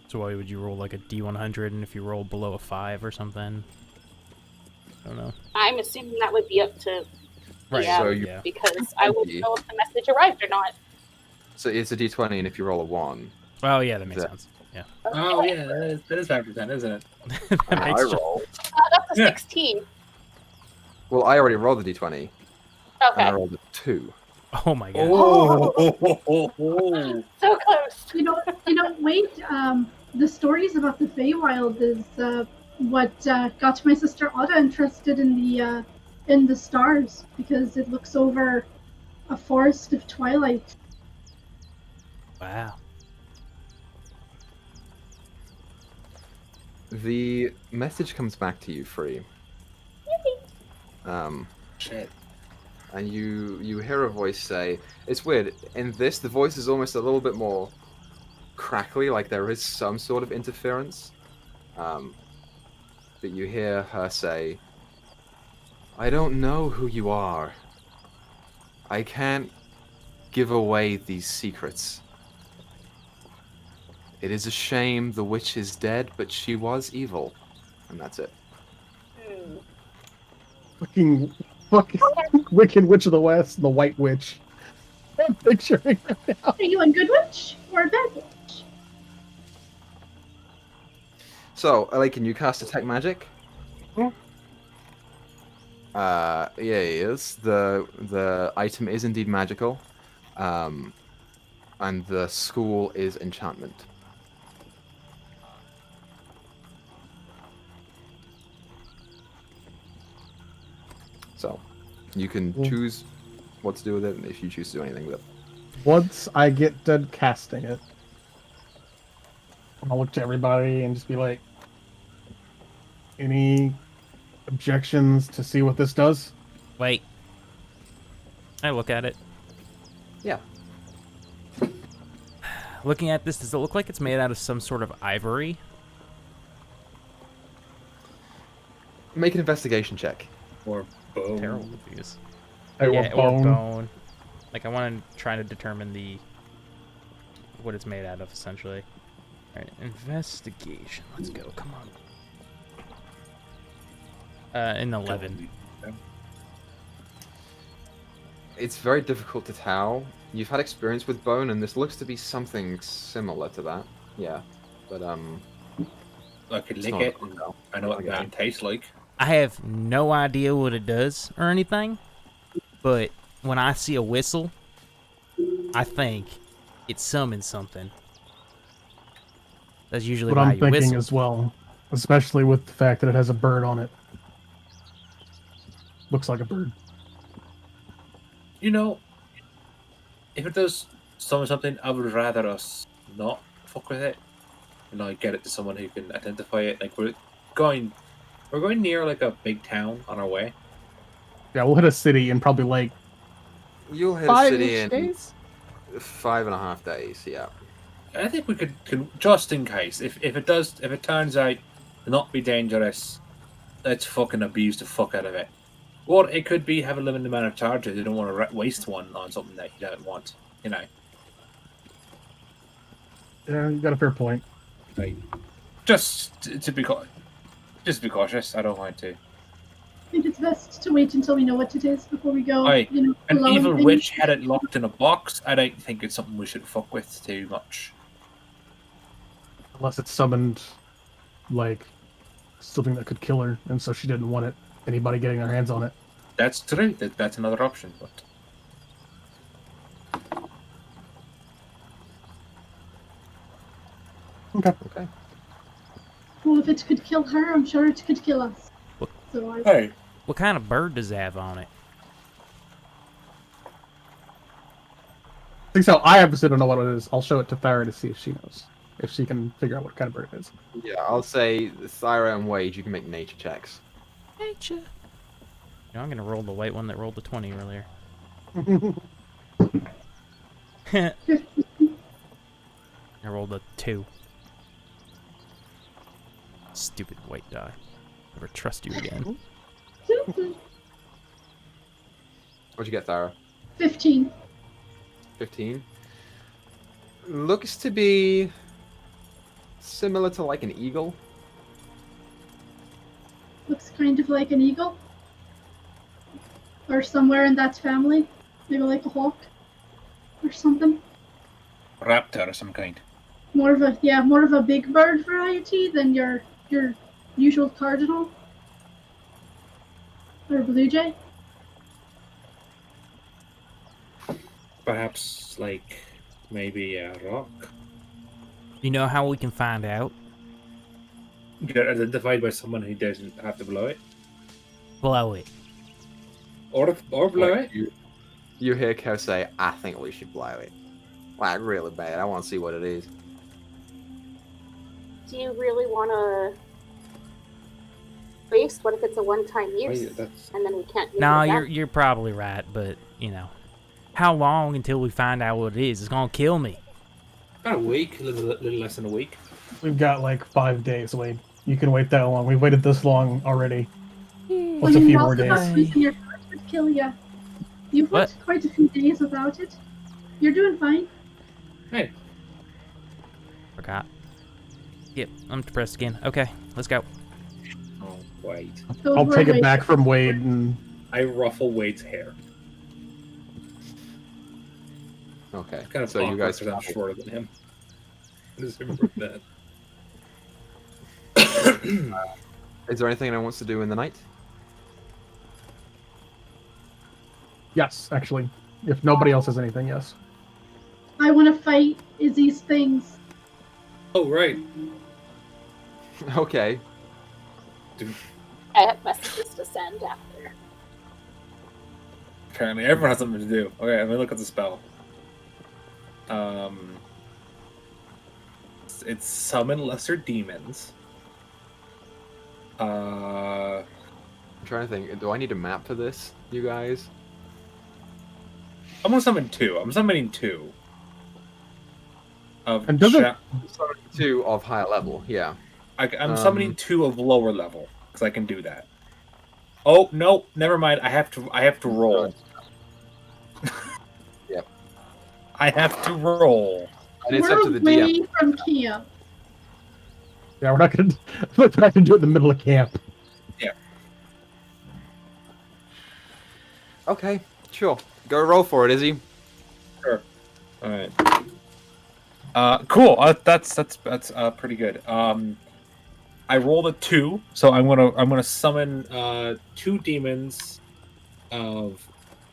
So why would you roll like a D100, and if you roll below a 5 or something? I don't know. I'm assuming that would be up to Right, yeah, so yeah. because I wouldn't know if the message arrived or not. So it's a d20, and if you roll a 1... Oh, yeah, that makes That- sense. Yeah. Oh, yeah, that is 5%, isn't it? That I makes roll. That's a Yeah. 16. Well, I already rolled the d20, and I Okay. rolled a 2. Oh, my God. Oh. So close. You know, wait. The stories about the Feywild is what got my sister Otta interested in the stars, because it looks over a forest of twilight. Wow. The message comes back to you, Free. Shit. And you hear a voice say, it's weird, in this, the voice is almost a little bit more crackly, like there is some sort of interference. But you hear her say, I don't know who you are. I can't give away these secrets. It is a shame the witch is dead, but she was evil. And that's it. Fucking Wicked Witch of the West, the White Witch. I'm picturing her now. Are you a good witch or a bad witch? So, Ellie, can you cast Detect Magic? Yeah. Yeah, it is. The item is indeed magical. And the school is enchantment. So, you can choose what to do with it, and if you choose to do anything with it. Once I get done casting it, I'll look to everybody and just be like, any objections to see what this does? Wait. I look at it. Yeah. Looking at this, does it look like it's made out of some sort of ivory? Make an investigation check. Or bone. Terrible with these. Or Yeah, bone. or bone. Like, I want to try to determine what it's made out of, essentially. Alright, investigation. Let's go. Come on. An 11. It's very difficult to tell. You've had experience with bone, and this looks to be something similar to that. Yeah, but I could It's lick not it. a And no. I know what Okay. bone tastes like. I have no idea what it does or anything, but when I see a whistle, I think it summons something. That's usually What why I'm you thinking whistle. as well, especially with the fact that it has a bird on it. Looks like a bird. You know, if it does summon something, I would rather us not fuck with it. And like get it to someone who can identify it. Like we're going near like a big town on our way. Yeah, we'll hit a city in probably like you'll hit a city 5-ish in days. 5.5 days. Yeah. I think we could just in case if it turns out to not be dangerous, let's fucking abuse the fuck out of it. Or it could be have a limited amount of charges. You don't want to waste one on something that you don't want. You know, Yeah, you got a fair point. like just to be just be cautious. I don't want to. I think it's best to wait until we know what it is before we go. Aye. You know, An allowing evil things- witch had it locked in a box. I don't think it's something we should fuck with too much. Unless it summoned like something that could kill her, and so she didn't want anybody getting their hands on it. That's true. That's another option. But Okay. Okay. Well, if it could kill her, I'm sure it could kill us. What? So I, hey, What kind of bird does it have on it? I think so. I obviously don't know what it is. I'll show it to Farah to see if she knows. If she can figure out what kind of bird it is. Yeah, I'll say Thyra and Wade, you can make nature checks. Nature. You know, I'm gonna roll the white one that rolled the 20 earlier. I rolled a 2. Stupid white die. Never trust you again. What'd you get, Thyra? 15. 15. Looks to be similar to like an eagle. Looks kind of like an eagle. Or somewhere in that family. Maybe like a hawk. Or something. raptor of some kind. More of a big bird variety than your usual cardinal. Or blue jay. Perhaps like maybe a rock. You know how we can find out? Get identified by someone who doesn't have to blow it, Blow it. or blow it. You hear Kev say, I think we should blow it. Like, really bad. I want to see what it is. Do you really want to waste? What if it's a one-time use, Wait, that's and then we can't use No, it again? you're probably right, but you know, how long until we find out what it is? It's gonna kill me. about a week, a little less than a week. We've got like 5 days, Wade. You can wait that long. We've waited this long already. What's a you few also more thought days? losing your card would kill you. You've What? worked quite a few days without it. You're doing fine. Hey, Forgot. Yep, I'm depressed again. Okay, let's go. oh wait, Those I'll were take it ways- back from Wade and I ruffle Wade's hair. Okay. It's kind of so you awkward guys. because I'm shorter than him. I just remember that. Is there anything anyone wants to do in the night? yes, actually, if nobody else has anything, yes. I want to fight Izzy's things. Oh right. Okay. I have messages to send after. Apparently, everyone has something to do. Okay, let me look at the spell. It's summon lesser demons. I'm trying to think. Do I need a map for this, you guys? I'm gonna summon two. I'm summoning two. Of And does it- Two of higher level, yeah. I'm summoning two of lower level because I can do that. Oh no, never mind. I have to roll. Yep. I have to roll. And it's We're up to the away DM. from camp. Yeah, we're not gonna do it in the middle of camp. Okay, sure. Go roll for it, Izzy. Sure. All right. Cool. That's pretty good. I rolled a 2, so I'm gonna summon 2 demons of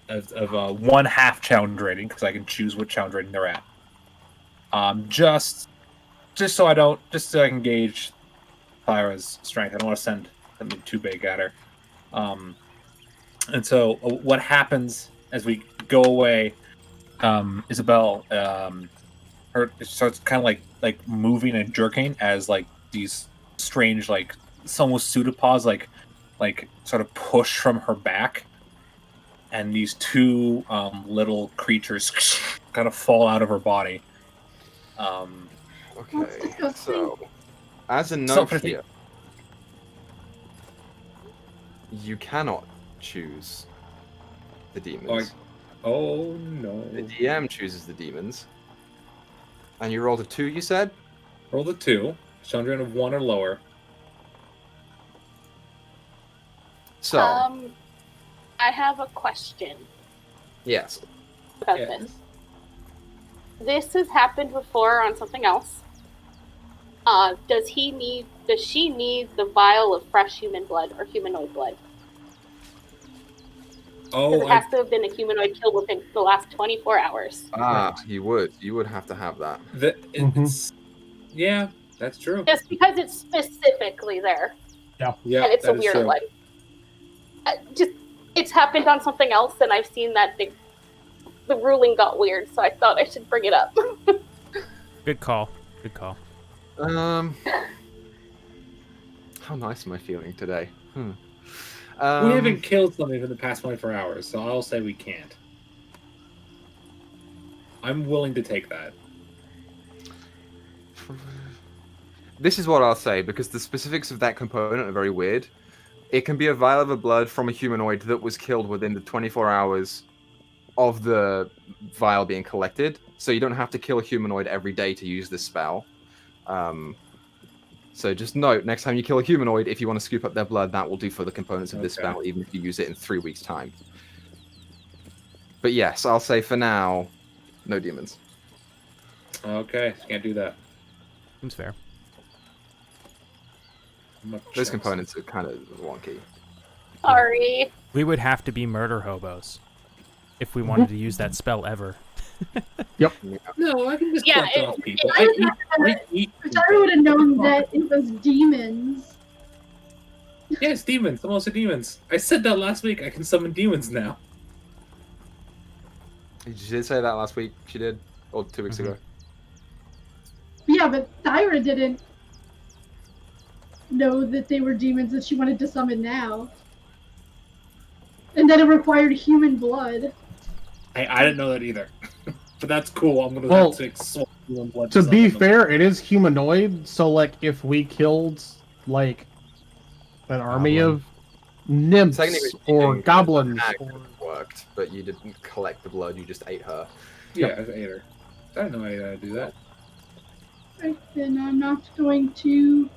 1 half challenge rating because I can choose what challenge rating they're at. Just so I can gauge Pyra's strength. I don't want to send something too big at her. And so what happens as we go away? Isabel, her starts kind of like moving and jerking as like these strange like almost pseudopods like sort of push from her back, and these 2 little creatures kind of fall out of her body. Okay, so as a note here, you cannot choose the demons. Oh no! The DM chooses the demons. And you rolled a 2, you said? Rolled a 2. Challenge rating of 1 or lower. So. I have a question. Yes. About this. This has happened before on something else. Does she need the vial of fresh human blood or humanoid blood? Because it has to have been a humanoid kill within the last 24 hours. You would have to have that. Yeah, that's true. Just because it's specifically there. Yeah. And it's a weird one. It's happened on something else, and I've seen that the ruling got weird, so I thought I should bring it up. Good call. How nice am I feeling today? We haven't killed something for the past 24 hours, so I'll say we can't. I'm willing to take that. This is what I'll say, because the specifics of that component are very weird. It can be a vial of blood from a humanoid that was killed within the 24 hours of the vial being collected, so you don't have to kill a humanoid every day to use this spell. So just note, next time you kill a humanoid, if you want to scoop up their blood, that will do for the components of this spell, even if you use it in 3 weeks' time. But yes, I'll say for now, no demons. Okay, can't do that. Seems fair. Those components are kind of wonky. Sorry. We would have to be murder hobos if we wanted to use that spell ever. Yep. No, I can just collect off people. I would have known that it was demons. Yeah, it's demons. I'm also demons. I said that last week. I can summon demons now. She did say that last week. She did. Or 2 weeks ago. Yeah, but Thyra didn't know that they were demons that she wanted to summon now. And that it required human blood. I didn't know that either. But that's cool. I'm going to have to take human blood. To be fair, it is humanoid, so like if we killed like an army of nymphs or goblins, worked, but you didn't collect the blood. You just ate her. Yeah, I ate her. I didn't know how to do that. Right, then I'm not going to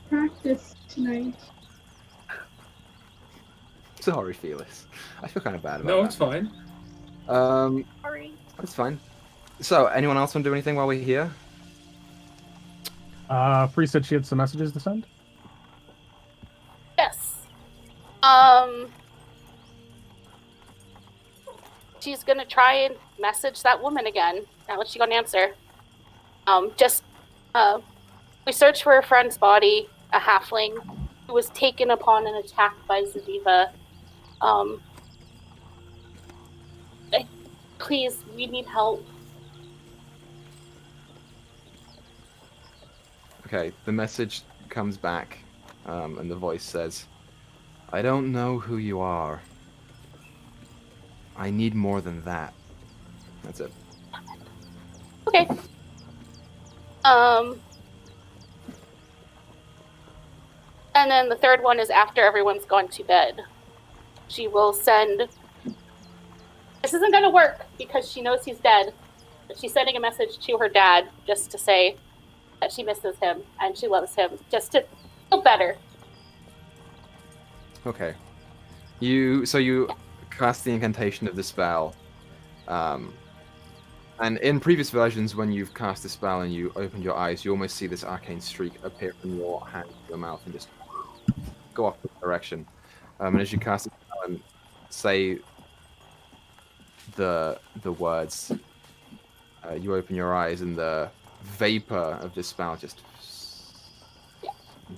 practice tonight. Sorry, Felis. I feel kind of bad about that. No, it's fine. Sorry. That's fine. So, anyone else want to do anything while we're here? Free said she had some messages to send. Yes. She's gonna try and message that woman again. Now that she got an answer. We searched for a friend's body, a halfling, who was taken upon an attack by Zadiva. Please, we need help. Okay, the message comes back, and the voice says, I don't know who you are. I need more than that. That's it. Okay. And then the third one is after everyone's gone to bed. She will send... This isn't going to work because she knows he's dead. But she's sending a message to her dad just to say that she misses him and she loves him, just to feel better. Okay. You cast the incantation of the spell. And in previous versions, when you've cast the spell and you opened your eyes, you almost see this arcane streak appear from your hand to your mouth and just go off the direction. And as you cast it and say the words, you open your eyes and the vapor of this spell just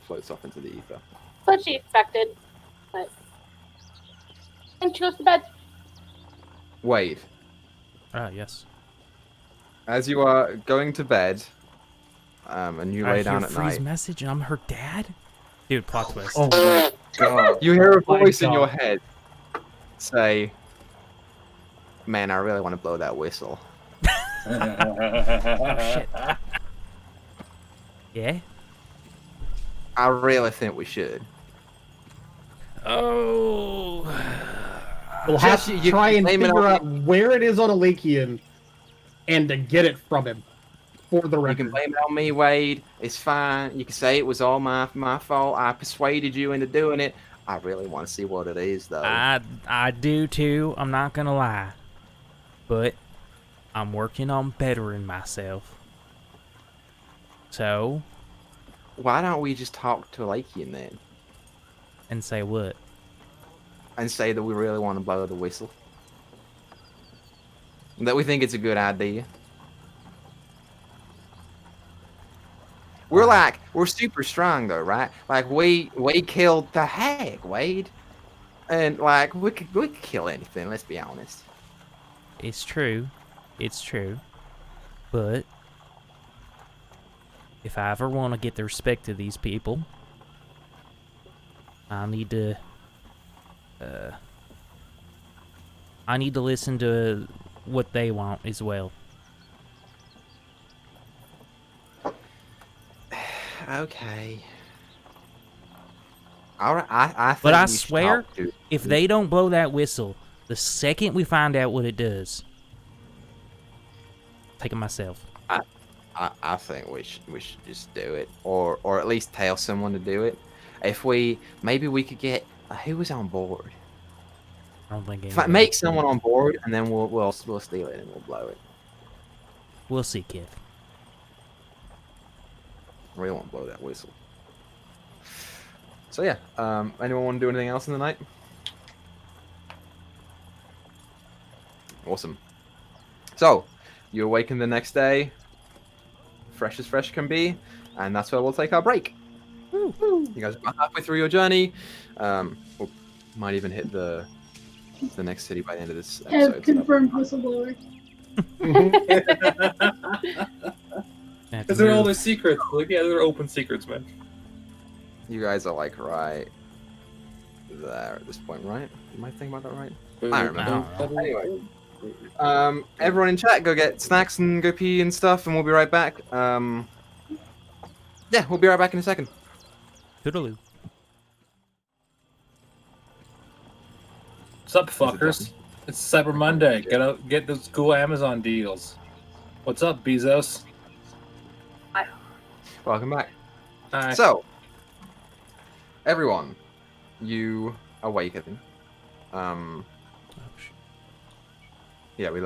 floats off into the ether. What she expected, but and she goes to bed. Wade, Yes. as you are going to bed, and you lay down at Free's night, message and I'm her dad? Dude, plot twist. Oh my god. you hear a my voice in God. your head say, "Man, I really want to blow that whistle." Oh, shit. Yeah? I really think we should. Oh. We'll have Just- to you try can and blame it figure on out where it is on Alekian and to get it from him. For the You record. can blame it on me, Wade. It's fine. You can say it was all my fault. I persuaded you into doing it. I really want to see what it is, though. I do too, I'm not gonna lie. But I'm working on bettering myself. So, Why don't we just talk to Lakian then and say what? and say that we really want to blow the whistle? That we think it's a good idea. We're super strong though, right? Like we killed the hag, Wade, and like we could kill anything. Let's be honest. It's true. It's true. But if I ever want to get the respect of these people, I need to listen to what they want as well. Okay. All right. I think But I we should swear, talk to- if they don't blow that whistle, the second we find out what it does, take it myself. I think we should just do it, or at least tell someone to do it. Maybe we could get who was on board. I don't think Make anybody- someone on board, and then we'll steal it and we'll blow it. We'll see, kid. We won't blow that whistle. So yeah, anyone want to do anything else in the night? Awesome. So, you awaken the next day, fresh as fresh can be, and that's where we'll take our break. You guys are about halfway through your journey. We might even hit the next city by the end of this episode. Have so confirmed whistleblower. Because they're all their secrets. Like, yeah, they're open secrets, man. You guys are like right there at this point, right? Am I thinking about that right? I don't remember. Anyway. Everyone in chat, go get snacks and go pee and stuff, and we'll be right back. Yeah, we'll be right back in a second. Toodaloo. What's up, fuckers? It's Cyber Monday. Get those cool Amazon deals. What's up, Bezos? Welcome back. Hi. So, everyone, you awaken. Yeah, we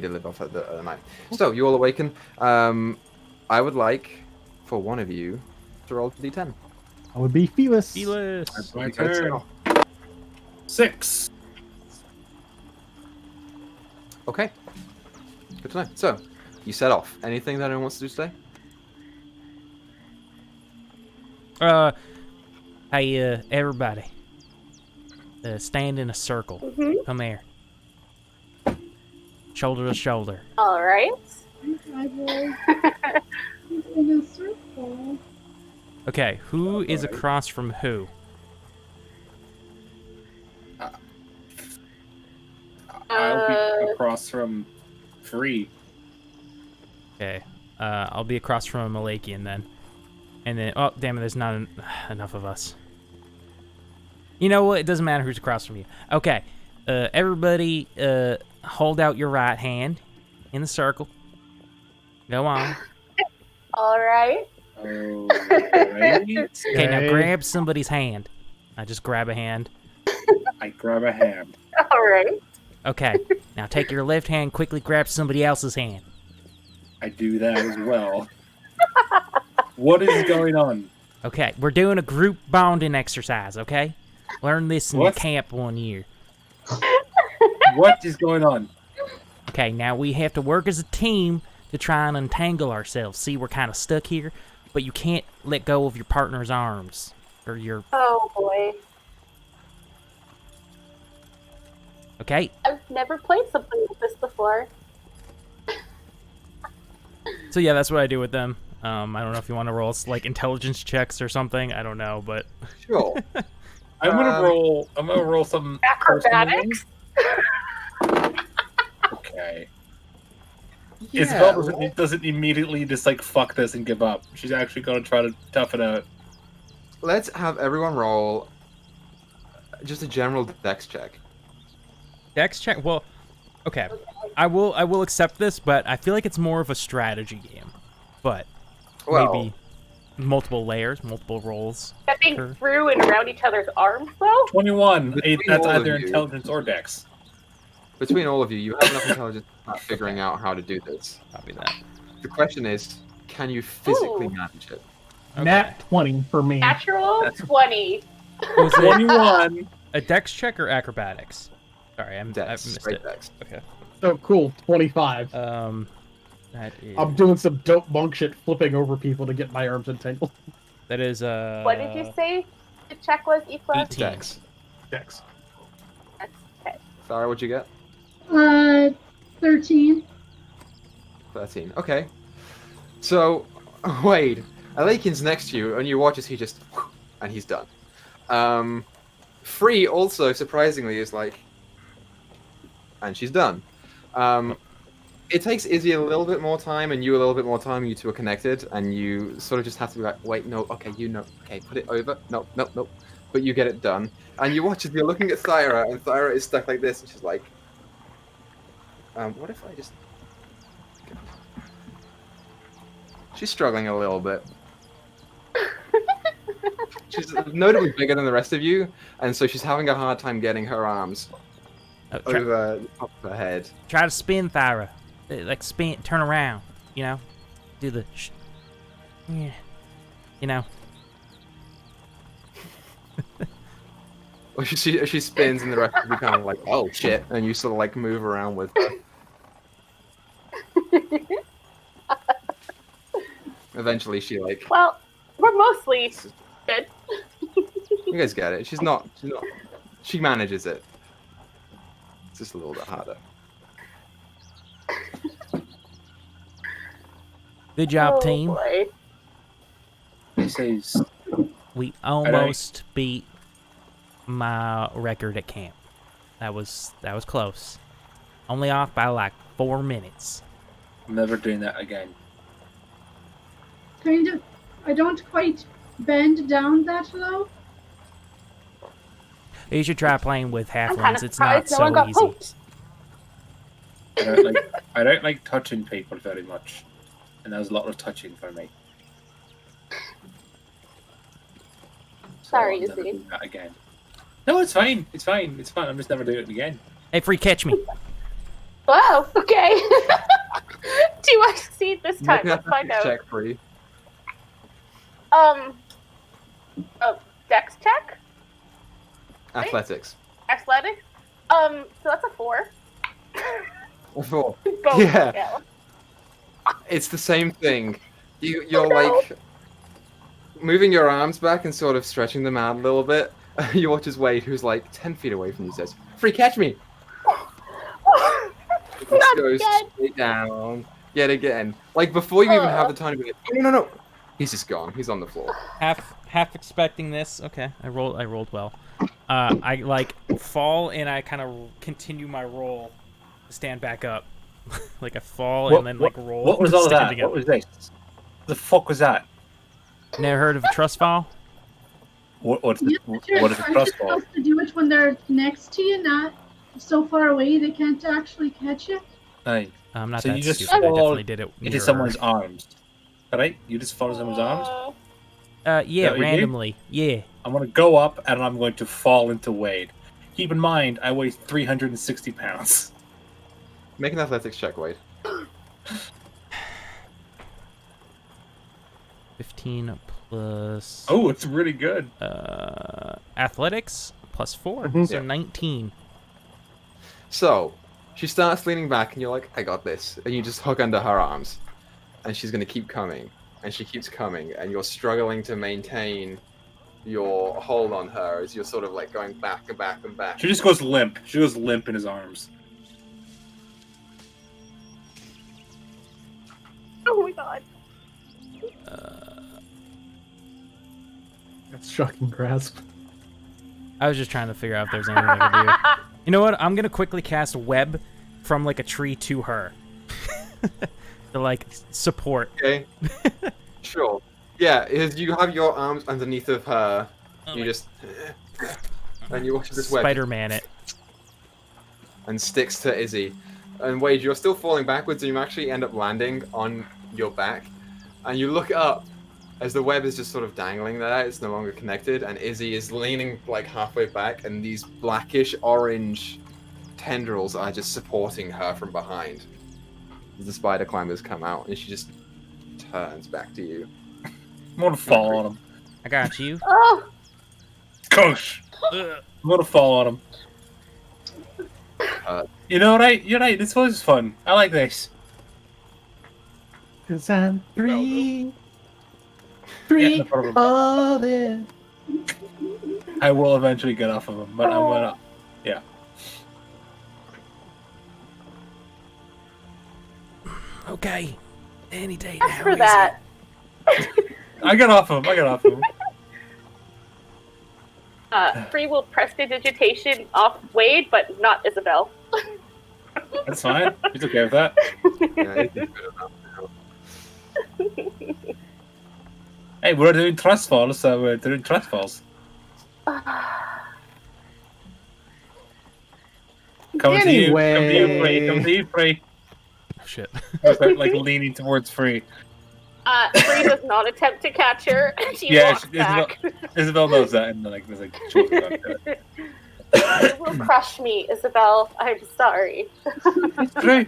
did live off at the night. So, you all awaken. I would like for one of you to roll the d10. I would be Felis. Felis. That's my You guys turn. know. 6. Okay. Good to know. So, you set off. Anything that anyone wants to do today? Hey, everybody. Stand in a circle. Come here. Shoulder to shoulder. All right. I will in a circle. Okay, who is across from who? I'll be across from Free. Okay, I'll be across from Malakian then. And then, oh, damn it, there's not enough of us. You know what? It doesn't matter who's across from you. Okay, everybody, hold out your right hand in the circle. Go on. All right. Alright. Okay, now grab somebody's hand. I just grab a hand. I grab a hand. All right. Okay, now take your left hand, quickly grab somebody else's hand. I do that as well. What is going on? Okay, we're doing a group bonding exercise, okay? Learned this in What? camp one year. What is going on? Okay, now we have to work as a team to try and untangle ourselves. See, we're kind of stuck here, but you can't let go of your partner's arms. Or your... Oh boy. Okay? I've never played something like this before. So yeah, that's what I do with them. I don't know if you want to roll, like, intelligence checks or something. I don't know, but... Sure. I'm gonna roll some Acrobatics? Okay. Yeah, Isabel doesn't immediately just like fuck this and give up. She's actually gonna try to tough it out. let's have everyone roll just a general dex check. Dex check? Well, okay. I will accept this, but I feel like it's more of a strategy game. But Well, maybe multiple layers, multiple rolls. Stepping Sure. through and around each other's arms, though? 21. Between That's all of either you. intelligence or dex. between all of you, you have enough intelligence at figuring out how to do this. Copy that. The question is, can you physically Ooh. manage it? Okay. Nat 20 for me. Natural That's- 20. Was it 21. a dex check or acrobatics? Sorry, I've Dex, missed straight it. dex. Okay. So cool, 25. That is. I'm doing some dope monk shit, flipping over people to get my arms entangled. That is What did you say the check was, Equa? 18. Dex. Dex. That's okay. Sarah, what'd you get? 13. 13. Okay. So, Wade, Alakin's next to you, and you watch as he just... and he's done. Free also, surprisingly, is like... and she's done. It takes Izzy a little bit more time, and you a little bit more time. You two are connected, and you sort of just have to be like, wait, no, okay, you know, okay, put it over. No, no, no. But you get it done. And you watch as you're looking at Thyra, and Thyra is stuck like this, and she's like... what if I just... She's struggling a little bit. She's notably bigger than the rest of you, and so she's having a hard time getting her arms Try, over the top of her head. try to spin, Thyra. Like spin, turn around. You know, do the. Yeah. You know. Well, she spins, and the rest of you kind of like, oh shit, and you sort of like move around with her. Eventually, she like, Well, we're mostly good. you guys get it. She's not. She manages it. It's just a little bit harder. Good job, Oh, team. boy. This is We almost beat my record at camp. That was close. Only off by like 4 minutes. I'm never doing that again. Kind of. I don't quite bend down that low. You should try playing with I'm kind halflings. of It's not surprised no one so got easy. poked. I don't like touching people very much, and that was a lot of touching for me. So Sorry, I'll never Izzy. do that again. No, it's fine. It's fine. It's fine. I'm just never doing it again. Hey, Free, catch me. Wow, okay. Do I succeed this time? Make an Let's find athletics out. check, Free. Dex check? Athletics. Athletics? So that's a 4. 4. Both Yeah. fail. It's the same thing. You're Oh, no. like moving your arms back and sort of stretching them out a little bit. You watch as Wade, who's like 10 feet away from you, says, "Free, catch me!" It Not goes again. straight down. Yet again. Like before you even have the time to be like, no. He's just gone. He's on the floor. Half expecting this. Okay, I rolled well. I like fall and I kind of continue my roll, stand back up, like I fall and then like roll. What was all stick it that? together. What was this? The fuck was that? Never heard of a trust fall? What is Yeah, what is a Aren't you trust fall? supposed to do it when they're next to you, not so far away they can't actually catch it? Aye. I'm not So that you just stupid. I fall definitely did it. Into near someone's her. arms. Alright? You just follow someone's arms? Yeah, that what you do? randomly. Yeah. I'm gonna go up and I'm going to fall into Wade. Keep in mind, I weigh 360 pounds. Make an athletics check, Wade. 15 plus Oh, it's really good. athletics plus 4, Mhm. so Yeah. 19. So, she starts leaning back, and you're like, I got this. And you just hook under her arms. And she's going to keep coming. And she keeps coming. And you're struggling to maintain your hold on her as you're sort of like going back and back and back. She just goes limp. She goes limp in his arms. Oh my god. That's shocking grasp. I was just trying to figure out if there's anything I could do. You know what? I'm gonna quickly cast web from like a tree to her to like support. Okay. Sure. Yeah, as you have your arms underneath of her, Oh you my- just. And you watch this web Spider-Man it. and sticks to Izzy. And Wade, you're still falling backwards, and you actually end up landing on your back. And you look up as the web is just sort of dangling there. It's no longer connected, and Izzy is leaning like halfway back, and these blackish orange tendrils are just supporting her from behind. As the spider climbers come out, and she just turns back to you. I'm gonna fall on him. I got you. Oh, Gosh! Ugh. I'm gonna fall on him. You know, right? You're right. This was fun. I like this. 'Cause I'm free. Yeah, Free no problem. falling. I will eventually get off of him, but I'm gonna. Yeah. Okay. Any day as now. for easy. that. I got off of him. I got off of him. Free will prestidigitation off Wade, but not Isabel. That's fine. He's okay with that. Yeah, Izzy's good enough now. Hey, we're doing trust falls, so we're doing trust falls. Coming to you, Free. Come to you, Free. Oh, shit. I start like leaning towards Free. Free does not attempt to catch her. She Yeah, walks back. Isabel knows that, and like there's like children on it. You will crush me, Isabel. I'm sorry. It's true.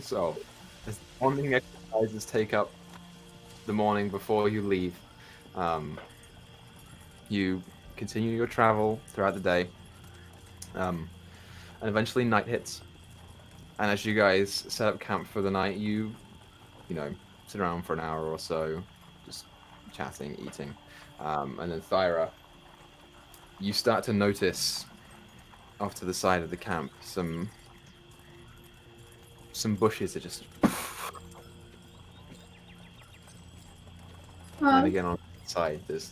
So, as morning exercises take up the morning before you leave, you continue your travel throughout the day, and eventually night hits. And as you guys set up camp for the night, you sit around for an hour or so, just chatting, eating, and then Thyra, you start to notice off to the side of the camp some bushes are just. And again on the side, there's.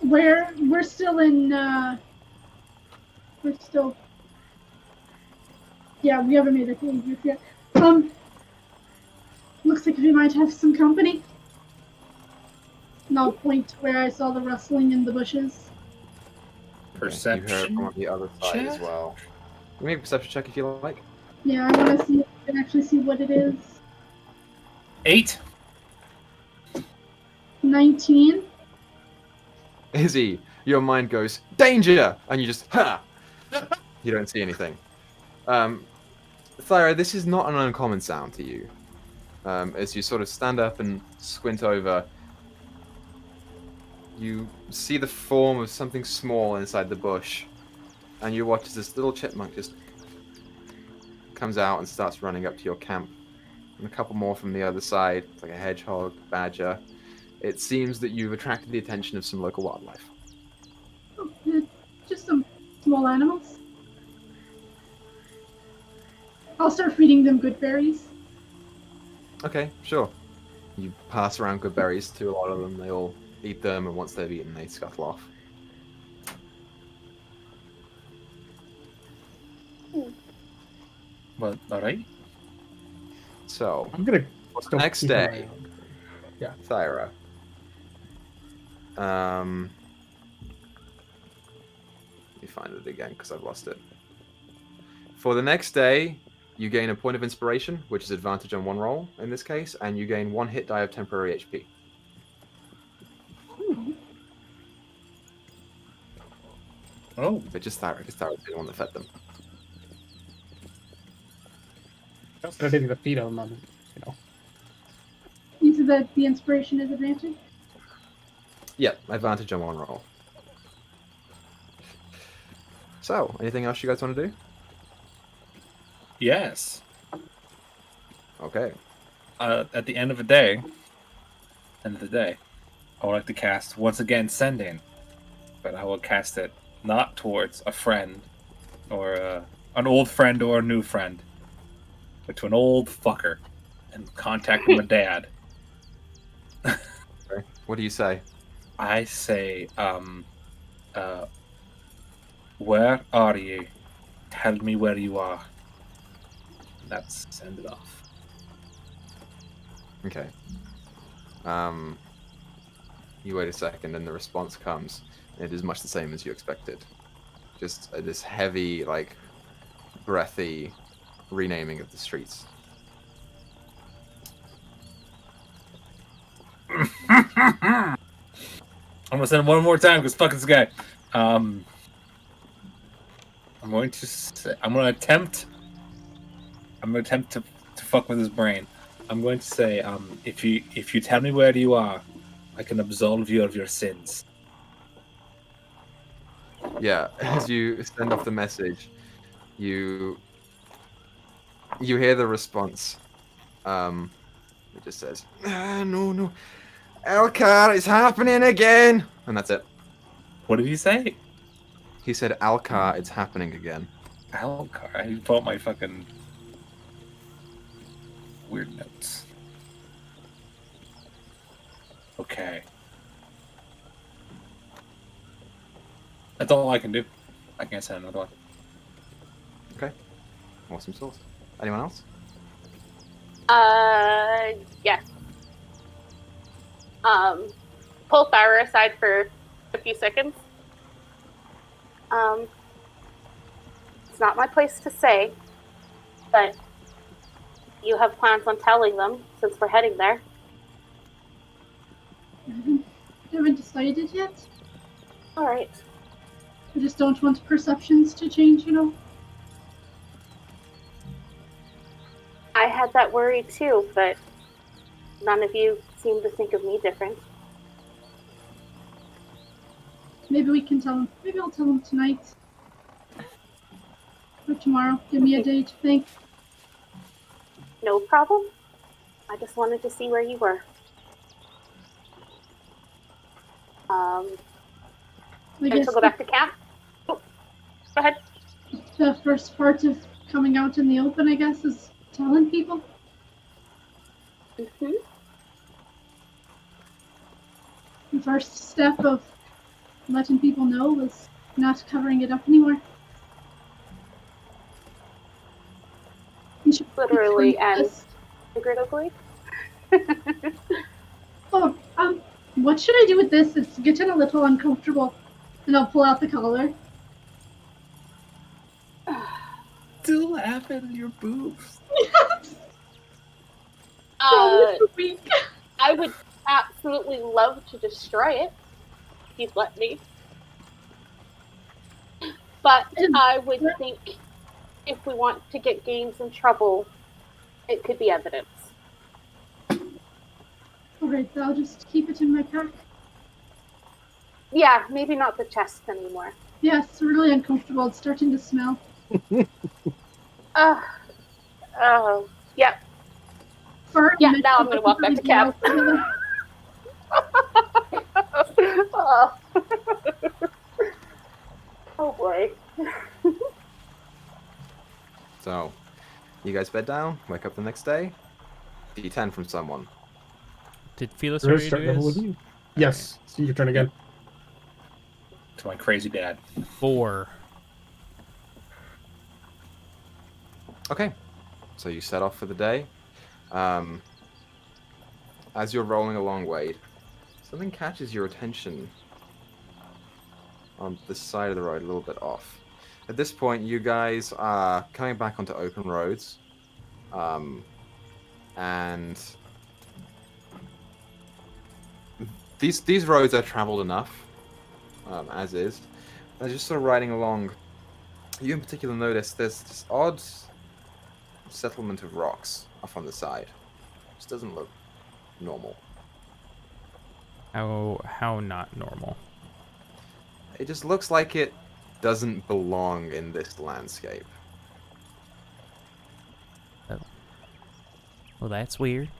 We're still in. We're still. Yeah, we haven't made a change yet. Looks like we might have some company. And I'll point to where I saw the rustling in the bushes. You heard Perception. from the other side as check? well. You make a perception check if you like. Yeah, I want to see if I can actually see what it is. 8. 19. Izzy, your mind goes danger, and you just ha. You don't see anything. Thyra, this is not an uncommon sound to you. As you sort of stand up and squint over, you see the form of something small inside the bush, and you watch as this little chipmunk just comes out and starts running up to your camp. And a couple more from the other side, it's like a hedgehog, badger. It seems that you've attracted the attention of some local wildlife. Oh, just some small animals. I'll start feeding them good berries. Okay, sure. You pass around good berries to a lot of them. They all eat them, and once they've eaten, they scuttle off. Well, alright. So, I'm gonna. the still next keep an day, eye on- Thyra. Let me find it again because I've lost it. For the next day, you gain a point of inspiration, which is advantage on one roll in this case, and you gain 1 hit die of temporary HP. Oh, But just Thyroid, because Thyroid's the one that fed them. I didn't defeat him. You said that the inspiration is advantage? Yeah, advantage on one roll. So, anything else you guys want to do? yes. Okay. At the end of the day, I would like to cast once again Sending, but I will cast it not towards a friend or an old friend or a new friend, but to an old fucker and contact my dad. Okay. What do you say? I say, where are you? Tell me where you are. That's send it off. Okay. You wait a second, and the response comes. It is much the same as you expected. Just this heavy, like, breathy renaming of the streets. I'm gonna send him one more time because fuck this guy. I'm going to attempt to fuck with his brain. I'm going to say, if you tell me where you are, I can absolve you of your sins. Yeah, as you send off the message, you hear the response. It just says, no, Alcar, it's happening again, and that's it. What did he say? He said, Alcar, it's happening again. Alcar. I pull out my fucking weird notes. Okay. That's all I can do. I can't send another one. Okay. Awesome sauce. Anyone else? Yes. Pull Thyra aside for a few seconds. It's not my place to say, but you have plans on telling them since we're heading there. I haven't decided yet. All right. I just don't want perceptions to change, I had that worry too, but none of you seem to think of me different. Maybe we can tell them. Maybe I'll tell them tonight. Or tomorrow. Give me a day to think. No problem. I just wanted to see where you were. I And guess to go back to camp. Oh, go ahead. the first part of coming out in the open, I guess, is telling people. Mm-hmm. The first step of letting people know was not covering it up anymore. You should Literally record and this. figuratively. Oh, what should I do with this? It's getting a little uncomfortable. And I'll pull out the collar. Still having your boobs. Weak. I would absolutely love to destroy it if you'd let me. But I would think if we want to get Gaines in trouble, it could be evidence. Alright, I'll just keep it in my pack. Yeah, maybe not the chest anymore. Yeah, it's really uncomfortable. It's starting to smell. Yep. Fur Yeah, mixed now I'm with gonna walk back to everything camp. else. Oh. Oh boy. So, you guys bed down, wake up the next day. D10 from someone. Did Felis Griz, already start do level with his? you. Yes. See your turn again. To my crazy dad. 4. Okay. So you set off for the day. As you're rolling along, Wade, something catches your attention on this side of the road, a little bit off. At this point, you guys are coming back onto open roads. And these roads are traveled enough, as is, just sort of riding along, you in particular notice there's this odd settlement of rocks off on the side. This doesn't look normal. How not normal? It just looks like it doesn't belong in this landscape. Well, that's weird.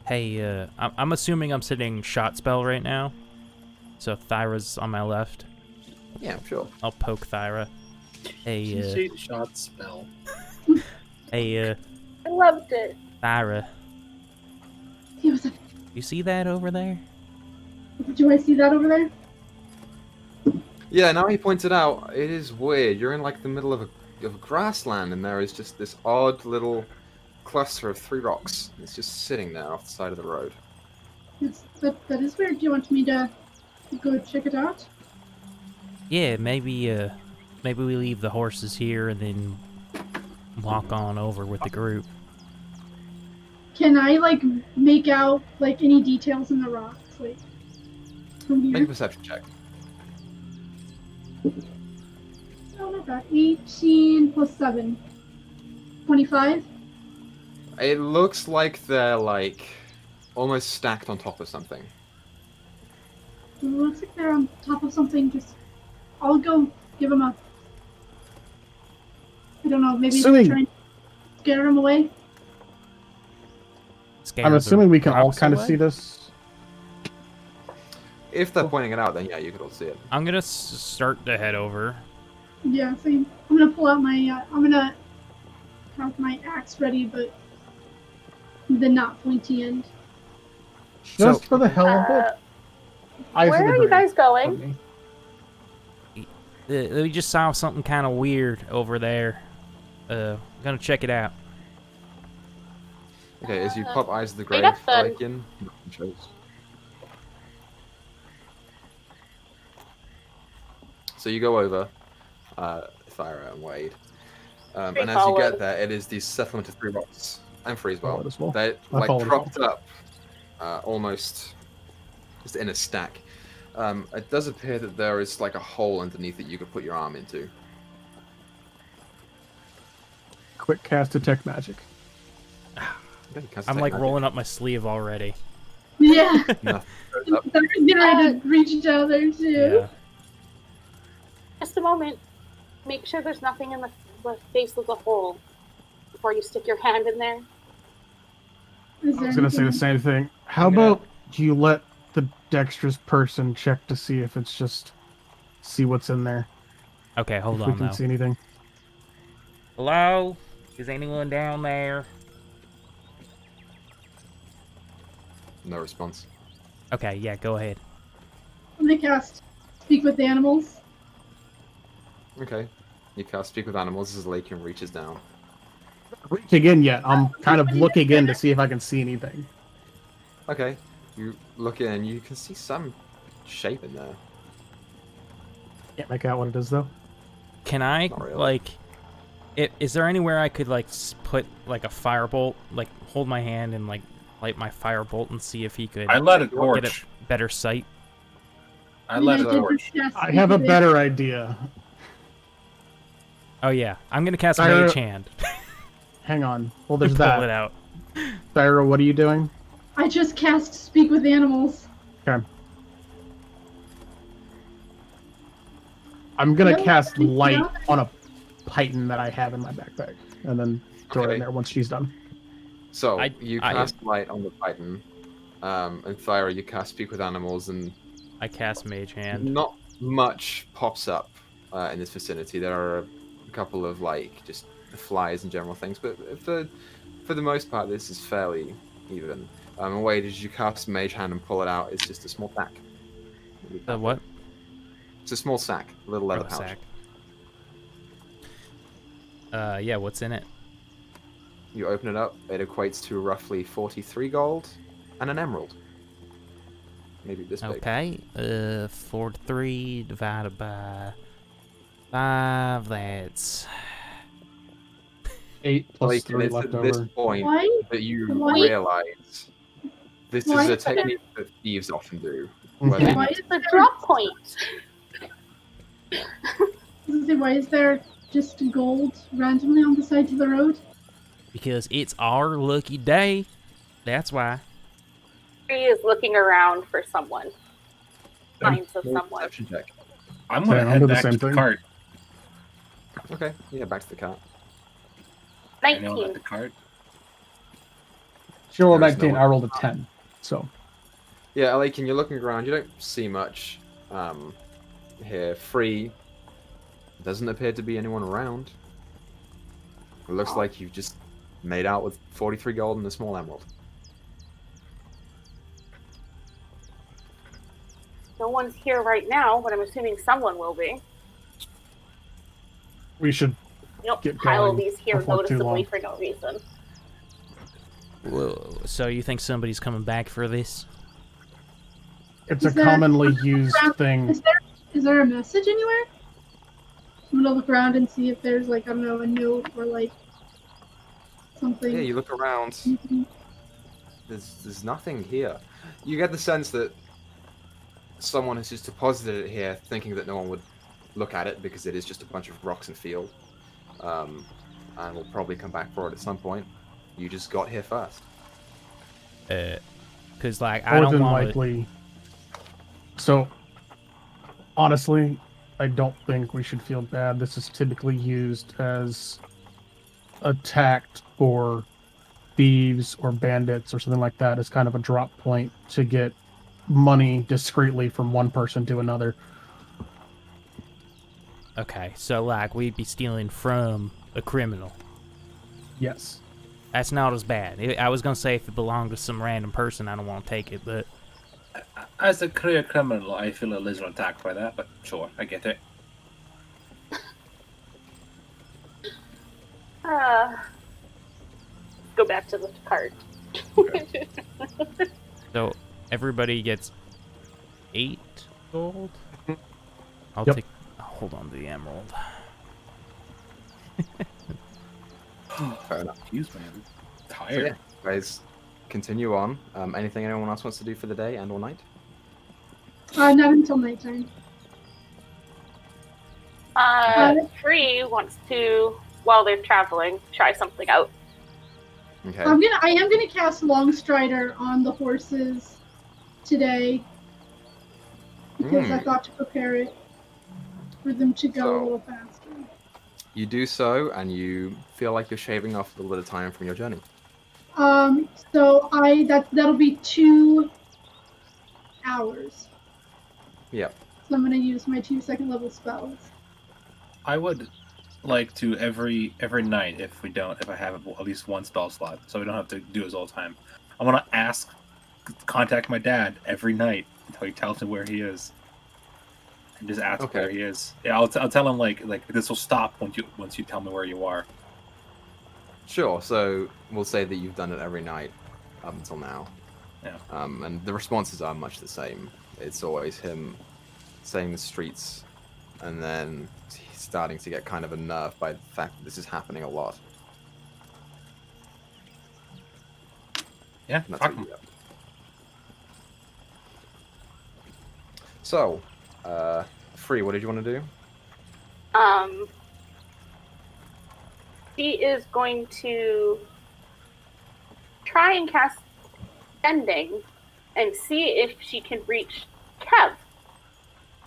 Hey, I'm assuming I'm sitting shot spell right now. So Thyra's on my left. Yeah, sure. I'll poke Thyra. Hey, Shot spell. hey, I loved it. Thyra. Hey, what's up? You see that over there? Do I see that over there? Yeah, now he points it out, it is weird. You're in like the middle of a grassland, and there is just this odd little cluster of 3 rocks. It's just sitting there off the side of the road. Yes, that is weird. Do you want me to go check it out? Yeah, maybe we leave the horses here and then walk on over with the group. Can I like make out like any details in the rocks, like from Make a here? perception check. Oh, not bad. 18 plus 7. 25. It looks like they're like almost stacked on top of something. It looks like they're on top of something. Just, I'll go give them a. I don't know. Maybe Assuming- try and scare them away. Scare I'm the assuming we can all rocks kind of away? see this. If they're pointing it out, then yeah, you could all see it. I'm gonna start to head over. Yeah, same. I'm gonna pull out my. I'm gonna have my axe ready, but the not pointy end. Just So- for the hell of it. Eyes of Where the are you Grave. guys going? We just saw something kind of weird over there. Gonna check it out. Okay, as you pop Eyes of the wait Grave up then. like in, nothing shows. So you go over, Thyra and Wade, and as you Straightforward. get there, it is the settlement of 3 rocks and 3 as well. Followed as well. They're I like followed as propped up, almost just in a stack. It does appear that there is like a hole underneath that you could put your arm into. Quick cast detect magic. Okay, cast I'm detect like magic. rolling up my sleeve already. Yeah. Nothing shows up. I'm getting ready to reach down there too. Yeah. Just a moment. Make sure there's nothing in the face of the hole before you stick your hand in there. Is I there was gonna say the anything- same thing. How I'm gonna- about you let the dexterous person check to see if it's just see what's in there. Okay, hold if we on can though. see anything. Hello? Is anyone down there? No response. Okay, yeah, go ahead. I'm gonna cast Speak with Animals. Okay. You cast Speak with Animals as Lakin reaches down. Reaching in yet. I'm kind of looking in to see if I can see anything. Okay. You look in and you can see some shape in there. Can't make out what it is though. Can I, Not really. like... Is there anywhere I could, like, put, like, a firebolt? Like, hold my hand and, like, light my firebolt and see if he could I let a get torch. a better sight? I let a did torch. just cast I Speak have a with better idea. Oh, yeah. I'm gonna cast Thyra- Mage Hand. Hang on. Well, there's Pull it that. out. Thyra, what are you doing? I just cast Speak with Animals. Okay. I'm gonna No, cast no. light on a python that I have in my backpack, and then throw it Okay. in there once she's done. So I- you cast light on the Titan, and Thyra, you cast Speak with Animals, and I cast Mage Hand. not much pops up in this vicinity. There are a couple of like just flies and general things, but for the most part, this is fairly even. And Wade, as you cast Mage Hand and pull it out, it's just a small sack. The what? It's a small sack, a little leather pouch. Sack. Yeah, what's in it? You open it up, it equates to roughly 43 gold and an emerald. Maybe this big. Okay, 43 divided by 5, that's... 8 plus Like, 3 it's left at this over. point Why? that you Why- realize this Why is a is there- technique that thieves often do. Mhm. Where they Why It's is the there- drop point. Why is there just gold randomly on the sides of the road? Because it's our lucky day. That's why. He is looking around for someone. Signs of Roll a someone. perception check. I'm gonna I'll head do the back same to the thing. cart. Okay, yeah, back to the cart. I know 19. that the cart. She rolled There is 19, no I rolled a 10. So, Yeah, Alakin, you're looking around. You don't see much here. Free. Doesn't appear to be anyone around. It looks like you've just made out with 43 gold and a small emerald. No one's here right now, but I'm assuming someone will be. we should You don't Get pile going these here before too noticeably long. for no reason. Whoa. So you think somebody's coming back for this? it's Is a there- commonly used thing. Is there a message anywhere? I'm gonna look around and see if there's like, I don't know, a note or like something. Yeah, you look around. Mhm. There's nothing here. You get the sense that someone has just deposited it here, thinking that no one would look at it because it is just a bunch of rocks and field, and will probably come back for it at some point. You just got here first. Because like I More don't than want to. likely. So, honestly, I don't think we should feel bad. This is typically used as a tact for thieves or bandits or something like that, as kind of a drop point to get money discreetly from one person to another. Okay, so like we'd be stealing from a criminal. Yes. That's not as bad. I was gonna say if it belonged to some random person, I don't want to take it, but As a career criminal, I feel a little attacked by that, but sure, I get it. Go back to the cart. so everybody gets 8 gold. I'll Yep. take. Hold on to the emerald. Fair enough. Excuse me, I'm So tired. yeah, guys, continue on. Anything anyone else wants to do for the day and/or night? Not until nighttime. Free wants to, while they're traveling, try something out. Okay. I am gonna cast Longstrider on the horses today because I thought to prepare it for them to go a little faster. You do so, and you feel like you're shaving off a little bit of time from your journey. So that'll be 2 hours. Yep. So I'm gonna use my 2 second level spells. I would like to every night, if I have at least one spell slot, so we don't have to do this all the time. I want to contact my dad every night until he tells me where he is, and just ask Okay. where he is. Yeah, I'll tell him like this will stop once you tell me where you are. Sure. So we'll say that you've done it every night up until now. Yeah. And the responses are much the same. It's always him saying the streets, and then he's starting to get kind of unnerved by the fact that this is happening a lot. Yeah, And that's fuck what you him. get. So, Free, what did you want to do? She is going to try and cast Sending and see if she can reach Kev.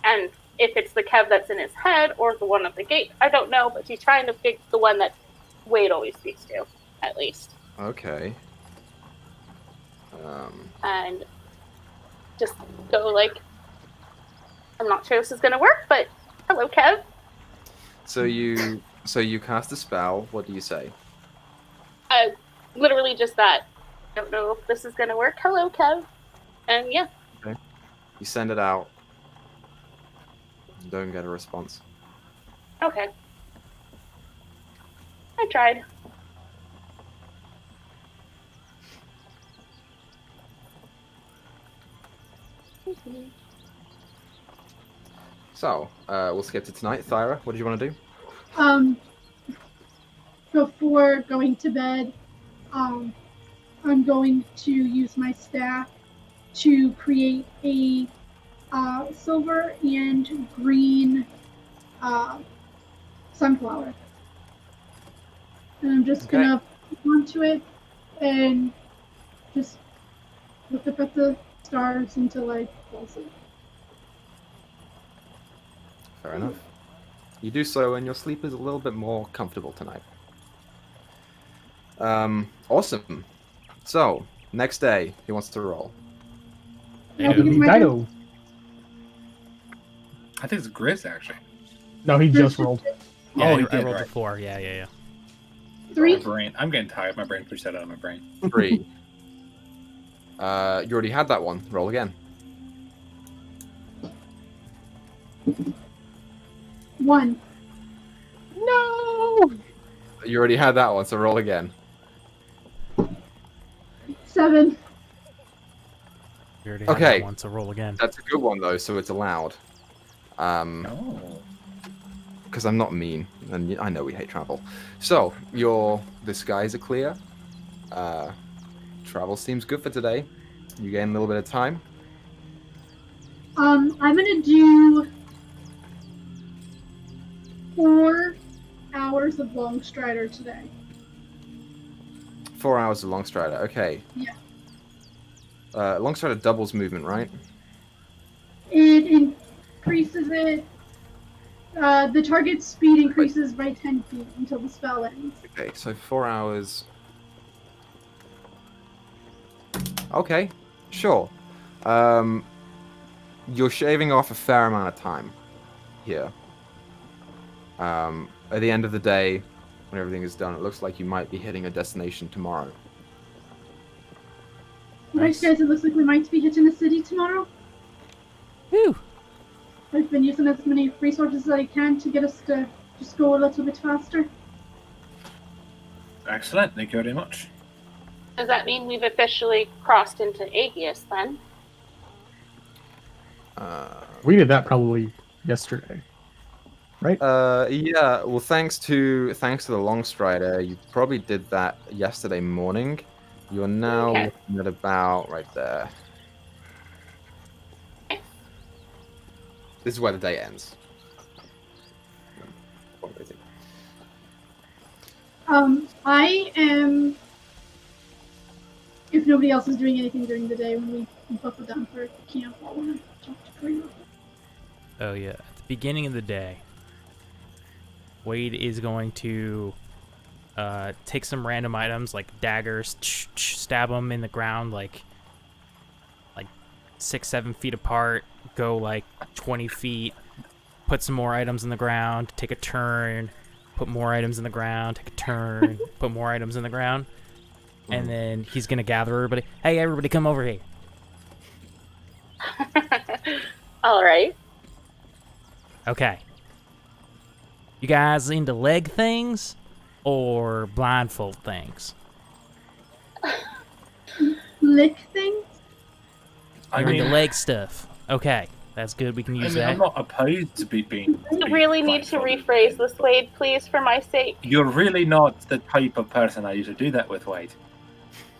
And if it's the Kev that's in his head or the one at the gate, I don't know, but she's trying to pick the one that Wade always speaks to, at least. Okay. And just go like, I'm not sure this is going to work, but hello, Kev. So you cast a spell. What do you say? Literally just that. I don't know if this is going to work. Hello, Kev. And yeah. You send it out. Don't get a response. Okay. I tried. So, we'll skip to tonight. Thyra, what did you want to do? Before going to bed, I'm going to use my staff to create a silver and green sunflower. And I'm just gonna put onto it and just look up at the stars until I fall asleep. Fair enough. You do so, and your sleep is a little bit more comfortable tonight. Awesome. So, next day, who wants to roll? I think it's my turn. Dyto. I think it's Griz, actually. No, he just rolled. Yeah, Oh, he I did, rolled a right. 4. Yeah. 3. My brain. I'm getting tired. My brain pushed that out of my brain. 3. You already had that one. Roll again. 1. No! You already had that one, so roll again. 7. You already had Okay. that one, so roll again. That's a good one, though, so it's allowed. Oh. Because I'm not mean, and I know we hate travel. So, the skies are clear. Travel seems good for today. You gain a little bit of time. I'm gonna do 4 hours of long strider today. 4 hours of long strider. Okay. Yeah. Long strider doubles movement, right? It increases it. The target's speed increases by 10 feet until the spell ends. Okay, so 4 hours. Okay, sure. You're shaving off a fair amount of time here. At the end of the day, when everything is done, it looks like you might be hitting a destination tomorrow. Nice, guys. It looks like we might be hitting the city tomorrow. Whew. I've been using as many resources as I can to get us to just go a little bit faster. Excellent. Thank you very much. Does that mean we've officially crossed into Aegeus then? We did that probably yesterday, right? Yeah. Well, thanks to the long strider, you probably did that yesterday morning. You are now Okay. looking at about right there. This is where the day ends. I am. If nobody else is doing anything during the day, when we buckle down for camp, I want to talk to Karina. Oh, yeah. At the beginning of the day, Wade is going to take some random items like daggers, stab them in the ground like 6-7 feet apart, go like 20 feet, put some more items in the ground, take a turn, put more items in the ground, take a turn, put more items in the ground, and then he's gonna gather everybody. Hey, everybody, come over here. All right. Okay. You guys into leg things or blindfold things? Lick things? I You're mean, into leg stuff. Okay, that's good. We can use that. I'm not opposed to being. You really need to rephrase this, Wade, please, for my sake. You're really not the type of person I usually do that with, Wade.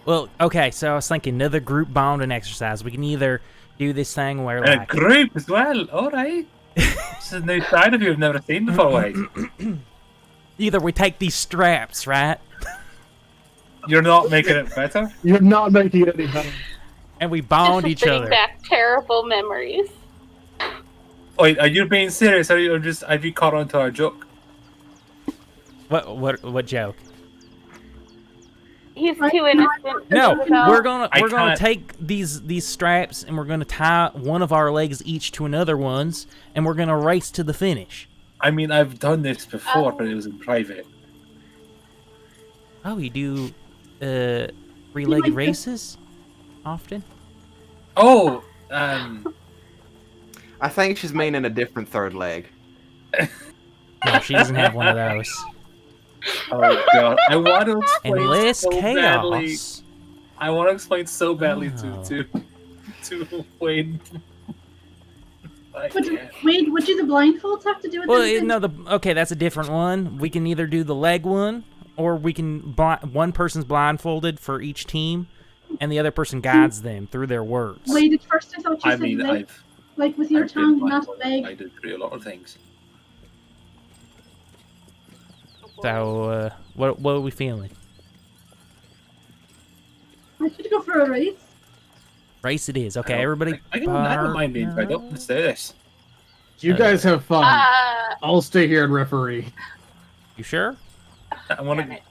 Well, okay, so I was thinking another group bonding exercise. We can either do this thing where And a like group as well. All right. This is a new side of you I've never seen before, Wade. either we take these straps, right? You're not making it better. You're not making it any better. And we bond This is each bringing other. back terrible memories. Wait, are you being serious? Are you just? Have you caught on to our joke? What joke? He's too innocent. No, Isabel. we're gonna I can't- take these straps and we're gonna tie one of our legs each to another one's, and we're gonna race to the finish. I mean, I've done this before, but it was in private. Oh, you do three-legged like races often? Oh, I think she's meaning a different third leg. No, she doesn't have one of those. oh god! I want to explain Unless so badly. chaos. I want to explain so badly Oh. to Wade. I But can't. wait, what do the blindfolds have to do with Well, anything? no, okay, that's a different one. We can either do the leg one, or we can one person's blindfolded for each team, and the other person guides them through their words. Wait, at first I thought you I said mean, leg, I've like with your I've been tongue, not blindfolded. leg. I did do a lot of things. So, what are we feeling? I should go for a race. Race it is. Okay, I don't- everybody. I don't mind being. I don't say this. You guys have fun. Uh, I'll stay here and referee. You sure? I want damn to. it.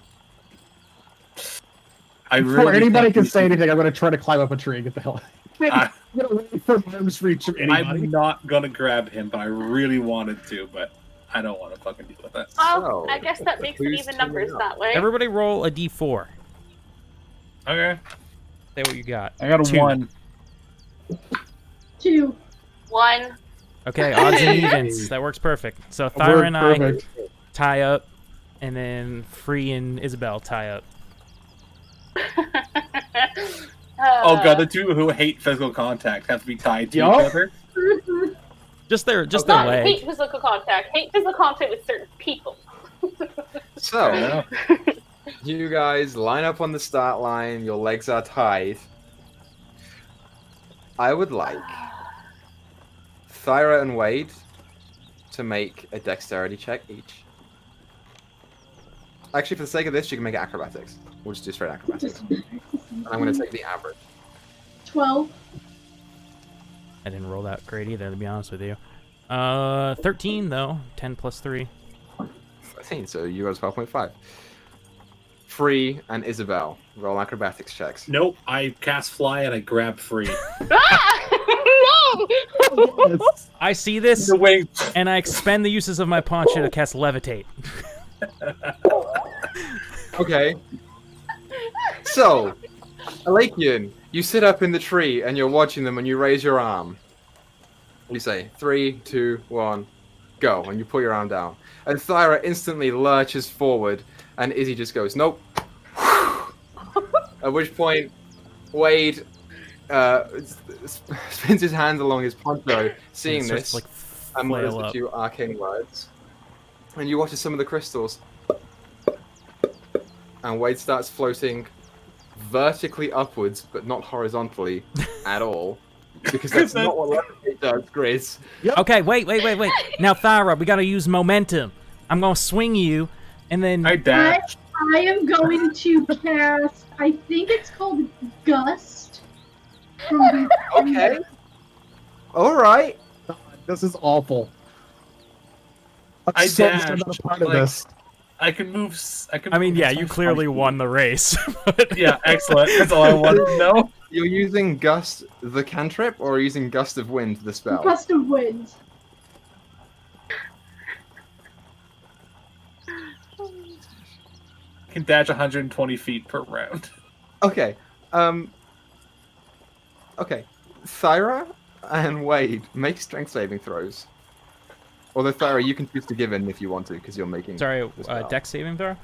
I Before really anybody think can we say should- anything, I'm going to try to climb up a tree and get the hell. I- I'm going to wait for arm's reach of anybody. I'm not gonna grab him, but I really wanted to, but I don't want to fucking deal with that. Well, So, I guess that makes it who's even numbers teaming up? that way. Everybody roll a d4. Okay. Say what you got. I got a 2. 1. 2. 1. Okay, odds and evens. That works perfect. So We're Thyra and I perfect. tie up, and then Free and Isabel tie up. Oh god, the two who hate physical contact have to be tied to Yup. each other. Just their Not leg. hate physical contact. Hate physical contact with certain people. So, Yeah. you guys line up on the start line. Your legs are tied. I would like Thyra and Wade to make a dexterity check each. Actually, for the sake of this, you can make it acrobatics. We'll just do straight acrobatics. And I'm going to take the average. 12. I didn't roll that great either, to be honest with you. 13 though. 10 plus 3. 13, so you got a 12.5. Free and Isabel, roll acrobatics checks. Nope, I cast fly and I grab free. Ah! No! Yes. I see this, The wing. and I expend the uses of my poncho to cast Levitate. Okay. So, Alakian, you sit up in the tree and you're watching them and you raise your arm. You say, 3, 2, 1, go, and you pull your arm down. And Thyra instantly lurches forward and Izzy just goes, nope. At which point, Wade spins his hand along his poncho, seeing And it starts this, to, and mutters flail a up. few arcane words. And you watch as some of the crystals, and Wade starts floating vertically upwards, but not horizontally at all, because that's not what levitate does, Griz. Okay, wait. Now, Thyra, we gotta use momentum. I'm gonna swing you, and then... I dash. I am going to cast, I think it's called Gust. From the Okay. Alright. This is awful. I I'm so dashed, not a part of like- this. I can move. I can. I mean, move yeah, as you much as clearly I- won the race. but- Yeah, excellent. That's all I wanted to know. You're using Gust the cantrip, or using Gust of Wind the spell? Gust of Wind. I can dash 120 feet per round. Okay. Okay. Thyra and Wade make strength saving throws. Although Thyra, you can choose to give in if you want to, because you're making Sorry, the spell. dex saving throw?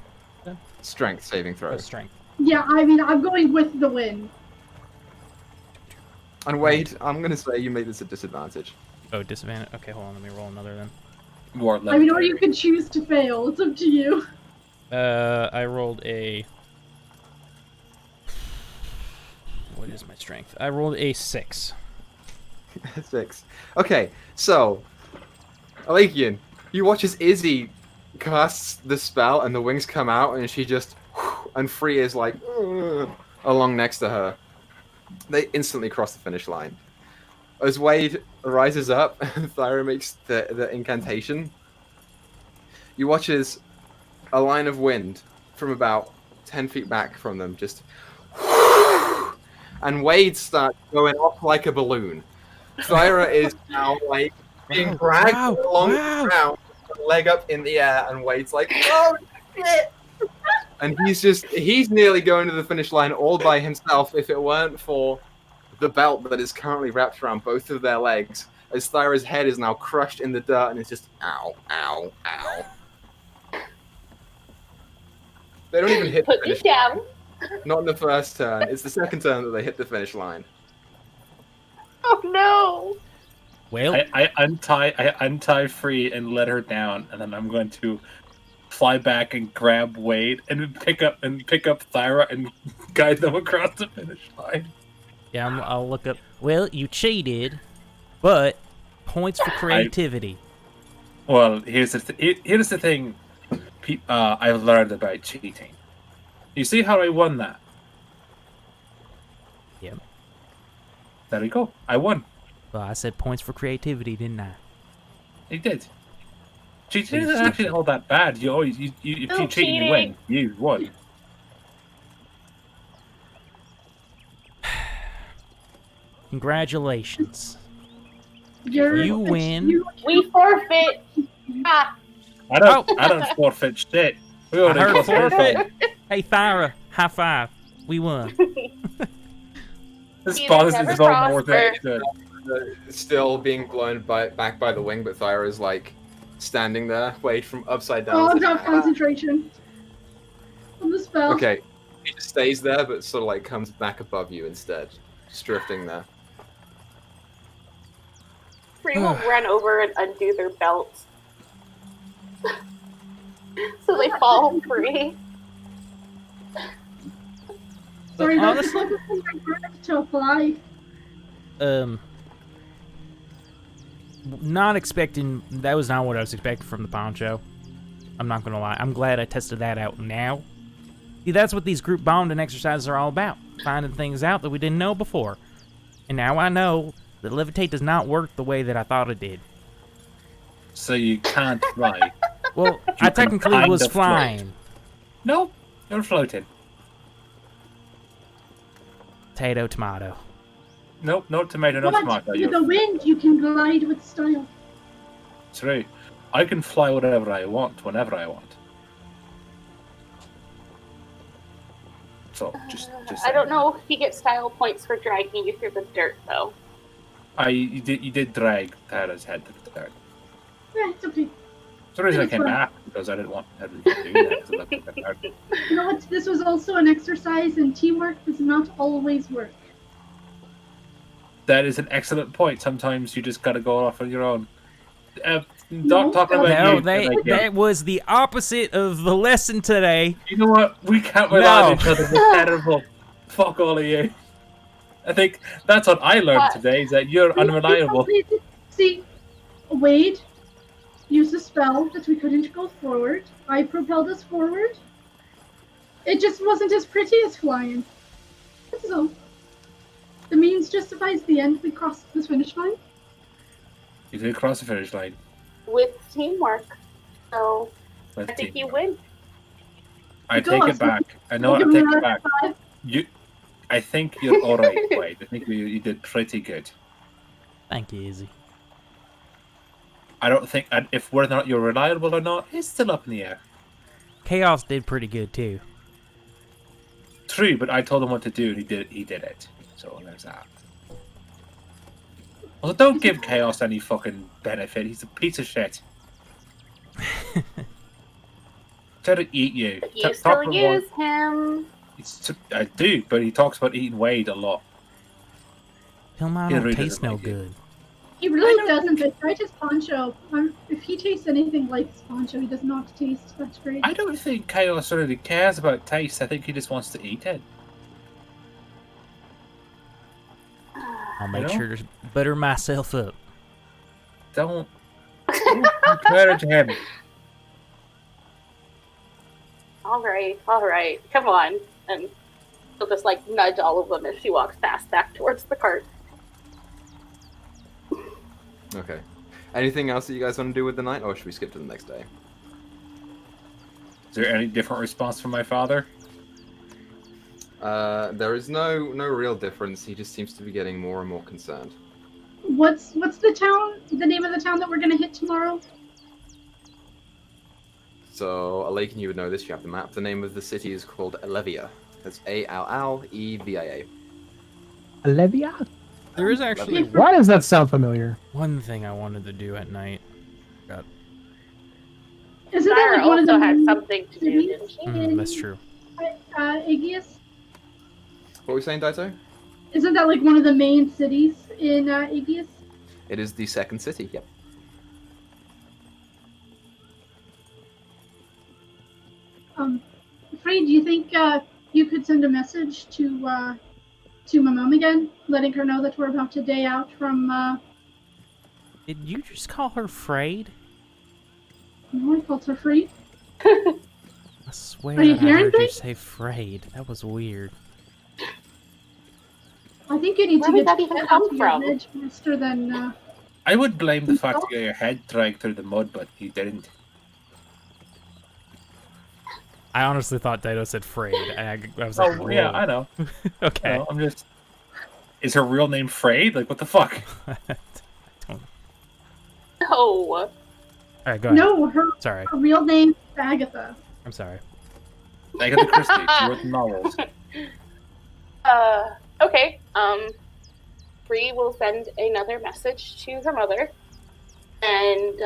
Strength saving Oh, throws. strength. Yeah, I mean, I'm going with the wind. And Wade, I'm gonna say you made this a disadvantage. Oh, disadvantage. Okay, hold on, let me roll another then. More I mean, or you legendary. can choose to fail. It's up to you. I rolled a... What is my strength? I rolled a 6. 6. Okay, so Alakian, you watch as Izzy casts the spell and the wings come out and she just and Free is like along next to her. They instantly cross the finish line. As Wade rises up and Thyra makes the incantation, you watch as a line of wind from about 10 feet back from them just and Wade starts going off like a balloon. Thyra is now like being dragged along the ground, leg up in the air, and Wade's like, oh shit! And he's nearly going to the finish line all by himself if it weren't for the belt that is currently wrapped around both of their legs, as Thyra's head is now crushed in the dirt and it's just ow, ow, ow. They don't even hit the Put me finish down. line. Not in the first turn. It's the second turn that they hit the finish line. Oh no! Well, I untie Free and let her down, and then I'm going to fly back and grab Wade and pick up Thyra and guide them across the finish line. yeah, I'll look up... Well, you cheated, but points for creativity. Well, here's the thing. I've learned about cheating. You see how I won that? Yep. There we go. I won. Well, I said points for creativity, didn't I? You did. Cheating isn't actually all that bad. You always, if you cheat and you win, you won. Congratulations. You win. We forfeit. Ah, I don't forfeit shit. We I already heard forfeit. forfeit. Hey, Thyra, high five. We won. This You boss never is all more than prosper. good. Still being blown back by the wing, but Thyra is like standing there, weighed from upside down. all drop concentration on the spell. Okay, he just stays there, but sort of like comes back above you instead, just drifting there. Free will run over and undo their belts. So they fall free. Sorry, that's Honestly- my bird to apply. Not expecting. That was not what I was expecting from the poncho. I'm not gonna lie. I'm glad I tested that out now. See, that's what these group bonding exercises are all about. Finding things out that we didn't know before. And now I know that levitate does not work the way that I thought it did. So you can't fly. Well, I can technically kind was of float. flying. No, you're floating. Potato, tomato. Nope, no tomato, no But tomato. with You're the wind, you can glide with style. true. I can fly whatever I want, whenever I want. So just. I don't know if you get style points for dragging you through the dirt, though. You did drag Tara's head to the dirt. Yeah, it's okay. The reason I It's came fine. back because I didn't want to do that. 'Cause I left it in the dirt. You know what? This was also an exercise, and teamwork does not always work. That is an excellent point. Sometimes you just gotta go off on your own. No, Talking about No, you, that was the opposite of the lesson today. You know what? We can't rely on No. each other. We're terrible. Fuck all of you. I think that's what I learned What? today, is that you're unreliable. See, Wade used a spell that we couldn't go forward. I propelled us forward. It just wasn't as pretty as flying. That's all. The means justifies the end. We crossed the finish line. You did cross the finish line. With teamwork. So With I think team. you win. I Go take on, it back. I know. I Give me take it another back. 5. I think you're all right, Wade. I think you did pretty good. Thank you, Izzy. I don't think if whether or not you're reliable or not is still up in the air. Chaos did pretty good too. True, but I told him what to do, and he did it. So there's that. Well, don't give Chaos any fucking benefit. He's a piece of shit. Try to eat you. You Talk still for use him. I do, but he talks about eating Wade a lot. Tell mine He don't really taste doesn't no like you. good. He really doesn't. I tried his poncho. If he tastes anything like his poncho, he does not taste that great. I don't think Chaos really cares about taste. I think he just wants to eat it. I'll make know? sure to butter myself up. Don't encourage him. All right. Come on. And she'll just like nudge all of them as she walks fast back towards the cart. Okay. Anything else that you guys want to do with the night, or should we skip to the next day? Is there any different response from my father? There is no real difference. He just seems to be getting more and more concerned. What's the town? The name of the town that we're gonna hit tomorrow? So, Alaken, you would know this. You have the map. The name of the city is called Alevia. That's Allevia. Olivia? There is actually Why does that sound familiar? one thing I wanted to do at night. Isn't that Sarah like one of also the had main something to do, cities didn't she? in That's true. Aegeus? What were we saying, Dyto? Isn't that like one of the main cities in Aegeus? It is the second city, yep. Free, do you think you could send a message to my mom again, letting her know that we're about to day out from? Did you just call her Frayed? No, I called her Free. I swear Are you I hearing heard you things? say frayed. That was weird. I think you need Where to did get that even your come from? edge faster than. I would blame the fact you got your head dragged through the mud, but you didn't. I honestly thought Dyto said frayed. I was like, Oh, yeah, whoa. I know. Okay. No, I'm just. Is her real name Frayed? Like, what the fuck? No. All right, go ahead. No, her Sorry. real name is Agatha. I'm sorry. Agatha Christie. She wrote the novels. Okay. Bree will send another message to her mother, and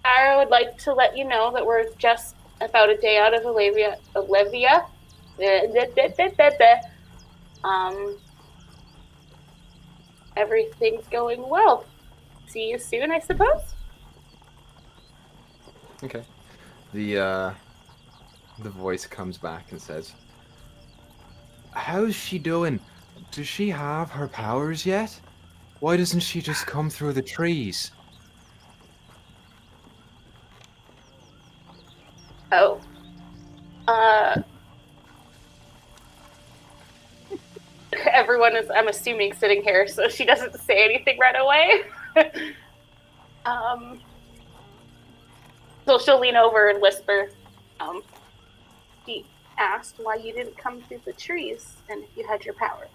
Sarah would like to let you know that we're just about a day out of Olivia. Everything's going well. See you soon, I suppose. Okay. The voice comes back and says, "How's she doing? Does she have her powers yet? Why doesn't she just come through the trees?" Oh. Everyone is, I'm assuming, sitting here, so she doesn't say anything right away. So she'll lean over and whisper, he asked why you didn't come through the trees and if you had your powers.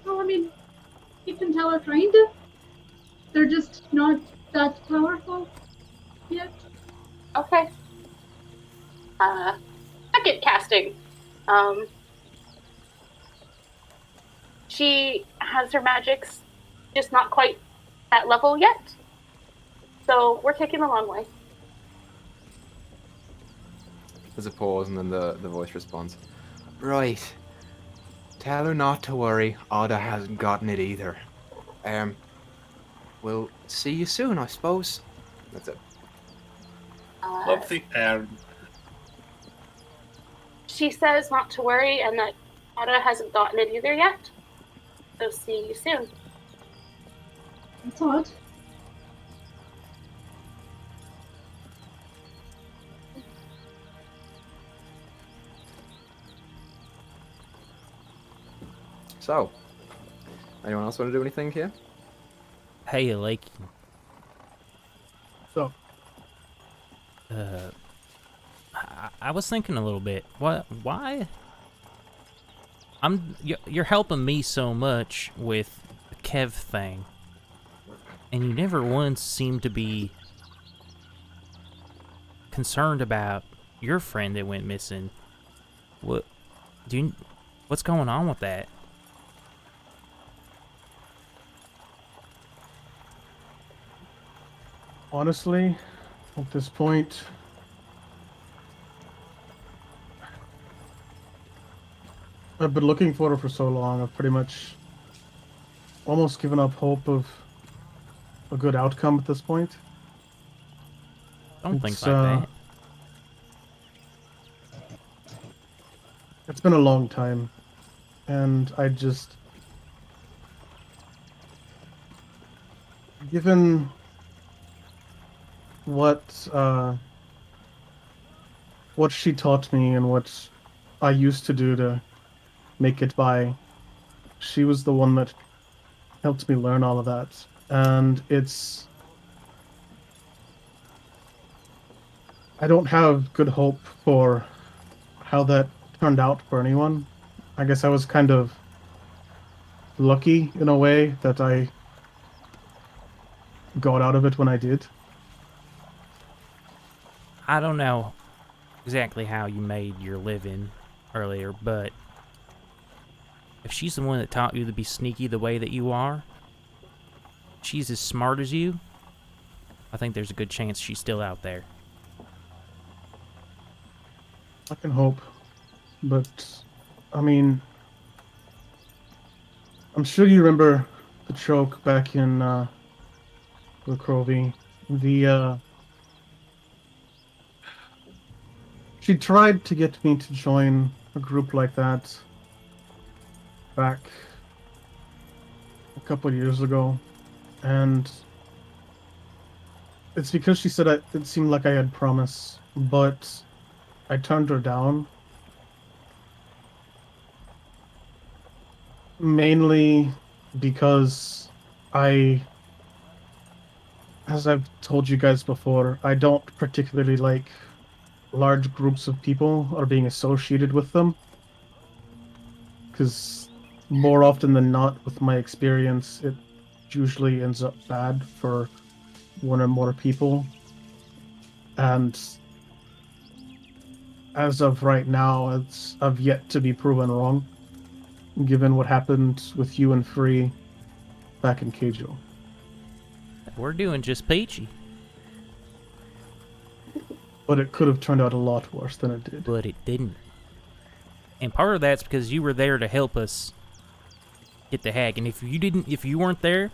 Well, I mean, you can tell her kind of. They're just not that powerful yet. Okay. Second casting. She has her magics, just not quite that level yet. So we're taking the long way. There's a pause, and then the voice responds, "Right. Tell her not to worry. Oda hasn't gotten it either. We'll see you soon, I suppose." That's it. Love the She says not to worry and that Oda hasn't gotten it either yet. So see you soon. That's odd. So, anyone else want to do anything here? Hey, like, So, I was thinking a little bit. What? Why? You're helping me so much with the Kev thing, and you never once seemed to be concerned about your friend that went missing. What's going on with that? honestly, at this point, I've been looking for her for so long. I've pretty much almost given up hope of a good outcome at this point. Don't think It's, like that. It's been a long time, and I just, given what she taught me and what I used to do to make it by, she was the one that helped me learn all of that, and I don't have good hope for how that turned out for anyone. I guess I was kind of lucky in a way that I got out of it when I did. I don't know exactly how you made your living earlier, but if she's the one that taught you to be sneaky the way that you are, she's as smart as you, I think there's a good chance she's still out there. I can hope, but I mean, I'm sure you remember the choke back in Lacrovie. She tried to get me to join a group like that back a couple of years ago, and It's because she said it seemed like I had promise, but I turned her down. Mainly because I, as I've told you guys before, I don't particularly like large groups of people or being associated with them. Because more often than not, with my experience, it usually ends up bad for one or more people. And as of right now, I've yet to be proven wrong, given what happened with you and Free back in Keijo. We're doing just peachy. But it could have turned out a lot worse than it did. But it didn't. And part of that's because you were there to help us get the hag. And if you weren't there,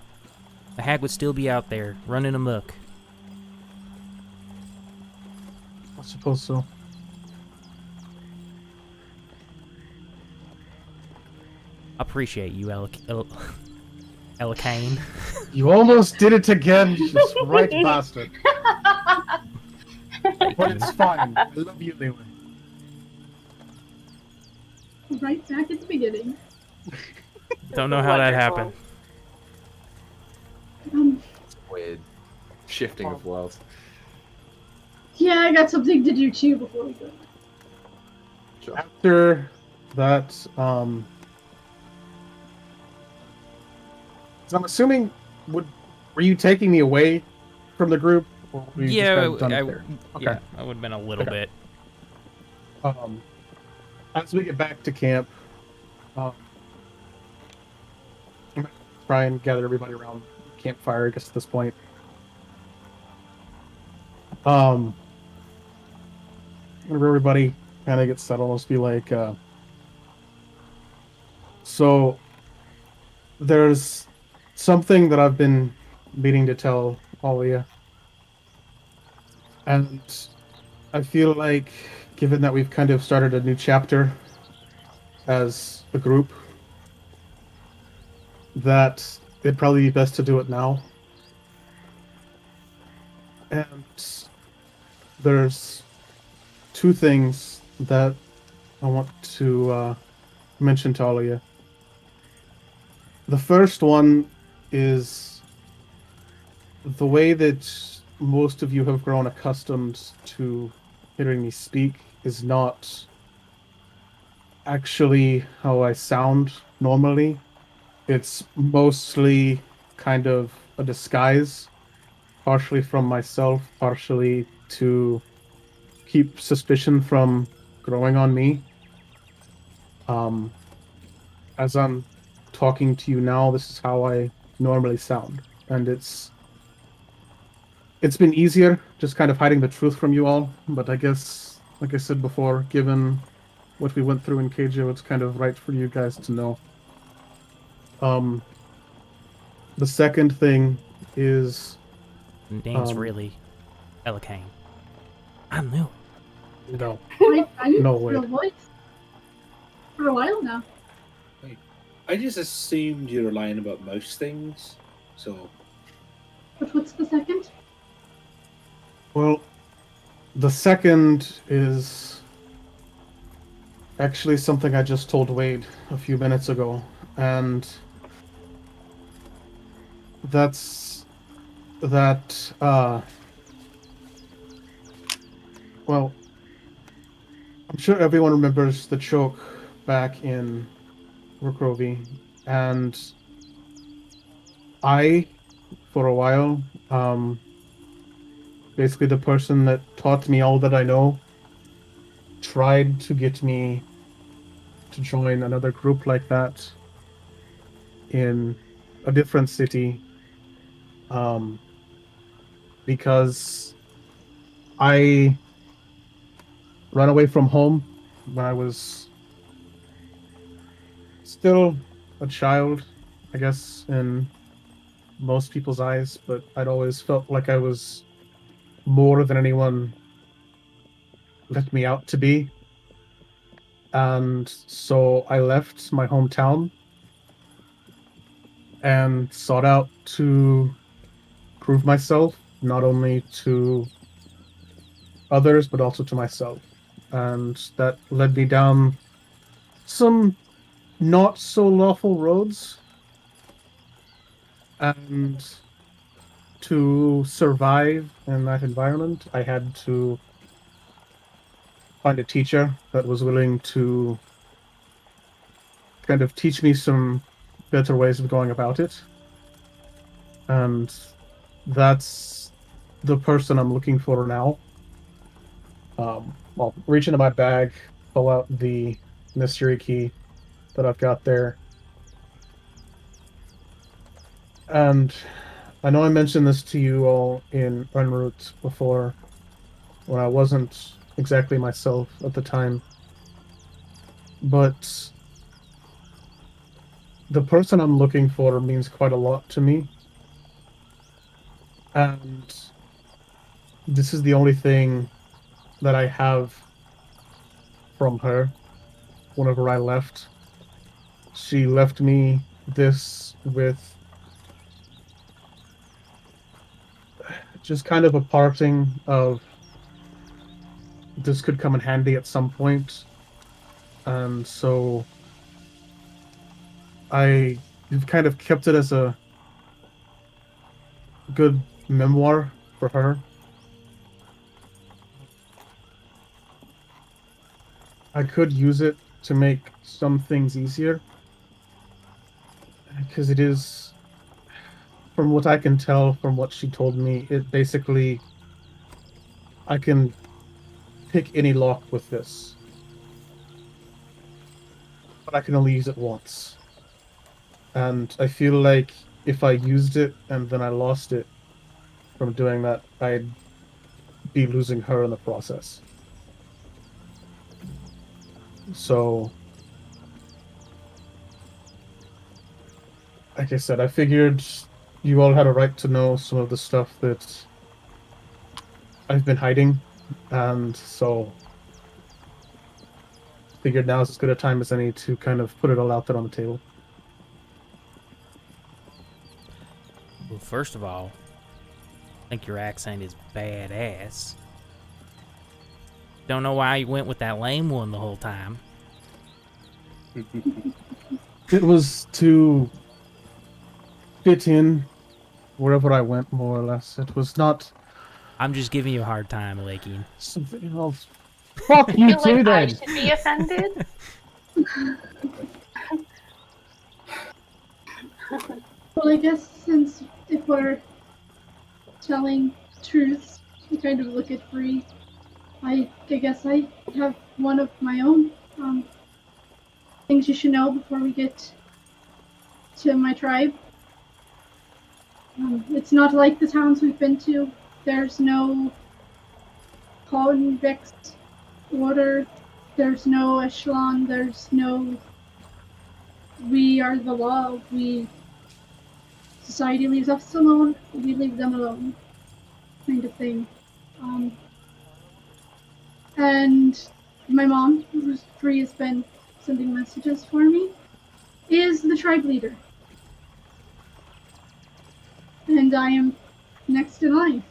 the hag would still be out there running amok. I suppose so. I appreciate you, Elikane. You almost did it again, you just right bastard. But it's fine. I love you anyway. Right back at the beginning. Don't know how that happened. Weird shifting of worlds. Yeah, I got something to do too before we go. Sure. After that, so I'm assuming, were you taking me away from the group? Or were you just kind of done there? Okay. Yeah, I would have been a little bit. As we get back to camp, I'm gonna try and gather everybody around the campfire, I guess, at this point. Whenever everybody kind of gets settled, I'll just be like, so there's something that I've been meaning to tell all of you. And I feel like, given that we've kind of started a new chapter as a group, that it'd probably be best to do it now. And there's two things that I want to mention to all of you. The first one is the way that most of you have grown accustomed to hearing me speak is not actually how I sound normally. It's mostly kind of a disguise, partially from myself, partially to keep suspicion from growing on me. As I'm talking to you now, this is how I normally sound, and it's been easier just kind of hiding the truth from you all, but I guess, like I said before, given what we went through in Keijo, it's kind of right for you guys to know. The second thing is... Name's really Elikane. I knew. No. I knew No way. your voice for a while now. I just assumed you were lying about most things, so... But what's the second? Well, the second is actually something I just told Wade a few minutes ago, and that's that, well, I'm sure everyone remembers the choke back in Rukrovi, and I, for a while, basically the person that taught me all that I know, tried to get me to join another group like that in a different city, because I ran away from home when I was still a child, I guess, in most people's eyes, but I'd always felt like I was more than anyone let me out to be. And so I left my hometown and sought out to prove myself, not only to others, but also to myself. And that led me down some not so lawful roads. And to survive in that environment, I had to find a teacher that was willing to kind of teach me some better ways of going about it. And that's the person I'm looking for now. I'll reach into my bag, pull out the mystery key that I've got there. And I know I mentioned this to you all in en route before, when I wasn't exactly myself at the time. But the person I'm looking for means quite a lot to me. And this is the only thing that I have from her whenever I left. She left me this with just kind of a parting of this could come in handy at some point. And so I've kind of kept it as a good memoir for her. I could use it to make some things easier, because it is, from what I can tell from what she told me, it basically, I can pick any lock with this, but I can only use it once. And I feel like if I used it and then I lost it from doing that, I'd be losing her in the process. So, like I said, I figured you all had a right to know some of the stuff that I've been hiding, and so figured now is as good a time as any to kind of put it all out there on the table. Well, first of all, I think your accent is badass. Don't know why you went with that lame one the whole time. It was to fit in wherever I went, more or less. It was not I'm just giving you a hard time, Lakey. something else. Fuck you feel too, like I then! should be offended. Well, I guess since if we're telling truths, we kind of look at Bree. I guess I have one of my own things you should know before we get to my tribe. It's not like the towns we've been to. There's no convict order. There's no echelon. There's no we are the law. Society leaves us alone. We leave them alone, kind of thing. And my mom, who's free, has been sending messages for me, is the tribe leader. And I am next in line.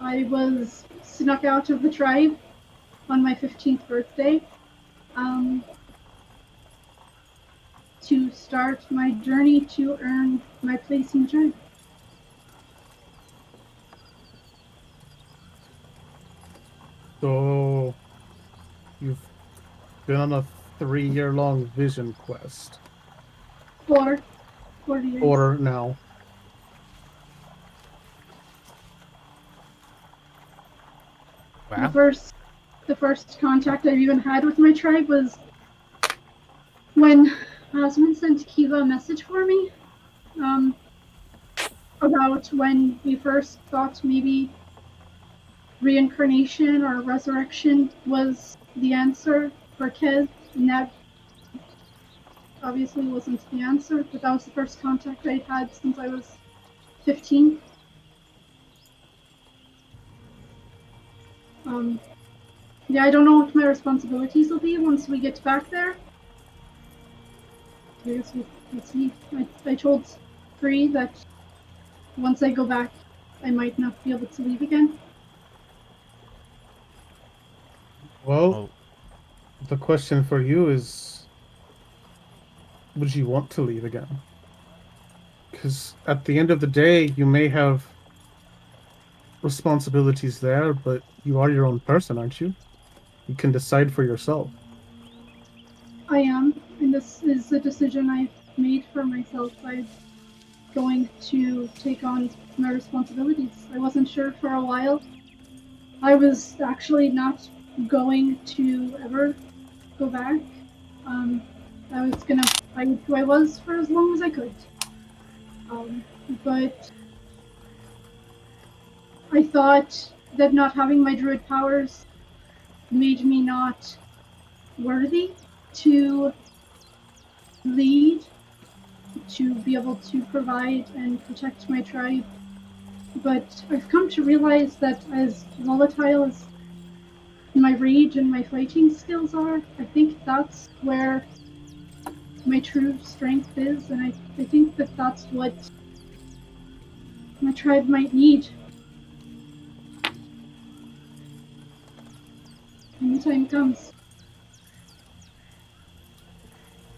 I was snuck out of the tribe on my 15th birthday to start my journey to earn my place in the tribe. So, you've been on a 3-year-long vision quest. 4 years. Or now. Wow. The first contact I've even had with my tribe was when Osmond sent Kiva a message for me about when we first thought maybe reincarnation or resurrection was the answer for Kez, and that obviously wasn't the answer, but that was the first contact I'd had since I was 15. Yeah, I don't know what my responsibilities will be once we get back there. I guess we'll see. I told Esprit that once I go back, I might not be able to leave again? Well, Oh, the question for you is, would you want to leave again? Because at the end of the day, you may have responsibilities there, but you are your own person, aren't you? You can decide for yourself. I am, and this is a decision I've made for myself. I'm going to take on my responsibilities. I wasn't sure for a while. I was actually not going to ever go back. I was gonna find who I was for as long as I could. But I thought that not having my druid powers made me not worthy to lead, to be able to provide and protect my tribe. But I've come to realize that as volatile as my rage and my fighting skills are, I think that's where my true strength is, and I think that that's what my tribe might need when the time comes.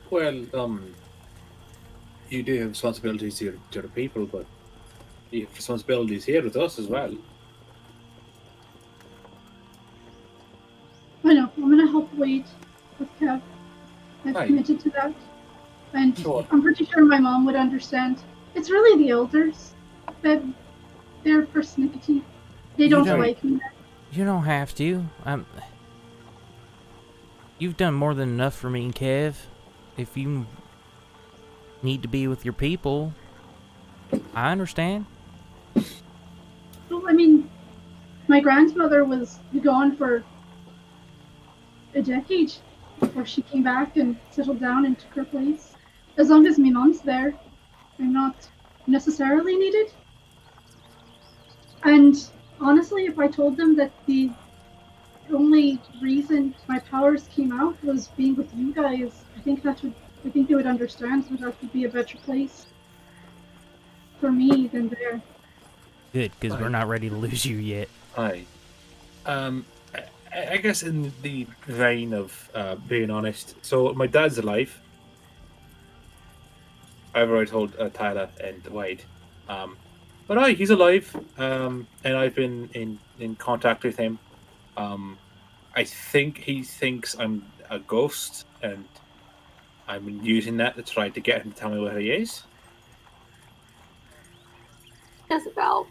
Well, you do have responsibilities to the people, but you have responsibilities here with us as well. I know, I'm gonna help Wade with Kev. I've Right. committed to that. And Sure. I'm pretty sure my mom would understand. It's really the elders that they're persnickety. They don't don't- like me. you don't have to. You've done more than enough for me, Kev. If you need to be with your people, I understand. Well, I mean, my grandmother was gone for a decade before she came back and settled down and took her place. As long as my mom's there, I'm not necessarily needed. And honestly, if I told them that the only reason my powers came out was being with you guys, I think they would understand that that would be a better place for me than there. Good, because we're not ready to lose you yet. Aye. I guess in the vein of being honest, so my dad's alive. I've already told Tyler and Wade. But aye, he's alive, and I've been in contact with him. I think he thinks I'm a ghost, and I'm using that to try to get him to tell me where he is. Isabel.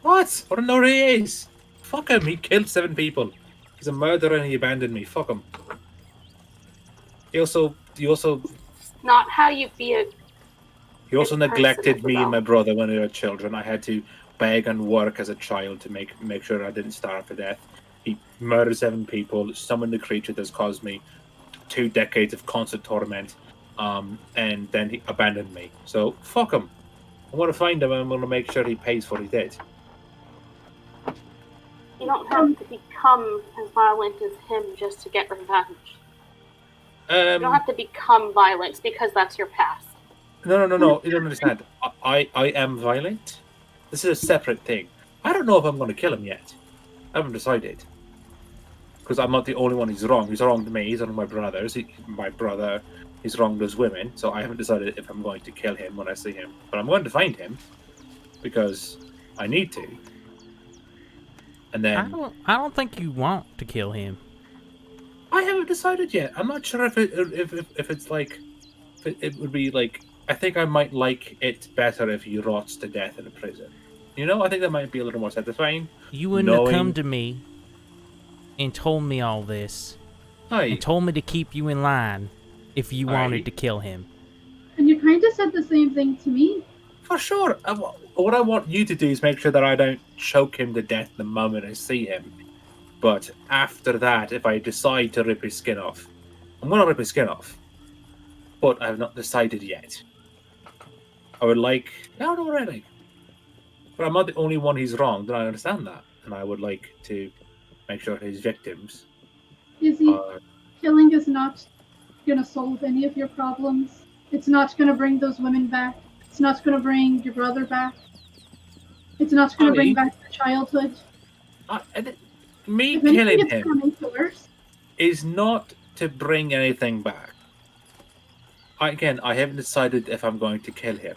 What? I don't know where he is. Fuck him. He killed 7 people. He's a murderer and he abandoned me. Fuck him. He also Not how you be a He also Good person, neglected me and Isabel. my brother when we were children. I had to beg and work as a child to make sure I didn't starve to death. He murdered 7 people, summoned the creature that's caused me 2 decades of constant torment, and then he abandoned me. So, fuck him. I'm going to find him and I'm going to make sure he pays for what he did. You don't have to become as violent as him just to get revenge. You don't have to become violent because that's your past. No. You don't understand. I am violent. This is a separate thing. I don't know if I'm going to kill him yet. I haven't decided. Because I'm not the only one who's wrong. He's wronged me. He's wronged my brothers. My brother. He's wronged those women. So I haven't decided if I'm going to kill him when I see him. But I'm going to find him. Because I need to. And then... I don't think you want to kill him. I haven't decided yet. I'm not sure if it's like... It would be like... I think I might like it better if he rots to death in a prison. You know, I think that might be a little more satisfying. You wouldn't have come to me and told me all this. And told me to keep you in line if you wanted to kill him. And you kind of said the same thing to me. For sure. What I want you to do is make sure that I don't choke him to death the moment I see him. But after that, if I decide to rip his skin off, I'm going to rip his skin off. But I have not decided yet. I would like... I don't know what I like. But I'm not the only one he's wronged, and I understand that. And I would like to make sure his victims... Izzy, killing is not going to solve any of your problems. It's not going to bring those women back. It's not going to bring your brother back. It's not going to bring back your childhood. Me If anything, killing it's him going to make it worse. is not to bring anything back. I haven't decided if I'm going to kill him.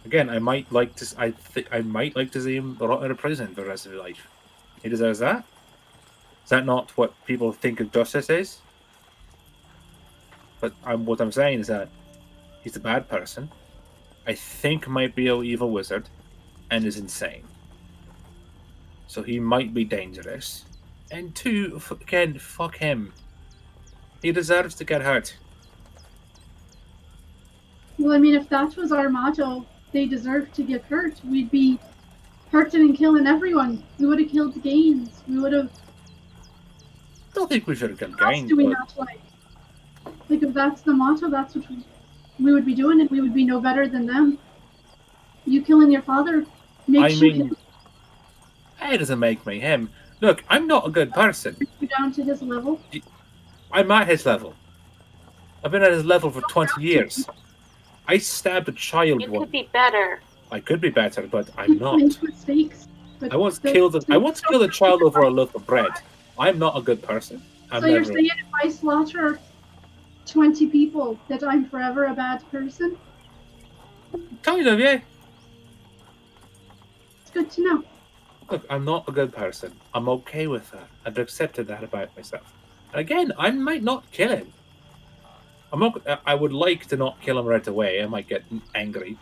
Again, I might like to. I might like to see him rot in a prison for the rest of his life. He deserves that. Is that not what people think of justice is? But what I'm saying is that he's a bad person. I think might be an evil wizard, and is insane. So he might be dangerous. And two, again, fuck him. He deserves to get hurt. Well, I mean, if that was our motto, they deserve to get hurt, we'd be hurting and killing everyone. We would have killed Gaines. We would have... I don't think we should have killed What else Gaines. do we not like? Like, if that's the motto, that's what we would be doing, and we would be no better than them. You killing your father makes you it doesn't make me him. Look, I'm not a good person. down to his level. I'm at his level. I've been at his level for 20 years. I stabbed a child You once. could be better. I could be better, but I'm not. Make mistakes. But I once killed a child over a loaf of bread. I'm not a good person. So you're saying if I slaughter 20 people, that I'm forever a bad person? Kind of, yeah. It's good to know. Look, I'm not a good person. I'm okay with that. I've accepted that about myself. Again, I might not kill him. I would like to not kill him right away. I might get angry.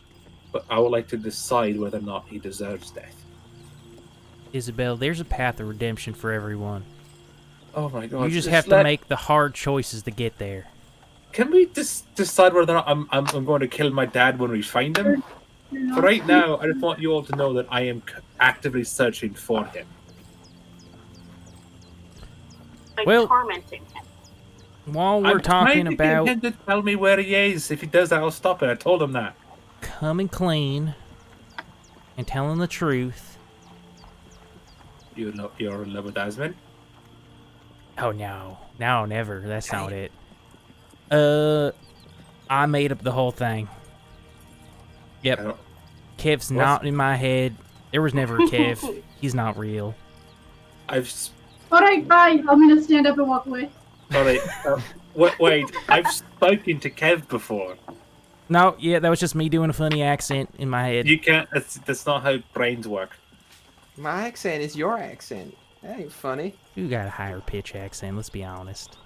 But I would like to decide whether or not he deserves death. Isabel, there's a path of redemption for everyone. Oh my god. You just have to make the hard choices to get there. Can we just decide whether or not I'm going to kill my dad when we find him? For right now, I just want you all to know that I am actively searching for him. Like Well, tormenting him. While we're talking I'm trying about to get him to tell me where he is. If he does that, I'll stop it. I told him that. coming clean and telling the truth. You're in love with Asmund? Oh no, no, never. That's not it. I made up the whole thing. Yep. Kev's not in my head. There was never a Kev. He's not real. Alright, bye. I'm gonna stand up and walk away. Alright. Wait, I've spoken to Kev before. No, yeah, that was just me doing a funny accent in my head. You can't. That's not how brains work. My accent is your accent. That ain't funny. You got a higher pitch accent, let's be honest.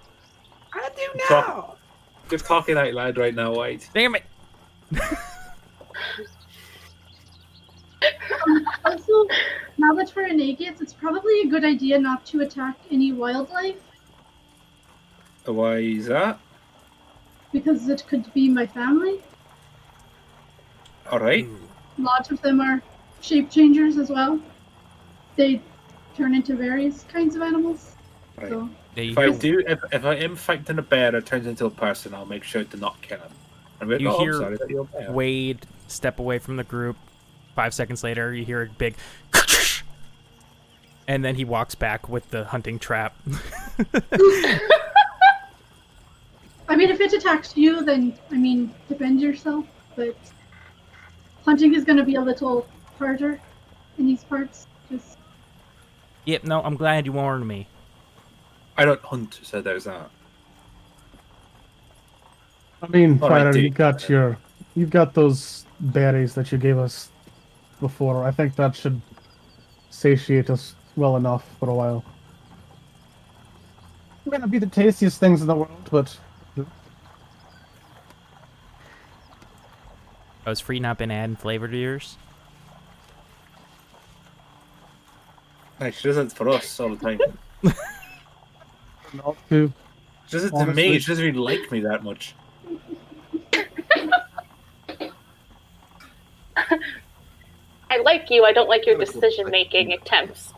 I do now. You're talking out loud right now, White. Damn it! Also, now that we're in Agates, it's probably a good idea not to attack any wildlife. Why is that? Because it could be my family. Alright. A lot of them are shape changers as well. They turn into various kinds of animals. Right. So, If I am fighting a bear that turns into a person, I'll make sure to not kill him. And You hear sorry that you're a bear. Wade step away from the group. 5 seconds later, you hear a big and then he walks back with the hunting trap. I mean, if it attacks you, then, I mean, defend yourself, but hunting is going to be a little harder in these parts. Just... Yep, no, I'm glad you warned me. I don't hunt, so there's that. I mean, Fighter, dude. you've got those berries that you gave us before. I think that should satiate us well enough for a while. They're gonna be the tastiest things in the world, but Has Free not been adding flavor to yours? Hey, she does it for us all the time. not too. She does it to me. She doesn't even like me that much. I like you. I don't like your decision-making attempts.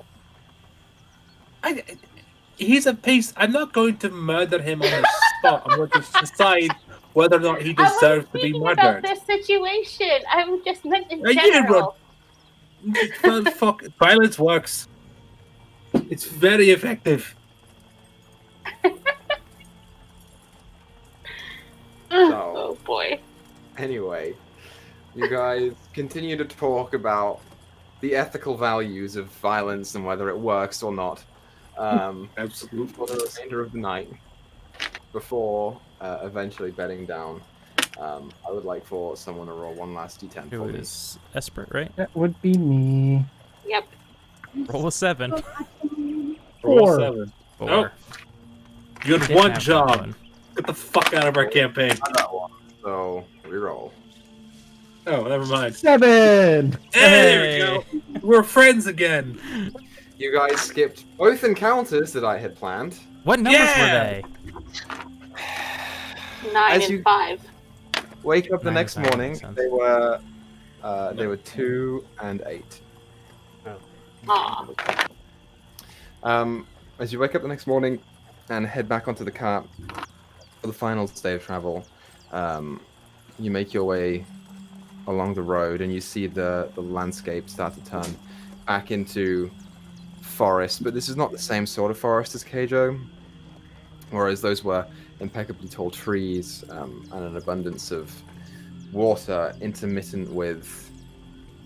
He's a piece. I'm not going to murder him on the spot. I'm going to decide whether or not he deserves to be murdered. About this situation, I just meant in general. Well, fuck. Violence works. It's very effective. Oh boy. Anyway, You guys continue to talk about the ethical values of violence and whether it works or not. Absolutely. For the remainder of the night, before eventually bedding down, I would like for someone to roll one last d10 It for me. was Esprit, right? That would be me. Yep. Roll a 7. Roll Four. 7. 4. Oh. You had Didn't one have that job. one. Get the fuck out of our campaign. I got one, so reroll. Oh, never mind. 7. Hey, there we go. We're friends again. You guys skipped both encounters that I had planned. What numbers Yeah! were they? 9 As and you- 5. Wake up the 9 next and 5 morning. makes sense. They were 2 and 8. Aw. As you wake up the next morning and head back onto the cart for the final day of travel, you make your way along the road and you see the landscape start to turn back into forest, but this is not the same sort of forest as Keijo, whereas those were impeccably tall trees and an abundance of water intermittent with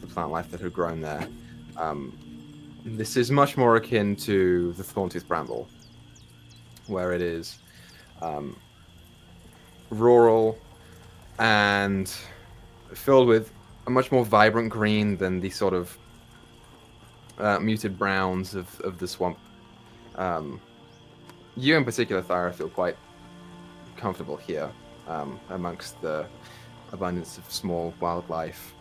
the plant life that had grown there. This is much more akin to the Thorntooth Bramble, where it is rural and filled with a much more vibrant green than the sort of muted browns of the swamp. You in particular, Thyra, feel quite comfortable here amongst the abundance of small wildlife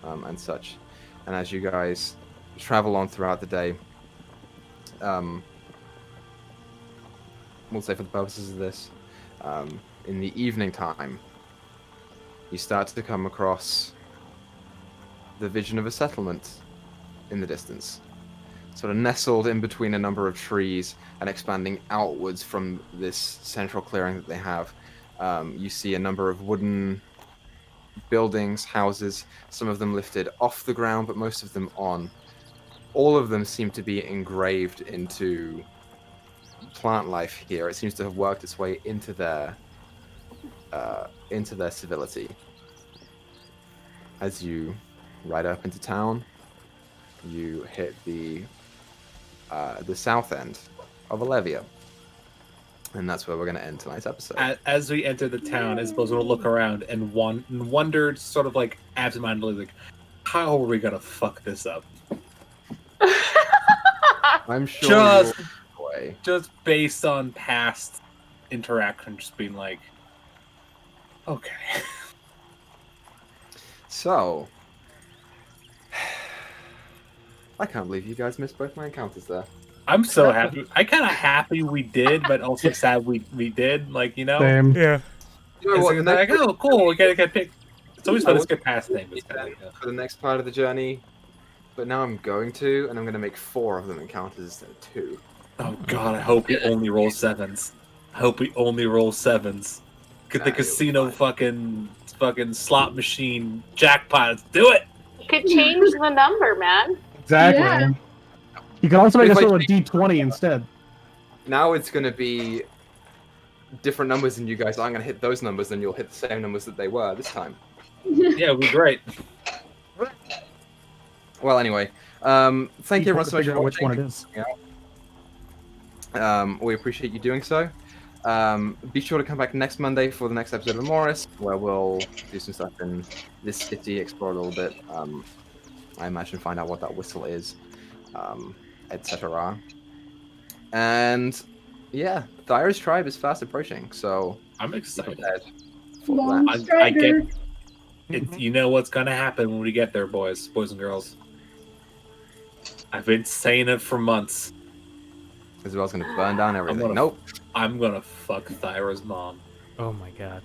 and such. And as you guys travel on throughout the day, we'll say for the purposes of this, in the evening time, you start to come across the vision of a settlement in the distance, sort of nestled in between a number of trees and expanding outwards from this central clearing that they have. You see a number of wooden buildings, houses, some of them lifted off the ground, but most of them on. All of them seem to be engraved into plant life here. It seems to have worked its way into their civility. As you ride up into town, you hit the south end of Olivia. And that's where we're going to end tonight's episode. As we enter the town, Isabel's going to look around and wonder, sort of like absentmindedly, like, how are we going to fuck this up? I'm sure Just- you'll way. Just based on past interaction, just being like, okay. So, I can't believe you guys missed both my encounters there. I'm so happy. I'm kind of happy we did, but also sad we did. Like, you know, Same. Yeah. You know it's what? like, oh, cool. We gotta get picked. It's always fun to skip past things. It's kinda like, For the next part of the journey, but now I'm going to, and I'm going to make 4 of them encounters instead of 2. oh god, I hope we only roll 7s. I hope we only roll 7s. Get the Nah, you'll be casino fucking slot machine jackpot. Let's do it. You could change the number, man. Exactly. Yeah. You can also make If us I roll a take- d20 instead. Now it's going to be different numbers, and you guys aren't going to hit those numbers, and you'll hit the same numbers that they were this time. Yeah, it'd be great. Well, anyway, thank you everyone so much Figure for out which one watching. it is. We appreciate you doing so. Be sure to come back next Monday for the next episode of Emoris, where we'll do some stuff in this city, explore a little bit. I imagine find out what that whistle is, etc. And yeah, Thyra's tribe is fast approaching, so I'm be excited. prepared for Long that. I get- strider. You know what's gonna happen when we get there, boys and girls. I've been saying it for months. Isabel's going to burn down everything. gonna- Nope. I'm gonna fuck Thyra's mom. Oh my god.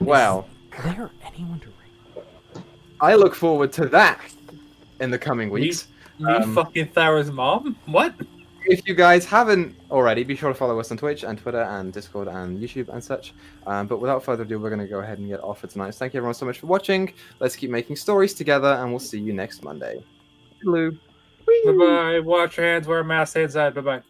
Well, Is there anyone to ring? I look forward to that in the coming weeks. Me fucking Thyra's mom? What? If you guys haven't already, be sure to follow us on Twitch and Twitter and Discord and YouTube and such. But without further ado, we're going to go ahead and get off for tonight. So thank you everyone so much for watching. Let's keep making stories together, and we'll see you next Monday. Hello. Bye bye. Wash your hands. Wear a mask. Stay inside. Bye bye.